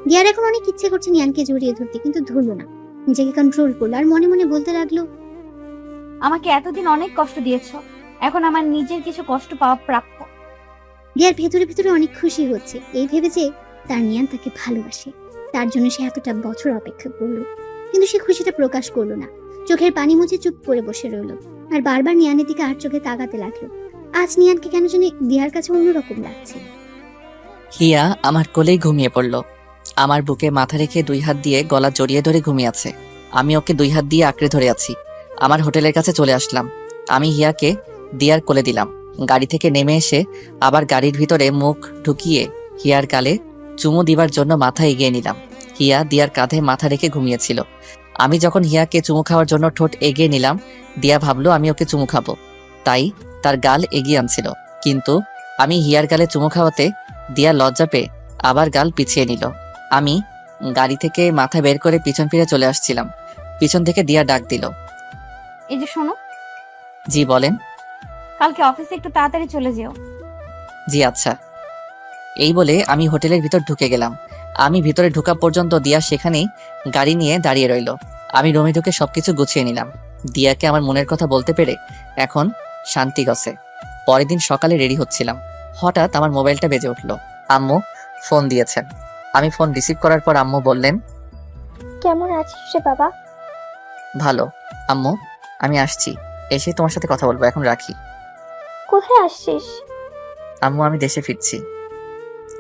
দিয়ার এখন অনেক ইচ্ছে করছে নিয়ানকে জড়িয়ে ধরতে, কিন্তু ধরলো না। নিজেকে কন্ট্রোল করলো আর মনে মনে বলতে লাগলো, আমাকে এতদিন অনেক কষ্ট দিয়েছো, এখন আমার নিজের কিছু কষ্ট পাওয়া প্রাপ্য। দিয়ার ভেতরে ভেতরে অনেক খুশি হচ্ছে এই ভেবে যে তার নিয়ান তাকে ভালোবাসে। তার জন্য সে এতটা বছর অপেক্ষা করলো, কিন্তু সে খুশিটা প্রকাশ করলো না। চোখের পানি মুছে চুপ করে বসে রইল আর বারবার নিয়ানের দিকে আর চোখে তাকাতে লাগলো। আজ নিয়ানকে কেন জানি দিয়ার কাছে অন্যরকম লাগছে। হিয়া আমার কোলেই ঘুমিয়ে পড়ল। আমার বুকে মাথা রেখে 2 হাত দিয়ে গলা জড়িয়ে ধরে ঘুমিয়ে আছে। আমি ওকে 2 হাত দিয়ে আঁকড়ে ধরে আছি। আমার হোটেলের কাছে চলে আসলাম। আমি হিয়াকে দিয়ার কোলে দিলাম। গাড়ি থেকে নেমে এসে আবার গাড়ির ভিতরে মুখ ঢুকিয়ে হিয়ার গালে চুমু দিবার জন্য মাথা এগিয়ে নিলাম। হিয়া দিয়ার কাঁধে মাথা রেখে ঘুমিয়েছিল। আমি যখন হিয়াকে চুমু খাওয়ার জন্য ঠোঁট এগিয়ে নিলাম, দিয়া ভাবলো আমি ওকে চুমু খাবো, তাই তার গাল এগিয়ে আনছিল। কিন্তু আমি হিয়ার গালে চুমু খাওয়াতে দিয়া লজ্জা পেয়ে আবার গাল পিছিয়ে নিল। আমি গাড়ি থেকে মাথা বের করে পিছন ফিরে চলে আসছিলাম। পিছন থেকে দিয়া ডাক দিল। এই যে শোনো, জি বলেন। কালকে অফিসে একটু তাড়াতাড়ি চলে যেও। জি আচ্ছা। এই বলে আমি হোটেলের ভিতর ঢুকে গেলাম। আমি ভিতরে ঢোকা পর্যন্ত দিয়া সেখানেই গাড়ি নিয়ে দাঁড়িয়ে রইল। আমি রুমে ঢুকে সবকিছু গুছিয়ে নিলাম। দিয়াকে আমার মনের কথা বলতে পেরে এখন শান্তি গছে। পরের দিন সকালে রেডি হচ্ছিলাম, হঠাৎ আমার মোবাইলটা বেজে উঠল। আম্মু ফোন দিয়েছেন। আমি ফোন রিসিভ করার পর আম্মু বললেন, কেমন আছিস রে বাবা? ভালো আম্মু, আমি আসছি, এসে তোমার সাথে কথা বলবো, এখন রাখি। কোথায় আসছিস? আম্মু আমি দেশে ফিরছি।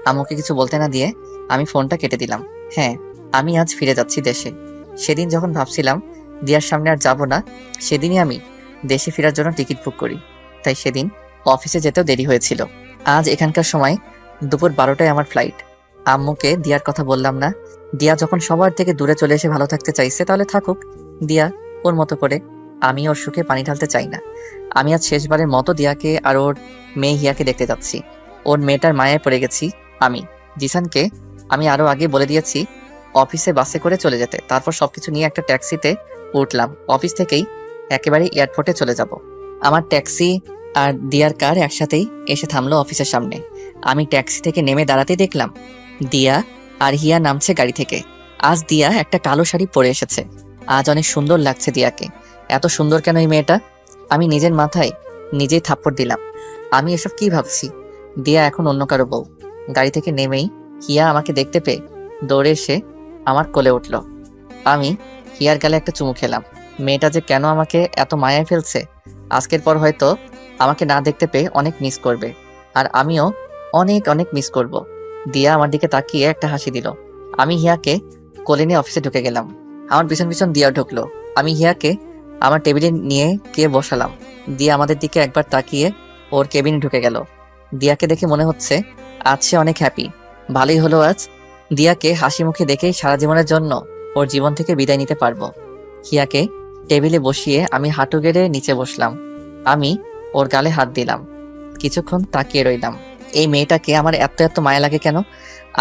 আম্মুকে কিছু বলতে না দিয়ে আমি ফোনটা কেটে দিলাম। হ্যাঁ, আমি আজ ফিরে যাচ্ছি দেশে। সেদিন যখন ভাবছিলাম দিয়ার সামনে আর যাব না, সেদিনই আমি দেশে ফেরার জন্য টিকিট বুক করি। তাই সেদিন অফিসে যেতেও দেরি হয়েছিল। আজ এখানকার সময় দুপুর 12টায় আমার ফ্লাইট। আম্মুকে দিয়ার কথা বললাম না। দিয়া যখন সবার থেকে দূরে চলে এসে ভালো থাকতে চাইছে, তাহলে থাকুক দিয়া ওর মতো করে। আমি ওর সুখে পানি ঢালতে চাই না। আমি আজ শেষবারের মতো দিয়াকে আর ওর মেয়ে হিয়াকে দেখতে যাচ্ছি। ওর মেয়েটার মায়ায় পড়ে গেছি আমি। জিসানকে আমি আরো আগে বলে দিয়েছি অফিসে বাসে করে চলে যেতে। তারপর সবকিছু নিয়ে একটা ট্যাক্সিতে উঠলাম। অফিস থেকেই একেবারে এয়ারপোর্টে চলে যাব। আমার ট্যাক্সি আর দিয়ার কার একসাথেই এসে থামলো অফিসের সামনে। আমি ট্যাক্সি থেকে নেমে দাঁড়াতেই দেখলাম দিয়া আর হিয়া নামছে গাড়ি থেকে। আজ দিয়া একটা কালো শাড়ি পরে এসেছে। আজ অনেক সুন্দর লাগছে দিয়াকে। এত সুন্দর কেন এই মেয়েটা? আমি নিজের মাথায় নিজেই থাপ্পড় দিলাম। আমি এসব কি ভাবছি? দিয়া এখন অন্য কারো বউ। গাড়ি থেকে নেমেই হিয়া আমাকে দেখতে পেয়ে দৌড়ে এসে আমার কোলে উঠল। আমি হিয়ার গালে একটা চুমু খেলাম। মেয়েটা যে কেন আমাকে এত মায়ায় ফেলছে, আজকের পর হয়তো আমাকে না দেখতে পেয়ে অনেক মিস করবে, আর আমিও অনেক অনেক মিস করব। দিয়া আমার দিকে তাকিয়ে একটা হাসি দিল। আমি হিয়াকে কোলে নিয়ে অফিসে ঢুকে গেলাম। আমার পিছন পিছন দিয়া ঢুকলো। আমি হিয়াকে আমার টেবিলে নিয়ে গিয়ে বসালাম। দিয়া আমাদের দিকে একবার তাকিয়ে ওর কেবিনে ঢুকে গেল। দিয়াকে দেখে মনে হচ্ছে আজ সে অনেক হ্যাপি। ভালোই হলো আজ দিয়াকে হাসি মুখে দেখেই সারা জীবনের জন্য ওর জীবন থেকে বিদায় নিতে পারবো। হিয়াকে টেবিলে বসিয়ে আমি হাঁটু গেড়ে নিচে বসলাম। আমি ওর গালে হাত দিলাম। কিছুক্ষণ তাকিয়ে রইলাম। এই মেয়েটাকে আমার এত এত মায়া লাগে কেন?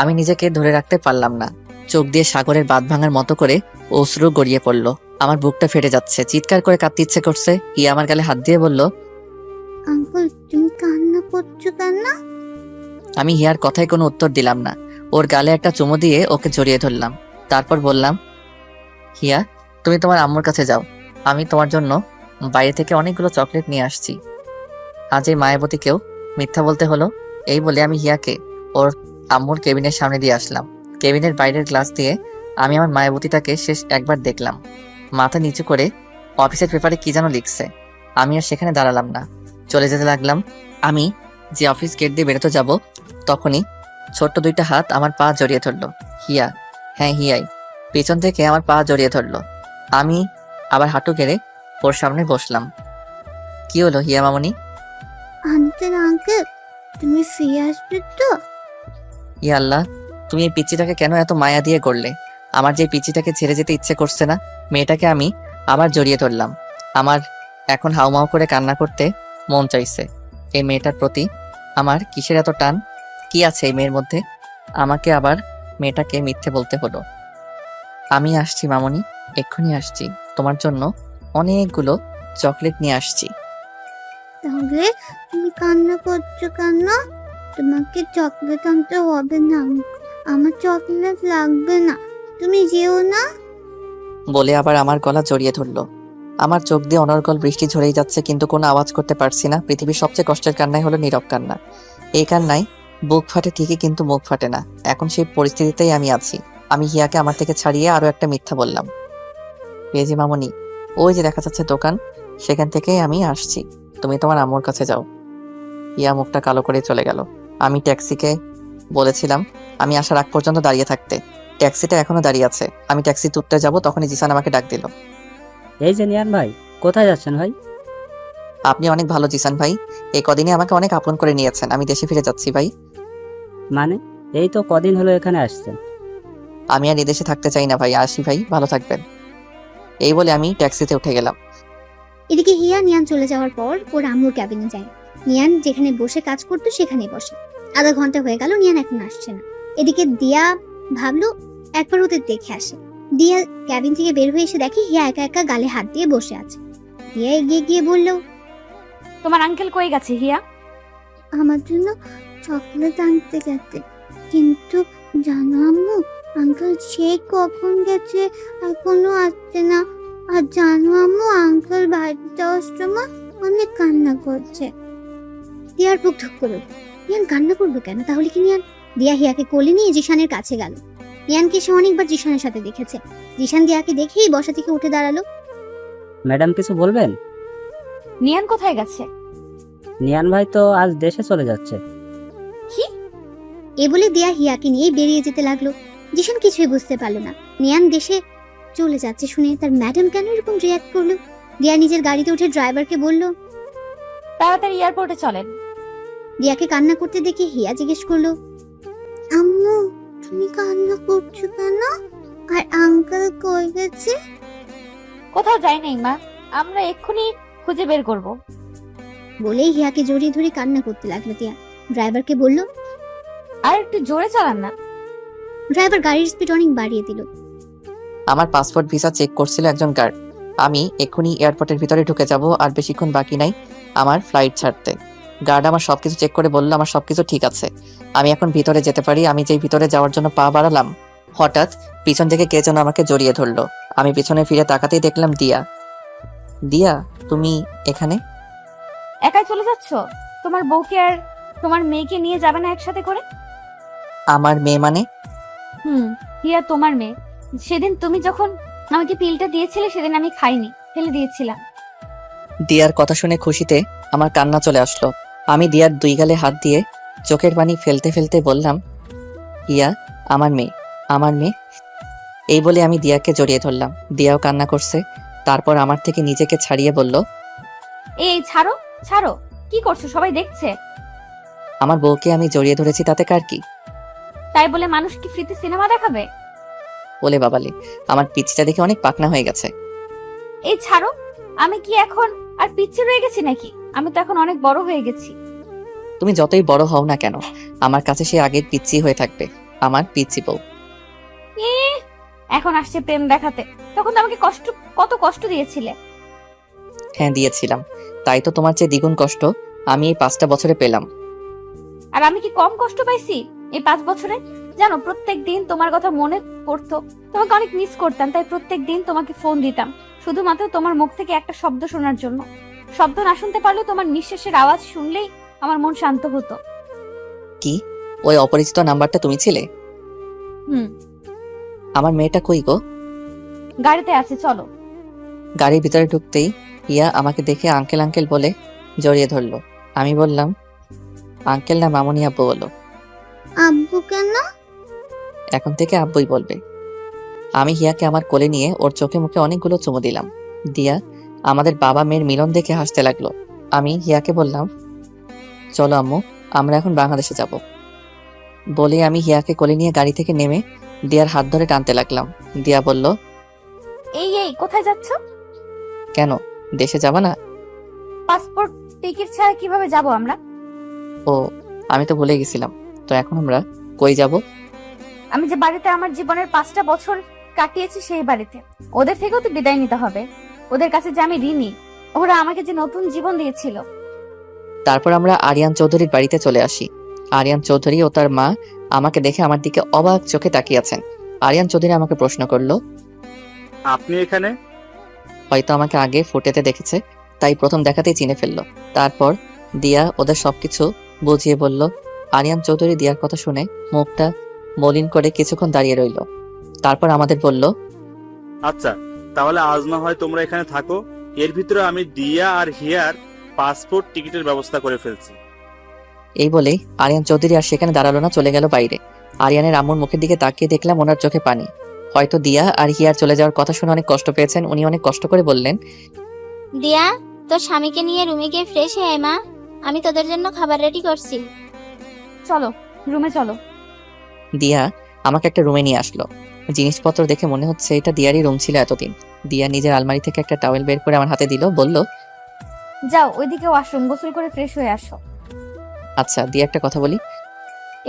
আমি নিজেকে ধরে রাখতে পারলাম না। চোখ দিয়ে সাগরের বাঁধ ভাঙার মতো করে অশ্রু গড়িয়ে পড়লো। আমার বুকটা ফেটে যাচ্ছে, চিৎকার করে কাঁদতে ইচ্ছে করছে। হিয়া আমার গালে হাত দিয়ে বলল, আঙ্কেল তুমি কান্না করছো কেন? আমি হিয়ার কথায় কোনো উত্তর দিলাম না। ওর গালে একটা চুমু দিয়ে ওকে জড়িয়ে ধরলাম। তারপর বললাম, হিয়া তুমি তোমার আম্মুর কাছে যাও, আমি তোমার জন্য বাইরে থেকে অনেকগুলো চকলেট নিয়ে আসছি। আজ এই মায়াবতীকেও মিথ্যা বলতে হলো। এই বলে আমি হিয়াকে ওর আম্মুর কেবিনের সামনে দিয়ে আসলাম। কেবিনের বাইরের গ্লাস দিয়ে আমি আমার মায়াবতীটাকে শেষ একবার দেখলাম। মাথা নিচু করে অফিসের পেপারে কি যেন লিখছে। আমি আর সেখানে দাঁড়ালাম না, চলে যেতে লাগলাম। আমি যে অফিস গেট দিয়ে বেরোতে যাব, তখনই ছোট্ট 2টা হাত আমার পা জড়িয়ে ধরলো। হিয়া, হ্যাঁ হিয়াই, পেছন থেকে আমার পা জড়িয়ে ধরলো। আমি আবার হাঁটু গেড়ে ওর সামনে বসলাম। কি হলো হিয়া মামনি? আঙ্কেল তুমি ফিরে আসবে তো? ইয়া আল্লাহ, তুমি এই পিচ্চিটাকে কেন এত মায়া দিয়ে করলে? আমার যে পিচ্চিটাকে ছেড়ে যেতে ইচ্ছে করছে না। মেয়েটাকে আমি আবার জড়িয়ে ধরলাম। আমার এখন হাউমাউ করে কান্না করতে মন চাইছে। এই মেয়েটার প্রতি আমার কিসের এত টান? কি আছে এই মেয়ের মধ্যে? আমাকে আবার মেয়েটাকে মিথ্যে বলতে হলো। আমি আসছি মামনি, এক্ষুনি আসছি। তোমার জন্য অনেকগুলো চকলেট নিয়ে আসছি। তাহলে তুমি কান্না করছো কেন? তোমাকে চকলেট আনতে হবে না, আমার চকলেট লাগবে না, তুমি যেও না। বলে আবার আমার গলা জড়িয়ে ধরলো। আমার চোখ দিয়ে অনর্গল বৃষ্টি ঝরেই যাচ্ছে, কিন্তু কোনো আওয়াজ করতে পারছি না। পৃথিবীর সবচেয়ে কষ্টের কান্নাই হলো নীরব কান্না। এই কান্নায় বুক ফাটে ঠিকই, কিন্তু মুখ ফাটে না। এখন সেই পরিস্থিতিতেই আমি আছি। আমি হিয়াকে আমার থেকে ছাড়িয়ে আরো একটা মিথ্যা বললাম। পেয়েছি মামনি, ওই যে দেখা যাচ্ছে দোকান, সেখান থেকেই আমি আসছি। তুমি তোমার আম্মুর কাছে যাও। ইয়া মুখটা কালো করে চলে গেল। আমি ট্যাক্সিকে বলেছিলাম আমি আসার আগ পর্যন্ত দাঁড়িয়ে থাকতে। ট্যাক্সিটা এখনো দাঁড়িয়ে আছে। আমি ট্যাক্সি তুলতে যাব, তখনই জিসান আমাকে ডাক দিল। এই যে নিয়ান ভাই, কোথায় যাচ্ছেন ভাই? আপনি অনেক ভালো জিসান ভাই, এই কদিনে আমাকে অনেক আপন করে নিয়েছেন। আমি দেশে ফিরে যাচ্ছি ভাই। মানে এই তো কদিন হলো এখানে আসছেন। আমি আর এদেশে থাকতে চাই না ভাই। আসি ভাই, ভালো থাকবেন। এই বলে আমি ট্যাক্সিতে উঠে গেলাম। এদিকে হিয়া নিয়ান চলে যাওয়ার পর ওর আম্মুর ক্যাবিনে যায়। নিয়ান যেখানে বসে কাজ করতো সেখানেই বসে। আধা ঘন্টা হয়ে গেল, নিয়ান এখন আসছে না। এদিকে দিয়া ভাবলো একবার ওদের দেখে আসে। দিয়া ক্যাবিন থেকে বের হয়ে এসে দেখে হিয়া একা একা গালে হাত দিয়ে বসে আছে। দিয়া এগিয়ে গিয়ে বলল, তোমার আঙ্কেল কই গেছে হিয়া? আমার জন্য চকলেট আনতে গেছে, কিন্তু জানো আম্মু, আঙ্কেল সে কখন গেছে, এখনো আসছে না। আর জানো আম্মু, আঙ্কেল বাড়িতে যাওয়ার সময় অনেক কান্না করছে। দিয়ার বুক ধুক করল। নিয়ান কান্না করলো কেন? তাহলে কি নিয়ান? দিয়া হিয়াকে কোলে নিয়ে জিশানের কাছে গেল। নিয়ানকে সে অনেকবার জিশানের সাথে দেখেছে। জিশান দিয়াকে দেখেই বসা থেকে উঠে দাঁড়ালো। ম্যাডাম কিছু বলবেন? নিয়ান কোথায় গেছে? নিয়ান ভাই তো আজ দেশে চলে যাচ্ছে। কি? এ বলে দিয়া হিয়াকে নিয়ে বেরিয়ে যেতে লাগলো। জিশান কিছুই বুঝতে পারলো না। নিয়ান দেশে চলে যাচ্ছে শুনে তার ম্যাডাম কেন এরকম রিয়াক্ট করলো। দিয়া নিজের গাড়িতে উঠে ড্রাইভারকে বলল, তাড়াতাড়ি এয়ারপোর্টে চলেন। দিয়াকে কান্না করতে দেখে হিয়া জিজ্ঞেস করলো, আম্মু তুমি কান্না করছো কেন? আর আঙ্কেল কই গেছে? কোথাও যাই নাই মা, আমরা এক্ষুনি খুঁজে বের করব। বলেই হিয়াকে জড়িয়ে ধরে কান্না করতে লাগলো দিয়া। ড্রাইভারকে বলল, আর একটু জোরে চালান না। ড্রাইভার গাড়ির স্পিড অনেক বাড়িয়ে দিল। আমার পাসপোর্ট ভিসা চেক করছিল একজন গার্ড। আমি এক্ষুনি এয়ারপোর্টের ভিতরে ঢুকে যাব, আর বেশিক্ষণ বাকি নাই আমার ফ্লাইট ছাড়তে। গার্ড আমার সবকিছু চেক করে বলল আমার সবকিছু ঠিক আছে, আমি এখন ভিতরে যেতে পারি। আমি যেই ভিতরে যাওয়ার জন্য পা বাড়ালাম, হঠাৎ পিছন থেকে কে যেন আমাকে জড়িয়ে ধরলো। আমি পিছনে ফিরে তাকাতেই দেখলাম দিয়া। দিয়া, তুমি এখানে? একাই চলে যাচ্ছ? তোমার বউকে আর তোমার মেয়েকে নিয়ে যাবে না একসাথে করে? আমার মেয়ে মানে? হিয়া তোমার মেয়ে। সেদিন তুমি যখন আমাকে পিলটা দিয়েছিলে সেদিন আমি খাইনি, ফেলে দিয়েছিলাম। দিয়ার কথা শুনে খুশিতে আমার কান্না চলে আসলো। আমি দিয়ার দুই গালে হাত দিয়ে চোখের পানি ফেলতে ফেলতে বললাম, ইয়া আমার মেয়ে, আমার মেয়ে। এই বলে আমি দিয়াকে জড়িয়ে ধরলাম। দিয়াও কান্না করছে। তারপর আমার থেকে নিজেকে ছাড়িয়ে বলল, এই ছাড়ো ছাড়ো, কি করছো? সবাই দেখছে। আমার বউকে আমি জড়িয়ে ধরেছি, তাতে কার কি? তাই বলে মানুষ কি ফ্রিতে সিনেমা দেখাবে? বলে বাবালে, আমার পিচটা দেখে অনেক পাকনা হয়ে গেছে। এই ছাড়ো, আমি কি এখন আর পিচ্ছি রয়ে গেছি নাকি? আমি তো এখন অনেক বড় হয়ে গেছি। তুমি যতই বড় হও না কেন, আমার কাছে সে আগের পিচ্ছি হয়ে থাকবে, আমার পিচ্ছি বউ। এখন আসছে প্রেম দেখাতে। তখন তো আমাকে কত কষ্ট দিয়েছিলে। হ্যাঁ দিয়েছিলাম, তাই তো তোমার চেয়ে দ্বিগুণ কষ্ট আমি এই 5টা বছরে পেলাম। আর আমি কি কম কষ্ট পাইছি এই 5 বছরে? জানো, প্রত্যেক দিন তোমার কথা মনে পড়তো, তোমাকে অনেক মিস করতাম, তাই প্রত্যেক দিন তোমাকে ফোন দিতাম শুধুমাত্র তোমার মুখ থেকে একটা শব্দ শোনার জন্য। শব্দ না শুনতে পারলেও তোমার নিঃশ্বাসের আওয়াজ শুনলেই আমার মন শান্ত হতো। কি ওই অপরিচিত নাম্বারটা তুমি ছিলে? আমার মেয়েটা কই গো? গাড়িতে আছে, চলো। গাড়ির ভিতরে ঢুকতেই ইয়া আমাকে দেখে আঙ্কেল আঙ্কেল বলে জড়িয়ে ধরলো। আমি বললাম, আঙ্কেল না মামুনি আব্বু বলো। আব্বু কেন? এখন থেকে আব্বুই বলবে। আমি হিয়াকে আমার কোলে নিয়ে ওর চোখে মুখে অনেকগুলো চুমু দিলাম। দিয়া আমাদের বাবা মেয়ের মিলন দেখে হাসতে লাগলো। আমি হিয়াকে বললাম, চলো আম্মু, আমরা এখন বাংলাদেশে যাব। বলে আমি হিয়াকে কোলে নিয়ে গাড়ি থেকে নেমে দিয়ার হাত ধরে টানতে লাগলাম। দিয়া বলল, এই কোথায় যাচ্ছ? কেন, দেশে যাবা না? পাসপোর্ট টিকিট ছাড়া কিভাবে যাব আমরা? ও, আমি তো ভুলে গেছিলাম। তো এখন আমরা কই যাব? আমি যে বাড়িতে আমার জীবনের 5টা বছর কাটিয়েছি সেই বাড়িতে। ওদের থেকেও তো বিদায় নিতে হবে। ওদের কাছে যে আমি ঋণী, ওরা আমাকে যে নতুন জীবন দিয়েছিল। তারপর আমরা আরিয়ান চৌধুরীর বাড়িতে চলে আসি। আরিয়ান চৌধুরী ও তার মা আমাকে দেখে আমার দিকে অবাক চোখে তাকিয়ে আছেন। আরিয়ান চৌধুরী আমাকে প্রশ্ন করলো, আপনি এখানে? হয়তো আমাকে আগে ফুটেতে দেখেছে, তাই প্রথম দেখাতেই চিনে ফেললো। তারপর দিয়া ওদের সবকিছু বুঝিয়ে বলল। আরিয়ান চৌধুরী দিয়ার কথা শুনে মুখটা মলিন করে কিছুক্ষণ দাঁড়িয়ে রইল। তারপর আমাদের বলল, আচ্ছা, তাহলে আজ না হয় তোমরা এখানে থাকো, এর ভিতরে আমি দিয়া আর হিয়ার পাসপোর্ট টিকিটের ব্যবস্থা করে ফেলছি। এই বলে আরিয়ান চৌধুরী আর সেখানে দাঁড়ালো না, চলে গেল বাইরে। আরিয়ানের আম্মুর মুখের দিকে তাকিয়ে দেখলাম ওনার চোখে পানি। হয়তো দিয়া আর হিয়ার চলে যাওয়ার কথা শুনে অনেক কষ্ট পেয়েছেন। উনি অনেক কষ্ট করে বললেন, দিয়া, তোর স্বামীকে নিয়ে রুমে গিয়ে ফ্রেশ হয়ে আয় মা, আমি তোদের জন্য খাবার রেডি করছি। চলো রুমে চলো। দিয়া আমাকে একটা রুমে নিয়ে আসলো। জিনিসপত্র দেখে মনে হচ্ছে এটা দিয়ারই রুম ছিল এতদিন। দিয়া নিজের আলমারি থেকে একটা টাওয়েল বের করে আমার হাতে দিল, বলল, যাও ওইদিকে ওয়াশরুম, গোসল করে ফ্রেশ হয়ে আসো। আচ্ছা দিয়া একটা কথা বলি।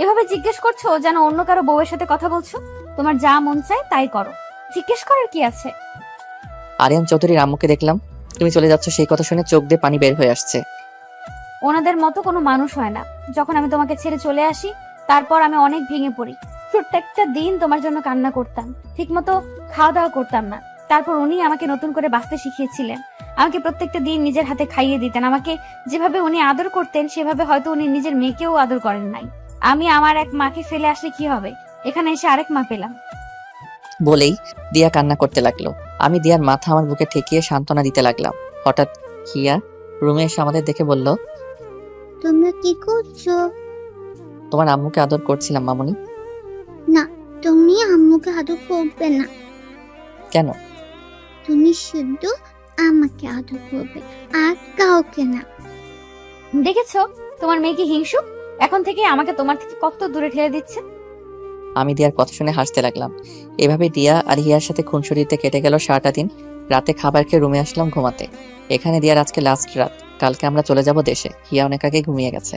এভাবে জিজ্ঞেস করছো যেন অন্য কারো বউয়ের সাথে কথা বলছো। তোমার যা মন চায় তাই করো, জিজ্ঞেস করার কি আছে? আরিয়ান চৌধুরীর আম্মুকে দেখলাম তুমি চলে যাচ্ছ, সেই কথা শুনে চোখ দিয়ে পানি বের হয়ে আসছে। ওনাদের মতো কোনো মানুষ হয় না। যখন আমি তোমাকে ছেড়ে চলে আসি তারপর আমি অনেক ভেঙে পড়ি। প্রত্যেকটা দিন তোমার জন্য কান্না করতাম, ঠিকমতো খাওয়া দাওয়া করতাম না। তারপর উনি আমাকে নতুন করে বাঁচতে শিখিয়েছিলেন। আমাকে প্রত্যেকটা দিন নিজের হাতে খাইয়ে দিতেন। আমাকে যেভাবে উনি আদর করতেন সেভাবে হয়তো উনি নিজের মেয়েকেও আদর করেন নাই। আমি আমার এক মাকে ফেলে আসলে কি হবে, এখানে এসে আরেক মা পেলাম। বলেই দিয়া কান্না করতে লাগলো। আমি দিয়ার মাথা আমার বুকে ঠেকিয়ে সান্ত্বনা দিতে লাগলাম। হঠাৎ হিয়া রুমে এসে আমাদের দেখে বলল, তোমরা কি করছো? তোমার আম্মুকে আদর করছিলাম মামুনি। না, তুমি আম্মুকে আদর করবে না। কেন? তুমি শুধু আমাকে আদর করবে, আর কাউকে না। দেখেছো তোমার মেয়ে কি হিংসুক? এখন থেকে আমাকে তোমার থেকে কত দূরে ঠেলে দিচ্ছে। আমি দিয়ার কথা শুনে হাসতে লাগলাম। এভাবে দিয়া আর হিয়ার সাথে খুনসুরিতে কেটে গেল সারাটা দিন। রাতে খাবার খেয়ে রুমে আসলাম ঘুমাতে। এখানে দিয়ার আজকে লাস্ট রাত, কালকে আমরা চলে যাব দেশে। হিয়া অনেক আগে ঘুমিয়ে গেছে।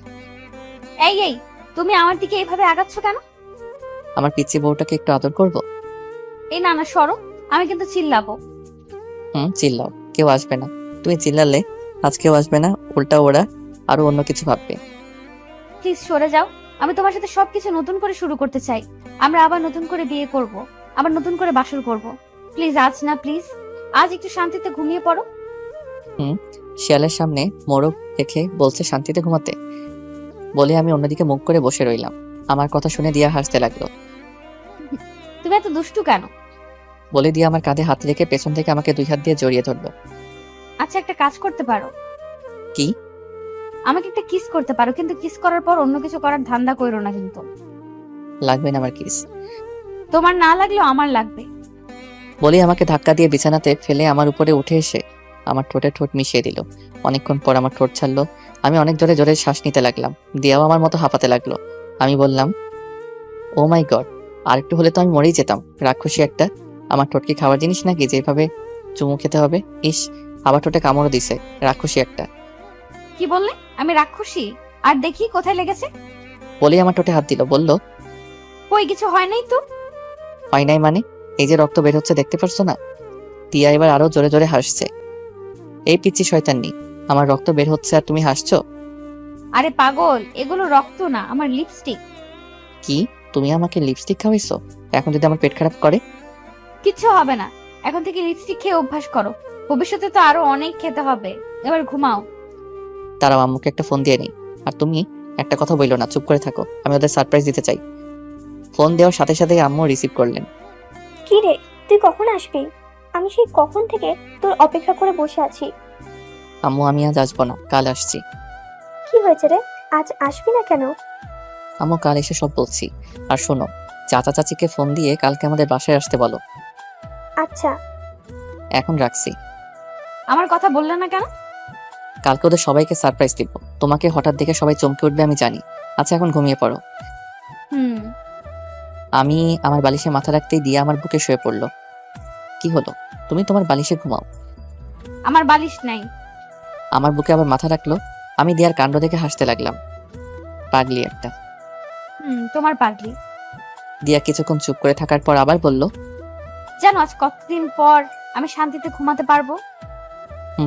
এই এই, তুমি আমার দিকে এইভাবে আগাচ্ছ কেন? আমার পিচ্চি বউটাকে একটু আদর করব। এই না না, সরো, আমি কিন্তু চিল্লাবো। চিল্লাও, কেউ আসবে না। তুমি চিল্লালে আজ কেউ আসবে না, উল্টা ওরা আরো অন্য কিছু ভাববে। প্লিজ সরে যাও। আমি তোমার সাথে সবকিছু নতুন করে শুরু করতে চাই। আমরা আবার নতুন করে বিয়ে করব, আবার নতুন করে বাসর করব। প্লিজ আজ না, প্লিজ আজ একটু শান্তিতে ঘুমিয়ে পড়ো। শিয়ালের সামনে মোরগ রেখে বলছে শান্তিতে ঘুমাতে। বলে আমি অন্যদিকে মুখ করে বসে রইলাম। আমার কথা শুনে দিয়া হাসতে লাগলো। তুমি এত দুষ্টু কেন? বলে দিয়া আমার কাঁধে হাত রেখে পেছন থেকে আমাকে 2 হাত দিয়ে জড়িয়ে ধরলো। আচ্ছা একটা কাজ করতে পারো। কি? আমাকে একটা কিস করতে পারো, কিন্তু কিস করার পর অন্য কিছু করার ধান্দা কইরো না কিন্তু। লাগবে না আমার কিস। তোমার না লাগলেও আমার লাগবে। বলে আমাকে ধাক্কা দিয়ে বিছানাতে ফেলে আমার উপরে উঠে এসে আমার ঠোঁটে ঠোঁট মিশিয়ে দিল। অনেকক্ষণ পর আমার ঠোঁট ছাড়লো। আমি অনেক জোরে জোরে শ্বাস নিতে লাগলাম। দিয়াও আমার মতো হাঁপাতে লাগলো। আমি বললাম, ও মাই গড, আরেকটু হলে তো আমি মরেই যেতাম। রাক্ষসী একটা। আমার ঠোঁট কি খাওয়ার জিনিস নাকি যেভাবে চুমু খেতে হবে? ইস, আবার ঠোঁটে কামড়ও দিছে, রাক্ষসী একটা। কি বললে? আমি রাক্ষসী? আর দেখি কোথায় লেগেছে। বলেই আমার ঠোঁটে হাত দিল, বলল, কই কিছু হয় নাই তো। হয় নাই মানে? এই যে রক্ত বের হচ্ছে, দেখতে পারছো না? দিয়া এবার আরো জোরে জোরে হাসছে। এই পিচ্চি শয়তাননি, আমার রক্ত বের হচ্ছে আর তুমি হাসছো? আরে পাগল, এগুলো রক্ত না, আমার লিপস্টিক। কি, তুমি আমাকে লিপস্টিক খাওয়াইছো? এখন যদি আমার পেট খারাপ করে? কিচ্ছু হবে না, এখন থেকে লিপস্টিক খেয়ে অভ্যাস করো। ভবিষ্যতে তো আরো অনেক খেতে হবে। এবার ঘুমাও। তারাও আম্মুকে একটা ফোন দিয়ে নেই। আর তুমি একটা কথা বললো না, চুপ করে থাকো, আমি ওদের সারপ্রাইজ দিতে চাই। ফোন দেওয়ার সাথে সাথে আম্মু রিসিভ করলেন। কি রে, তুই কখন আসবি? আমি সেই কখন থেকে তোর অপেক্ষা করে বসে আছি। আম্মু আমি আজ আসবো না, কাল আসছি। কি হয়েছে রে, আজ আসবি না কেন? আম্মু কাল এসে সব বলছি। আর শোনো, চাচা চাচিকে ফোন দিয়ে কালকে আমাদের বাসায় আসতে বলো। আচ্ছা। এখন রাখছি। আমার কথা বললে না কেন? কালকে ওদের সবাইকে সারপ্রাইজ দিব। তোমাকে হঠাৎ দেখে সবাই চমকে উঠবে আমি জানি। আচ্ছা এখন ঘুমিয়ে পড়ো। আমি আমার বালিশে মাথা রাখতেই দিয়া আমার বুকে শুয়ে পড়লো। কি হলো? তুমি তোমার বালিশে ঘুমাও। আমার বালিশ নাই। আমার বুকে আবার মাথা রাখলো। আমি দিয়ার কাণ্ড দেখে হাসতে লাগলাম। পাগলি একটা। তোমার পাগলি। দিয়া কিছুক্ষণ চুপ করে থাকার পর আবার বলল, জানো আজ কতদিন পর আমি শান্তিতে ঘুমাতে পারবো।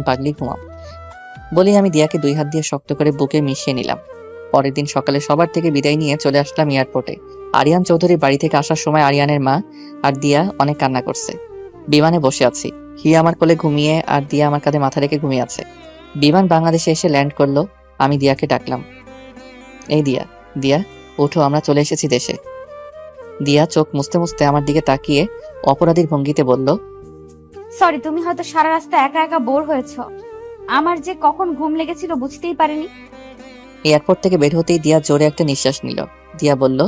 পাগলি ঘুমাও। বলি আমি দিয়াকে 2 হাত দিয়ে শক্ত করে বুকে মিশিয়ে নিলাম। পরের দিন সকালে সবার থেকে বিদায় নিয়ে চলে আসলাম এয়ারপোর্টে। আরিয়ান চৌধুরী বাড়ি থেকে আসার সময় আরিয়ানের মা আর দিয়া অনেক কান্না করছে। বিমানে বসে আছি, হিয়া আমার কোলে ঘুমিয়ে আর দিয়া আমার কাঁধে মাথা রেখে ঘুমিয়ে আছে। বিমান বাংলাদেশে এসে ল্যান্ড করলো। আমি দিয়াকে ডাকলাম, এই দিয়া, দিয়া ওঠো, আমরা চলে এসেছি দেশে। দিয়া চোখ মুছতে মুছতে আমার দিকে তাকিয়ে অপরাধীর ভঙ্গিতে বলল, সরি, তুমি হয়তো সারা রাস্তা একা একা বোর হয়েছো। আমার যে কখন ঘুম লেগেছিল বুঝতেই পারিনি। এয়ারপোর্ট থেকে বের হতেই দিয়া জোরে একটা নিঃশ্বাস নিল। দিয়া বলল,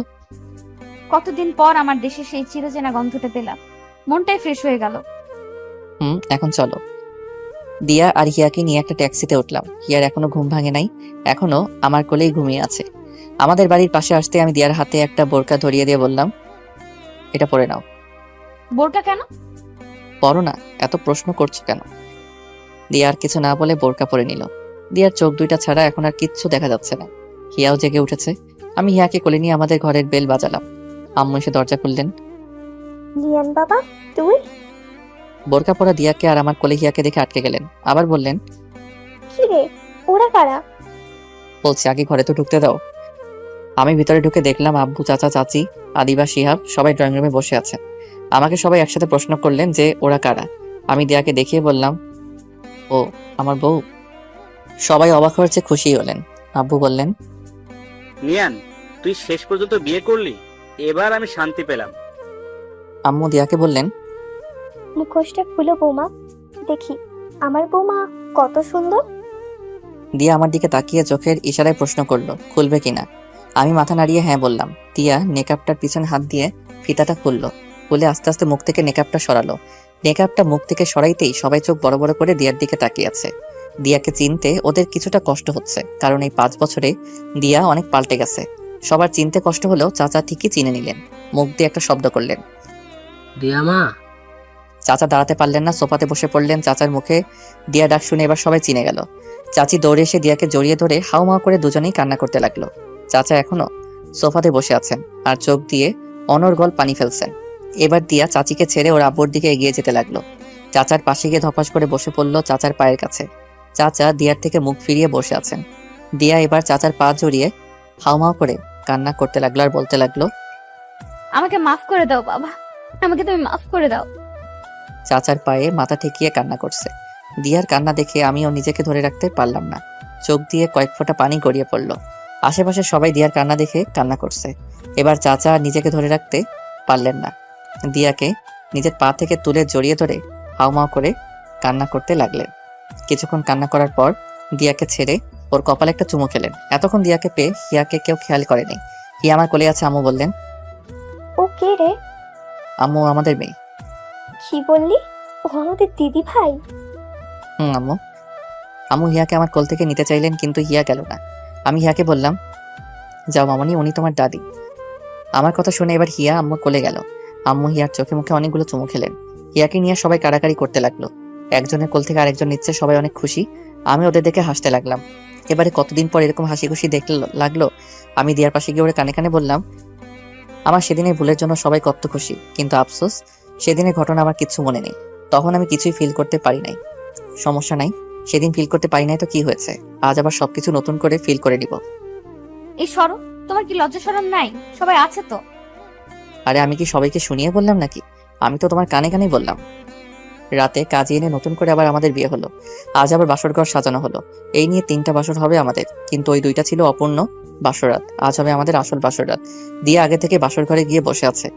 কতদিন পর আমার দেশে সেই চিরচেনা গন্ধটা পেলাম, মনটাই ফ্রেশ হয়ে গেল। এখন চলো। দিয়া আর হিয়াকে নিয়ে একটা ট্যাক্সিতে উঠলাম। হিয়ার এখনো ঘুম ভাঙে নাই, এখনো আমার কোলেই ঘুমিয়ে আছে। আমাদের বাড়ির পাশে আসতে আমি দিয়ার হাতে একটা বোরকা ধরিয়ে দিয়ে বললাম, এটা পরে নাও। বোরকা কেন? পরো না, এত প্রশ্ন করছো কেন? দিয়া আর কিছু না বলে বোরকা পরে নিল। দিয়ার চোখ দুইটা ছাড়া এখন আর কিচ্ছু দেখা যাচ্ছে না। হিয়াও জেগে উঠেছে। আমি হিয়াকে কোলে নিয়ে আমাদের ঘরের বেল বাজালাম। আম্মু এসে দরজা খুললেন। নিয়ান বাবা, তুই? বোরকা পরা দিয়াকে আর আমার কোলে হিয়াকে দেখে আটকে গেলেন। আবার বললেন, কি রে, ওরা কারা? বলছি আগে ঘরে তো ঢুকতে দাও। আমি ভিতরে ঢুকে দেখলাম আব্বু, চাচা, চাচি, আদিবা, শিহাব সবাই ড্রয়িং রুমে বসে আছেন। আমাকে সবাই একসাথে প্রশ্ন করলেন যে ওরা কারা। আমি দিয়াকে দেখিয়ে বললাম, ও আমার বউ। সবাই অবাক হয়েছে, খুশি হলেন। আব্বু বললেন, নিয়ান, তুই শেষ পর্যন্ত বিয়ে করলি, এবার আমি শান্তি পেলাম। আম্মু দিয়াকে বললেন, মুখোশটা খুলো বৌমা, দেখি আমার বৌমা কত সুন্দর। দিয়া আমার দিকে তাকিয়ে চোখের ইশারায় প্রশ্ন করলো খুলবে কিনা। আমি মাথা নাড়িয়ে হ্যাঁ বললাম। দিয়া নেকআপটার পিছনে হাত দিয়ে ফিতাটা খুললো, খুলে আস্তে আস্তে মুখ থেকে নেকআপটা সরালো। নেকআপটা মুখ থেকে সরাইতেই সবাই চোখ বড় বড় করে দিয়ার দিকে তাকিয়ে আছে। দিয়াকে চিনতে ওদের কিছুটা কষ্ট হচ্ছে, কারণ এই 5 বছরে দিয়া অনেক পাল্টে গেছে। সবার চিনতে কষ্ট হলেও চাচা ঠিকই চিনে নিলেন। মুখ দিয়ে একটা শব্দ করলেন, দিয়া মা। চাচা দাঁড়াতে পারলেন না, সোফাতে বসে পড়লেন। চাচার মুখে দিয়া ডাক শুনে এবার সবাই চিনে গেল। চাচি দৌড়ে এসে দিয়াকে জড়িয়ে ধরে হাউমাউ করে দুজনেই কান্না করতে লাগলো। চাচা এখনো সোফাতে বসে আছেন আর চোখ দিয়ে অনর্গল পানি ফেলছেন। এবার দিয়া চাচিকে ছেড়ে ওর আব্বুর দিকে এগিয়ে যেতে লাগলো। চাচার পাশে গিয়ে ধপাস করে বসে পড়লো চাচার পায়ের কাছে। চাচা দিয়ার থেকে মুখ ফিরিয়ে বসে আছেন। দিয়া এবার চাচার পা জড়িয়ে হাউমাউ করে কান্না করতে লাগলো আর বলতে লাগলো, আমাকে মাফ করে দাও বাবা, আমাকে তুমি মাফ করে দাও। চাচার পায়ে মাথা ঠেকিয়ে কান্না করছে। দিয়ার কান্না দেখে আমিও নিজেকে ধরে রাখতে পারলাম না। চোখ দিয়ে কয়েক ফোঁটা পানি গড়িয়ে পড়লো। আশেপাশে সবাই দিয়ার কান্না দেখে কান্না করছে। এবার চাচা নিজেকে ধরে রাখতে পারলেন না, দিয়াকে নিজের পা থেকে তুলে জড়িয়ে ধরে হাউমাউ করে কান্না করতে লাগলেন। কিছুক্ষণ কান্না করার পর দিয়াকে ছেড়ে ওর কপালে একটা চুমু খেলেন। এতক্ষণ দিয়াকে পেয়ে হিয়াকে কেউ খেয়াল করেনি। হিয়া আমার কোলে আছে। আম্মু বললেন, ও কে রে? আম্মু আমাদের মেয়ে। কি বললি? ও আমাদের দিদি ভাই? আম্মু। আম্মু হিয়াকে আমার কোল থেকে নিতে চাইলেন, কিন্তু হিয়া গেল না। আমি হিয়াকে বললাম, যাও মামনি, উনি তোমার দাদি। আমার কথা শুনে এবার হিয়া আম্মুর কোলে গেল। আম্মু হিয়ার চোখে মুখে অনেকগুলো চুমু খেলেন। হিয়াকে নিয়ে সবাই কাড়াকাড়ি করতে লাগলো। একজনের কোল থেকে আরেকজন নিচ্ছে, সবাই অনেক খুশি। আমি ওদের দেখে হাসতে লাগলাম। এবারে কতদিন পর এরকম হাসি খুশি দেখতে লাগলো। আমি দিয়ার পাশে গিয়ে ওরে কানে কানে বললাম, আমার সেদিনের ভুলের জন্য সবাই কত খুশি, কিন্তু আফসোস সেদিনের ঘটনা আমার কিচ্ছু মনে নেই। তখন আমি কিছুই ফিল করতে পারি নাই। সমস্যা নাই, সেদিন ফিল করতে পারি নাই তো কি হয়েছে, আজ আবার সবকিছু নতুন করে ফিল করে নিব। এই সরো, তোমার কি লজ্জা শরম নাই? সবাই আছে তো। আরে আমি কি সবাইকে শুনিয়ে বললাম নাকি? আমি তো তোমার কানে কানেই বললাম। রাতে কাজে এনে নতুন করে আবার আমাদের বিয়ে হলো। আজ আবার বাসর ঘর সাজানো হলো। এই নিয়ে 3টা বাসর হবে আমাদের, কিন্তু ওই 2টা ছিল অপূর্ণ বাসরাত। আজ হবে আমাদের আসল বাসরাত। দিয়ে আগে থেকে বাসর ঘরে গিয়ে বসে আছে।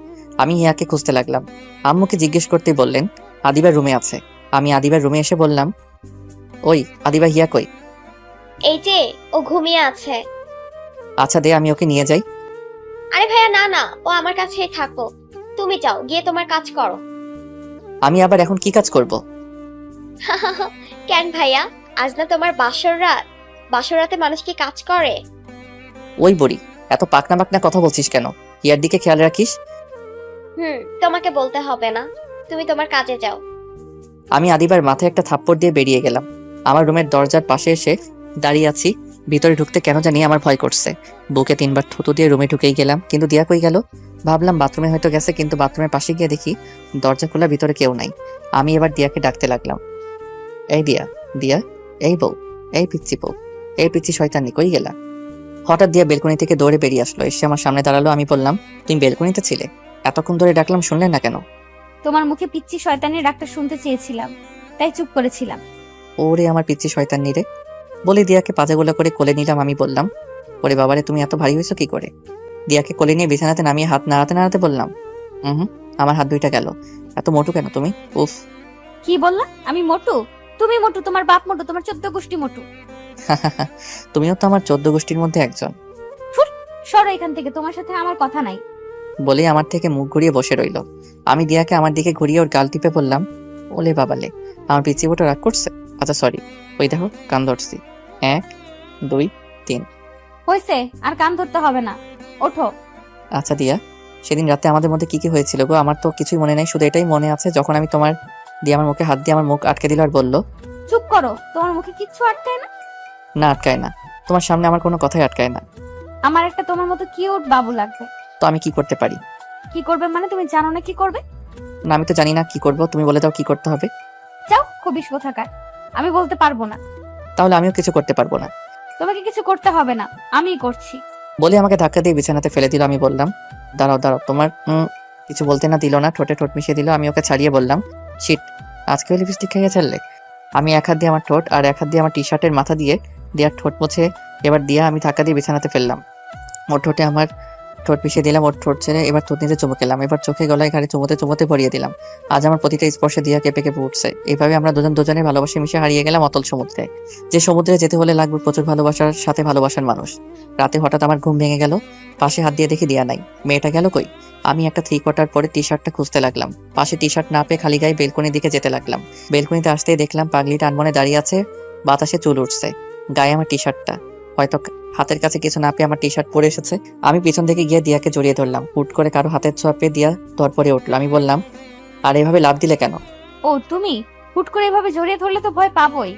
আমি হিয়াকে খুঁজতে লাগলাম। আম্মুকে জিজ্ঞেস করতেই বললেন আদিবার রুমে আছে। আমি আদিবার রুমে এসে বললাম, ওই আদিবা, হিয়া কই? এই যে ও ঘুমিয়ে আছে। আচ্ছা দে, আমি ওকে নিয়ে যাই। আরে ভাইয়া না না, ও আমার কাছেই থাকো। তুমি যাও, গিয়ে তোমার কাজ করো। আমি আবার এখন কি কাজ করব? কেন ভাইয়া, আজ না তোমার বাসর রাত? বাসর রাতে মানুষ কি কাজ করে? ওই বুড়ি, এত পাকনা পাকনা কথা বলছিস কেন? হিয়ার দিকে খেয়াল রাখিস। তোমাকে বলতে হবে না, তুমি তোমার কাজে যাও। আমি আদিবার মাথায় একটা থাপ্পড় দিয়ে বেরিয়ে গেলাম। আমার রুমের দরজার পাশে এসে দাঁড়িয়ে আছি। ভিতরে ঢুকতে কেন জানি আমার ভয় করছে। বুকে 3বার থুতু দিয়ে রুমে ঢুকেই গেলাম, কিন্তু দিয়া কই গেল? ভাবলাম বাথরুমে হয়তো গেছে, কিন্তু বাথরুমের পাশে গিয়ে দেখি দরজা খোলা, ভিতরে কেউ নাই। আমি এবার দিয়াকে ডাকতে লাগলাম, এই দিয়া, দিয়া, এই বউ, এই পিচ্ছি বউ, এই পিচ্ছি শয়তানি, কই গেলা? হঠাৎ দিয়া বেলকনি থেকে দৌড়ে বেরিয়ে আসলো, এসে আমার সামনে দাঁড়ালো। আমি বললাম, তুমি বেলকনিতে ছিলে? এতক্ষণ ধরে ডাকলাম, শুনলেন না কেন? তোমার মুখে পিচ্ছি শয়তানের ডাকটা শুনতে চেয়েছিলাম, তাই চুপ করেছিলাম। ওরে আমার পিচ্ছি শয়তানি রে বলে দিয়াকে পাজাগোলা করে কোলে নিলাম। আমি বললাম, ওরে বাবারে, তুমি এত ভারী হয়েছো কি করে? দিয়াকে কোলে নিয়ে বিছানাতে নামিয়ে হাত নাড়াতে নাড়াতে বললাম, আমার হাত 2টা গেল। এত মোটু কেন তুমি? উফ। কি বললা? আমি মোটু? তুমি মোটু, তোমার বাপ মোটু, তোমার 14 গোষ্ঠী মোটু। তুমিও তো আমার 14 গোষ্ঠীর মধ্যে একজন। সরো এখান থেকে, তোমার সাথে আমার কথা নাই। বলে আমার থেকে মুখ ঘুরিয়ে বসে রইল। আমি দিয়াকে আমার দিকে ঘুরিয়ে ওর গাল টিপে বললাম, ওলে বাবালে, আমার পিচি বোটা রাগ করছে? আচ্ছা সরি, ওই দেখো কান ধরছি। 1 2 3। হয়েছে, আর কান ধরতে হবে না, ওঠো। আচ্ছা দিয়া, সেদিন রাতে আমাদের মধ্যে কি কি হয়েছিল গো? আমার তো কিছুই মনে নেই, শুধু এটাই মনে আছে যখন আমি তোমার দিয়ে আমার মুখে হাত দিয়ে আমার মুখ আটকে দিল আর বলল, চুপ করো, তোমার মুখে কিচ্ছু আটকায় না। না আটকায় না, তোমার সামনে আমার কোনো কথাই আটকায় না। আমার একটা তোমার মতো কিউট বাবু লাগবে। তো আমি কি করতে পারি? কি করবে মানে? তুমি জানো না কি করবে? না আমি তো জানি না কি করব, তুমি বলে দাও কি করতে হবে। যাও, খুবই কোথাকার, আমি বলতে পারবো না। তাহলে আমিও কিছু করতে পারবো না। তোমাকে কিছু করতে হবে না, আমিই করছি। বলে আমাকে ধাক্কা দিয়ে বিছানাতে ফেলে দিল। আমি বললাম, দাঁড়াও দাঁড়াও, তোমার কিছু বলতে না দিল না, ঠোঁটে ঠোঁট মিশিয়ে দিল। আমি ওকে ছাড়িয়ে বললাম, শিট, আজকেও লিপস্টিক খাইয়ে ছাড়লে। আমি এক হাত দিয়ে আমার ঠোঁট আর এক হাত দিয়ে আমার টি শার্টের মাথা দিয়ে দিয়ার ঠোঁট মুছে এবার দিয়া আমি ধাক্কা দিয়ে বিছানাতে ফেললাম। ওর ঠোঁটে আমার ঠোঁট মিশিয়ে দিলাম, ওর ঠোঁট ছেড়ে এবার ঠোঁট নিতে চুমু খেলাম, এবার চোখে গলায় ঘাড়ে চুমোতে চুমোতে ভরিয়ে দিলাম। আজ আমার প্রতিটা স্পর্শে দিয়া কেঁপে কেঁপে উঠছে। এইভাবে আমরা দুজন দুজনের ভালোবাসে মিশে হারিয়ে গেলাম অতল সমুদ্রে। যে সমুদ্রে যেতে হলে লাগবে প্রচুর ভালোবাসার সাথে ভালোবাসার মানুষ। রাতে হঠাৎ আমার ঘুম ভেঙে গেল, পাশে হাত দিয়ে দেখি দিয়া নাই। মেয়েটা গেল কই? আমি একটা 3/4 পরে টি শার্টটা খুঁজতে লাগলাম। পাশে টি শার্ট না পেয়ে খালি গায়ে বেলকনির দিকে যেতে লাগলাম। বেলকনিতে আসতেই দেখলাম পাগলিটা আনমনে দাঁড়িয়ে আছে, বাতাসে চুল উঠছে, গায়ে আমার টি শার্টটা। হয়তো হাতের কাছে কিছু না পেয়ে আমার টি শার্ট পরে এসেছে। আমি পিছন থেকে গিয়ে দিয়াকে জড়িয়ে ধরলাম। হুট করে কারো হাতের ছোঁয়া পেয়ে দিয়া ধরপড়ে উঠলো। আমি বললাম, আর এভাবে লাভ দিলে কেন? ও তুমি হুট করে এভাবে জড়িয়ে ধরলে তো ভয় পাবোই।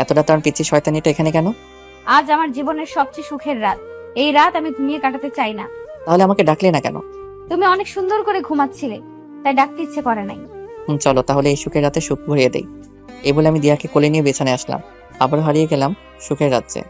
এতটা তার পিচ্ছি শয়তানিটা এখানে কেন? আজ আমার জীবনের সবচেয়ে সুখের রাত, এই রাত আমি ঘুমিয়ে কাটাতে চাই না। তাহলে আমাকে ডাকলে না কেন? তুমি অনেক সুন্দর করে ঘুমাচ্ছিলে, তাই ডাকতে ইচ্ছে করে নাই। চলো তাহলে এই সুখের রাতে সুখ ভরিয়ে দেই। এই বলে আমি দিয়াকে কোলে নিয়ে বিছানায় আসলাম। আবার হারিয়ে গেলাম সুখের রাজ্যে।